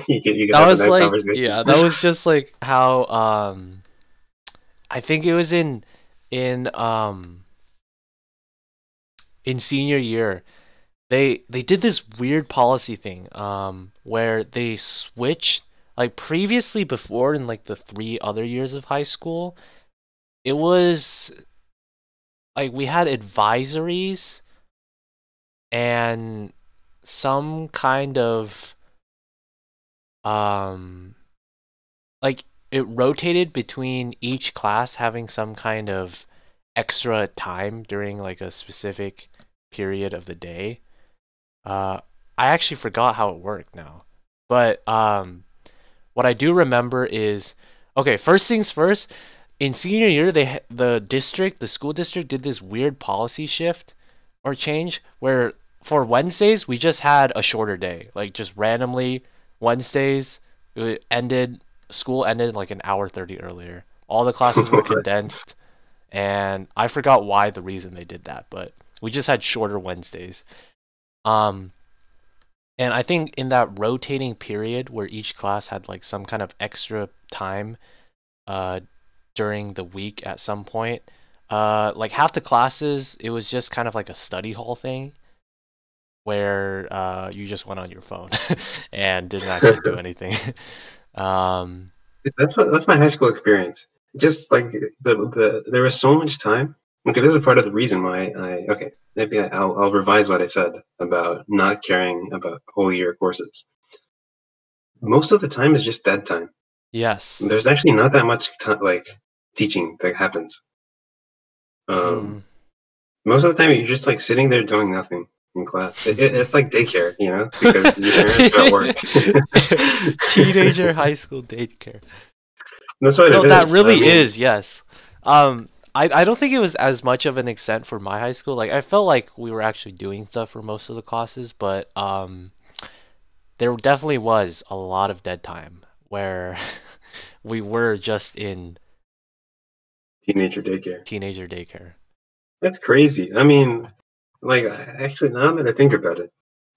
You could That have a was nice like, conversation. yeah, that was just like how I think it was in in senior year. They did this weird policy thing where they switched like previously before in like the 3 other years of high school. It was like we had advisories and some kind of um like it rotated between each class having some kind of extra time during like a specific period of the day. Uh, I actually forgot how it worked now, but what I do remember is okay. First things first. In senior year, the school district did this weird policy shift or change where for Wednesdays we just had a shorter day, like just randomly Wednesdays it ended school ended like an hour 30 earlier. All the classes were What? condensed, and I forgot why the reason they did that, but we just had shorter Wednesdays. Um, and I think in that rotating period where each class had like some kind of extra time uh, during the week at some point, like half the classes, it was just kind of like a study hall thing where you just went on your phone and didn't actually do anything. um, That's my high school experience. Just like there was so much time. Okay, this is part of the reason why I okay maybe I'll revise what I said about not caring about whole year courses. Most of the time is just dead time. yes. There's actually not that much like teaching that happens. Um, Mm. most of the time you're just like sitting there doing nothing in class. It's like daycare, because your parents are at work. Teenager high school daycare. That's what No, it that is. I really mean, is, yes. I don't think it was as much of an extent for my high school. Like I felt like we were actually doing stuff for most of the classes, but there definitely was a lot of dead time where we were just in Teenager daycare. Teenager daycare. That's crazy. I mean, like, actually, now that I think about it,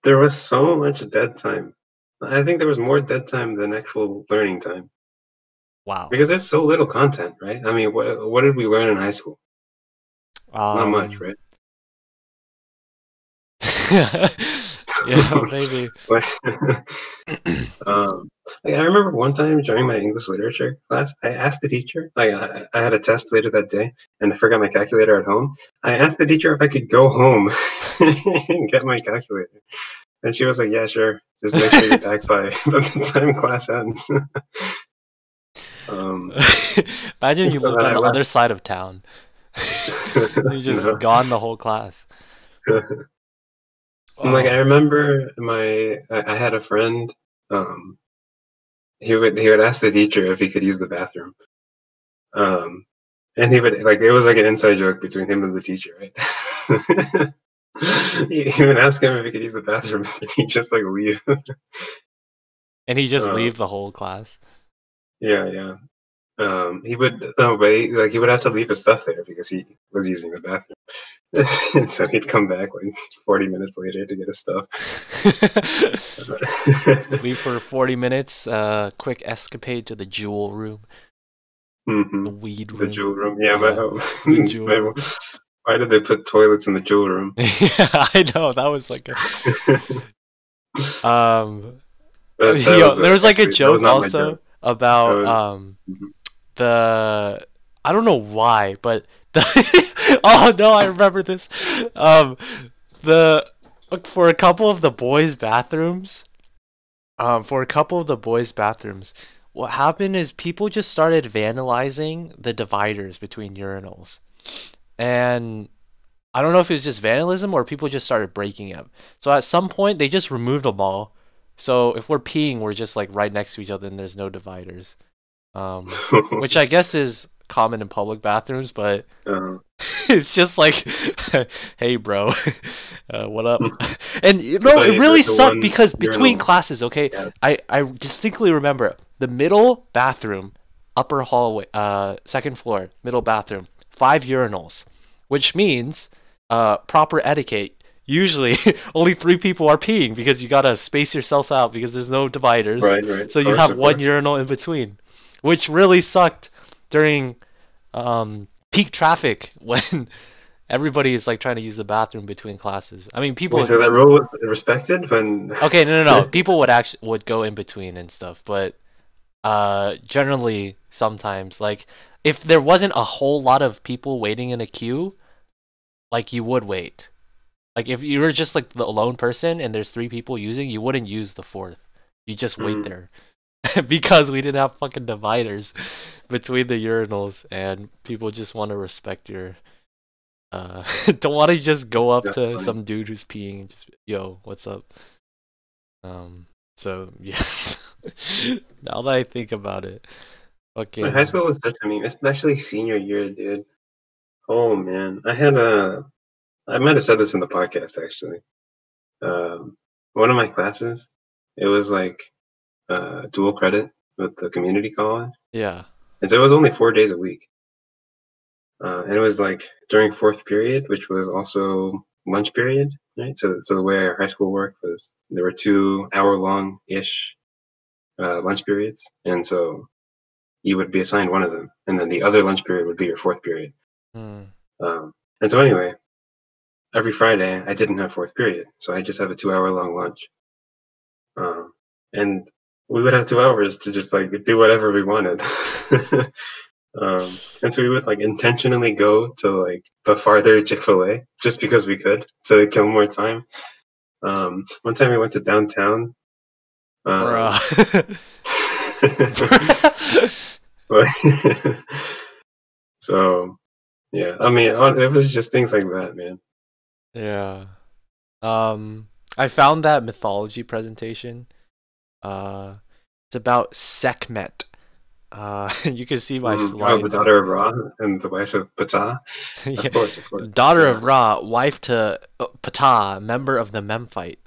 there was so much dead time. I think there was more dead time than actual learning time Wow. because there's so little content, right? I mean, what did we learn in high school? Not much, Um. right? Yeah, maybe. Like, um, like, I remember one time during my English literature class, I asked the teacher, like, I had a test later that day, and I forgot my calculator at home. I asked the teacher if I could go home and get my calculator. And she was like, "Yeah, sure. Just make sure you're back by the time class ends." um, Imagine you so lived then on I the other left. side of town. You just No. gone the whole class. Like I Oh. remember I had a friend. Um, he would ask the teacher if he could use the bathroom. Um, and he would like it was like an inside joke between him and the teacher, right? He would ask him if he could use the bathroom, and he'd just like leave. And he just Um, leave the whole class. yeah, yeah. He would no, but he would have to leave his stuff there because he was using the bathroom. And so he'd come back like 40 minutes later to get his stuff. Leave for 40 minutes. Quick escapade to the juul room, the hmm weed The room. jewel room. Yeah, Yeah, the juul room. why did they put toilets in the jewel room? Yeah, I know that was like a um. That Yo, was there was like a actually that was joke not my joke. also That about was mhm. the I don't know why, but the oh no, I remember this. Um, the for a couple of the boys' bathrooms, what happened is people just started vandalizing the dividers between urinals, and I don't know if it was just vandalism or people just started breaking them. So at some point they just removed them all. So if we're peeing, we're just like right next to each other and there's no dividers. Which I guess is common in public bathrooms, but uh, it's just like, hey, bro, what up? And you know, it the really sucked one because between urinal. classes, okay, Yeah. I distinctly remember the middle bathroom, upper hallway, second floor, middle bathroom, 5 urinals, which means, proper etiquette. Usually, only 3 people are peeing because you gotta space yourselves out because there's no dividers. Right, right. So Of you course, have of one course. urinal in between, which really sucked during peak traffic when everybody is like trying to use the bathroom between classes. I mean, Wait, people. so that rule was respected when Okay, no. People would actually would go in between and stuff, but generally sometimes like if there wasn't a whole lot of people waiting in a queue, like you would wait. Like if you were just like the lone person and there's 3 people using, you wouldn't use the fourth. You just wait Mm, there because we didn't have fucking dividers between the urinals, and people just want to respect your don't want to just go up that's to funny. some dude who's peeing and just yo, what's up? So yeah. Now that I think about it, My high fucking school was such, I mean, especially senior year, dude. Oh man, I might have said this in the podcast actually. One of my classes, it was like dual credit with the community college, yeah. and so it was only 4 days a week. And it was like during fourth period, which was also lunch period, right? So the way our high school worked was there were 2 hour long ish lunch periods, and so you would be assigned one of them, and then the other lunch period would be your fourth period. Hmm. And so anyway, every Friday I didn't have fourth period, so I just have a 2 hour long lunch, and we would have 2 hours to just like do whatever we wanted. And so we would like intentionally go to like the farther Chick-fil-A just because we could to kill more time. One time we went to downtown. Um, Bruh. but so yeah, I mean, it was just things like that, man. Yeah. I found that mythology presentation. Uh, it's about Sekhmet. You can see my Oh, the slides. daughter of Ra and the wife of Ptah. Yeah. Of course. Daughter Yeah. of Ra, wife to Ptah, member of the Memphite,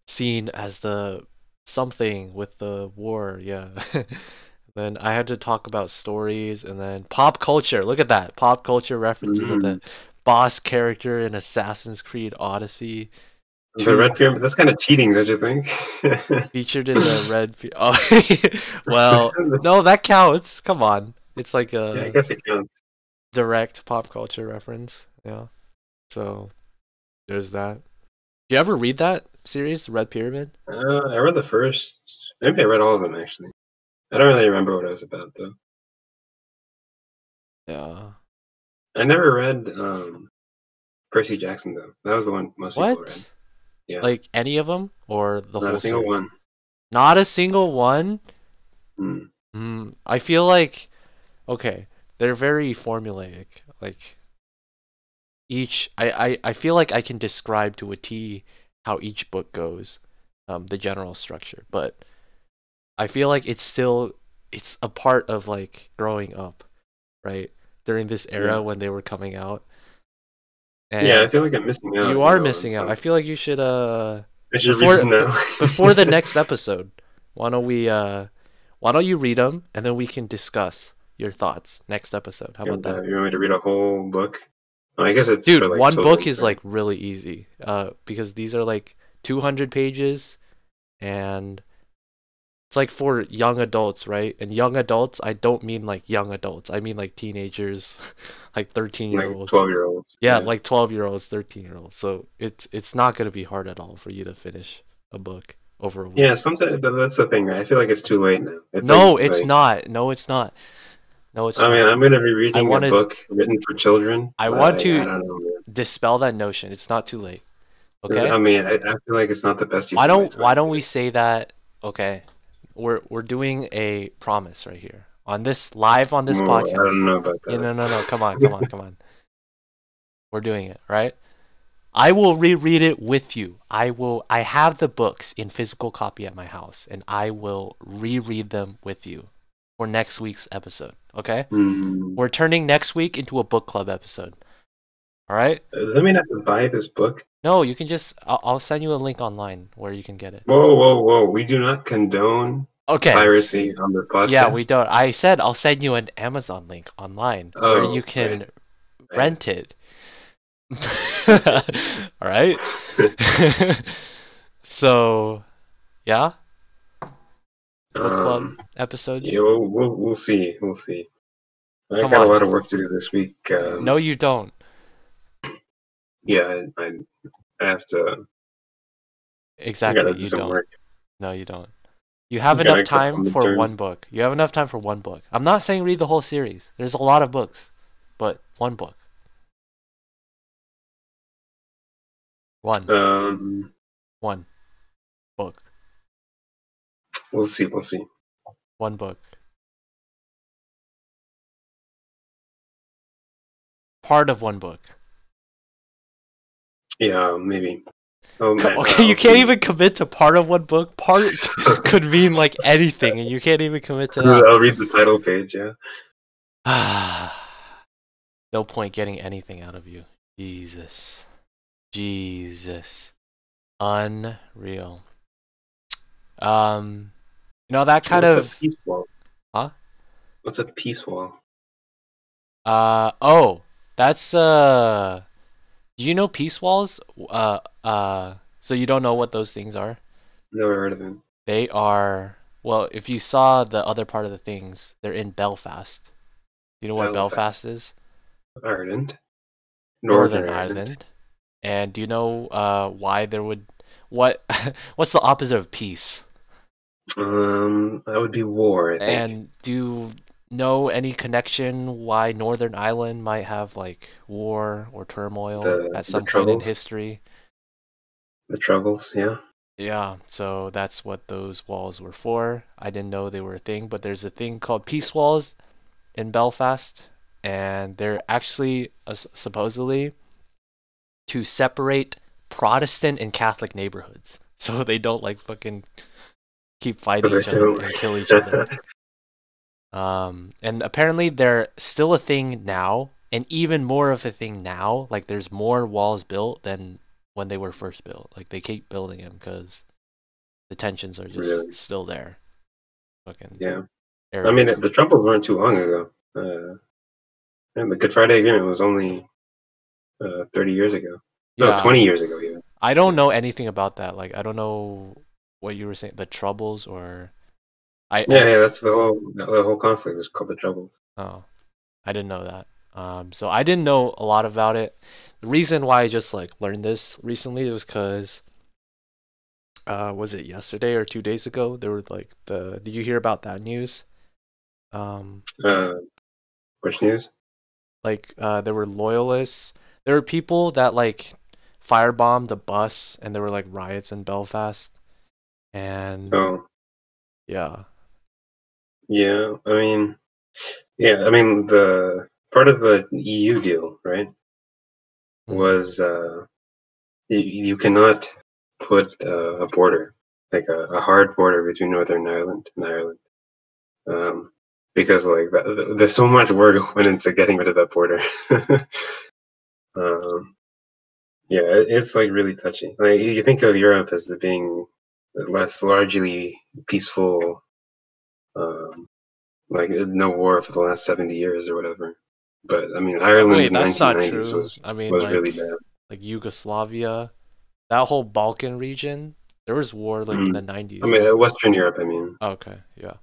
seen as the something with the war. Yeah. Then I had to talk about stories and then pop culture. Look at that. Pop culture references of the Mm. boss character in Assassin's Creed Odyssey. The Two red pyramid. That's kind of cheating, don't you think? featured in the Oh, well, no, that counts. Come on. It's like Yeah, I a guess it counts. direct pop culture reference. Yeah. So there's that. Do you ever read that series, The Red Pyramid? I read the first. Maybe I read all of them actually. I don't really remember what it was about though. Yeah. I never read Percy Jackson though. That was the one most people read. What? Yeah, Like any of them or the not a whole single series? one. Not a single one? Mm. I feel like okay, they're very formulaic. Like I feel like I can describe to a T how each book goes, the general structure, but I feel like it's a part of like growing up, right? During this Yeah, era when they were coming out. yeah. I And feel like I'm missing you out, are on missing out. I some. feel like you should I should read before them now. before the next episode, why don't we why don't you read them and then we can discuss your thoughts next episode. How about And that? you want me to read a whole book? Well, I guess it's for Dude, like one book children, is right? like really easy. Because these are like 200 pages and it's like for young adults, right? And young adults, I don't mean like young adults. I mean like teenagers, like 13-year Like olds. 12-year-olds. Yeah, Yeah. like 12-year-olds, 13-year-olds. So it's not going to be hard at all for you to finish a book over a Yeah, week. sometimes that's the thing, right? I feel like it's too late now. It's No, it's like not. No, it's not. No, it's I mean, not. I'm gonna be I reading a wanted book written for children, I but want I to don't know, man. dispel that notion. It's not too late. 'Cause, Okay? I mean, I feel like it's not the best use of my Why time don't we either. say that okay? We're doing a promise right here. On this live on this Well, I don't podcast. know about Yeah, that. no. Come on, come on, come on. We're doing it, right? I will reread it with you. I have the books in physical copy at my house and I will reread them with you for next week's episode, okay? Hmm. We're turning next week into a book club episode. All right? Does that mean I have to buy this book? No, you can just I'll send you a link online where you can get it. Whoa, whoa, whoa! We do not condone Okay. piracy on the Yeah, we podcast. don't. I said I'll send you an Amazon link online where you Oh, right, can right. rent it. Okay. All right. So, yeah, book club um, episode. yeah, we'll see. We'll see. I Come got a on. lot of work to do this week. No, you don't. Yeah, I have to. I Exactly, gotta do you some don't. work. No, you don't. You have Gotta enough accept time some for one midterms. book. You have enough time for one book. I'm not saying read the whole series. There's a lot of books, but one book. One. Um, One book. we'll see. We'll see. One book. Part of one book. Yeah, maybe. Oh man, Okay, you I'll can't see. even commit to part of one book. Part could mean like anything, and you can't even commit to that. I'll read the title page. Yeah. No point getting anything out of you. Jesus. Jesus. Unreal. That So kind what's a of peace wall? huh? What's a peace wall? Oh, that's do you know peace walls? So you don't know what those things are? Never heard of him. They are well, if you saw the other part of the things, they're in Belfast. Do you know where Belfast, Belfast is? Ireland, Northern Northern Ireland. Ireland. And do you know why there would what what's the opposite of peace? That would be war, I think. And do you know any connection why Northern Ireland might have like war or turmoil at The some point in troubles, history? the troubles. Yeah. Yeah, so that's what those walls were for. I didn't know they were a thing, but there's a thing called peace walls in Belfast, and they're actually supposedly to separate Protestant and Catholic neighborhoods, so they don't like fucking keep So fighting they each other don't. and kill each other. And apparently they're still a thing now, and even more of a thing now. Like there's more walls built than when they were first built. Like they keep building them because the tensions are just Really? still there. Fucking Yeah. I area. mean, the troubles weren't too long ago. And the Good Friday Agreement was only 30 years ago. No, Yeah, 20 years ago even. I don't Yeah, know anything about that. Like, I don't know what you were saying, the troubles, or I yeah, that's the whole conflict was called the troubles. oh, I didn't know that. So I didn't know a lot about it. The reason why I just like learned this recently was because was it yesterday or 2 days ago? There were like the did you hear about that news? Um, Uh, which news? like there were loyalists. There were people that like firebombed a bus, and there were like riots in Belfast. And Oh, yeah. yeah. I mean, the part of the EU deal, right, Mm. was you cannot put a border, like a hard border between Northern Ireland and Ireland, because like there's so much work went into getting rid of that border. um, yeah, it's like really touchy. Like you think of Europe as the being less largely peaceful, um, like no war for the last 70 years or whatever. But I mean, Ireland Wait, in the that's not 1990s true. was I mean, was really bad. like Yugoslavia, that whole Balkan region, there was war like in the Mm. I 90s, mean, right? Western Europe. I mean, Okay, yeah.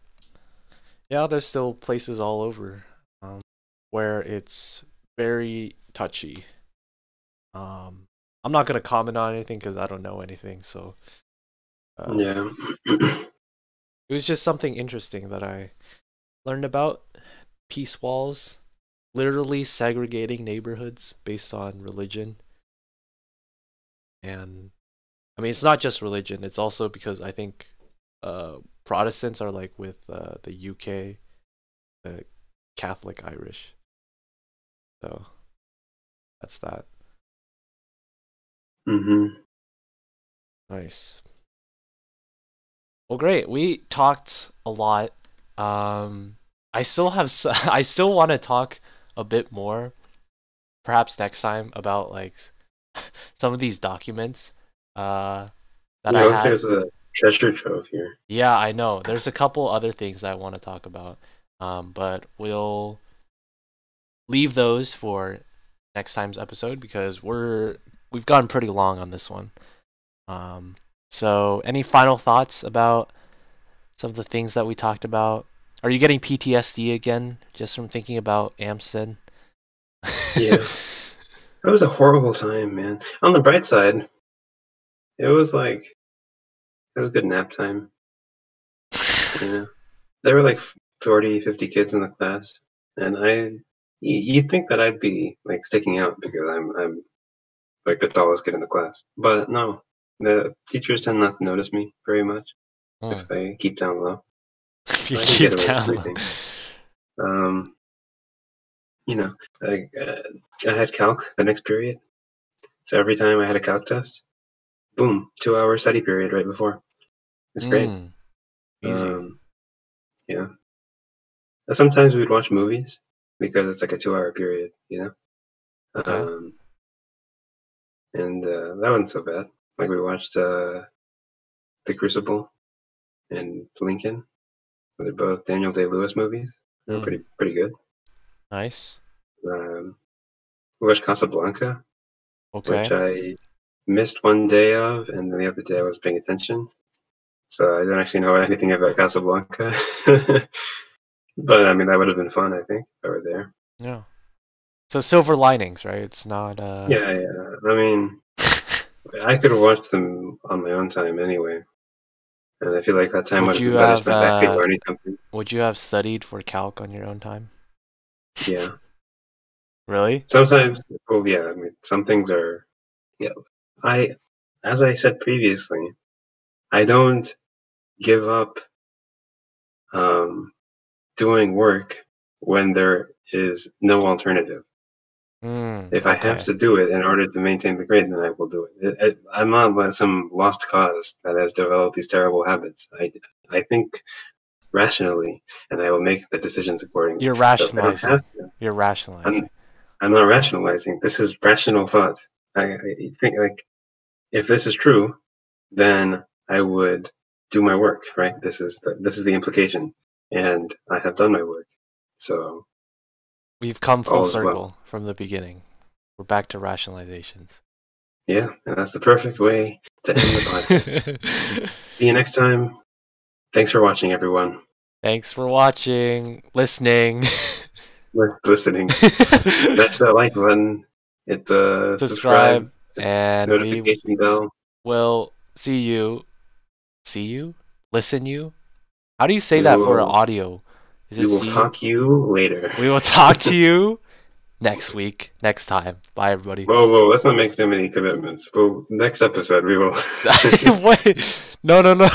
Yeah, there's still places all over um, where it's very touchy. Um, I'm not gonna comment on anything because I don't know anything. So yeah. it was just something interesting that I learned about. Peace walls, literally segregating neighborhoods based on religion. And I mean, it's not just religion, it's also because I think Protestants are like with the UK, the Catholic Irish. So that's that. hmm Nice. Well, great. We talked a lot. I still have I still want to talk a bit more, perhaps next time, about like some of these documents that Yeah, I I would say had. it's a treasure trove here. Yeah, I know. There's a couple other things that I want to talk about. But we'll leave those for next time's episode because we've gone pretty long on this one. Um, so any final thoughts about some of the things that we talked about? Are you getting PTSD again just from thinking about Amstead? Yeah, it was a horrible time, man. On the bright side, it was like it was good nap time. You know, there were like 40, 50 kids in the class, and you'd think that I'd be like sticking out because I'm like the tallest kid in the class, but no, the teachers tend not to notice me very much if Hmm. I keep down low, You so I can get keep away with down. sleeping. Um, you know, I had calc the next period, so every time I had a calc test, boom, 2 hour study period right before. It's great. Hmm. Easy. Um, yeah. Sometimes we'd watch movies because it's like a 2 hour period, you know? Okay. Um, and that wasn't so bad. Like we watched The Crucible and Lincoln. So they're both Daniel Day-Lewis movies. They were Hmm. pretty good. Nice. Um, we watched Casablanca, which Okay. I missed one day of, and then the other day I was paying attention. So I don't actually know anything about Casablanca. But I mean, that would have been fun, I think, if I were there. Yeah. So silver linings, right? It's not Yeah, yeah. I mean, I could have watched them on my own time anyway. And I feel like that time would would have you been better have spent actually learning something. studied for calc on your own time? Yeah. Really? Sometimes, well, yeah, I mean, some things are, yeah. I, as I said previously, I don't give up um, doing work when there is no alternative. Hmm. If I have Okay. to do it in order to maintain the grade, then I will do it. I'm not like some lost cause that has developed these terrible habits. I think rationally, and I will make the decisions accordingly. You're So if I don't have rationalizing. to, You're rationalizing. I'm I'm not rationalizing. This is rational thought. I think like if this is true, then I would do my work. Right. This is the implication. and I have done my work. So We've come full all is well. circle from the beginning. We're back to rationalizations. Yeah, and that's the perfect way to end the podcast. See you next time. Thanks for watching, everyone. Thanks for watching, listening. Listening. Smash that like button. Hit the subscribe and notification bell. We'll see you. See you? Listen you? How do you say We that for will- audio? Is We it will see you? talk you later. We will talk to you next week, next time. Bye, everybody. Whoa, let's not make too many commitments. Well, next episode we will. Wait. No.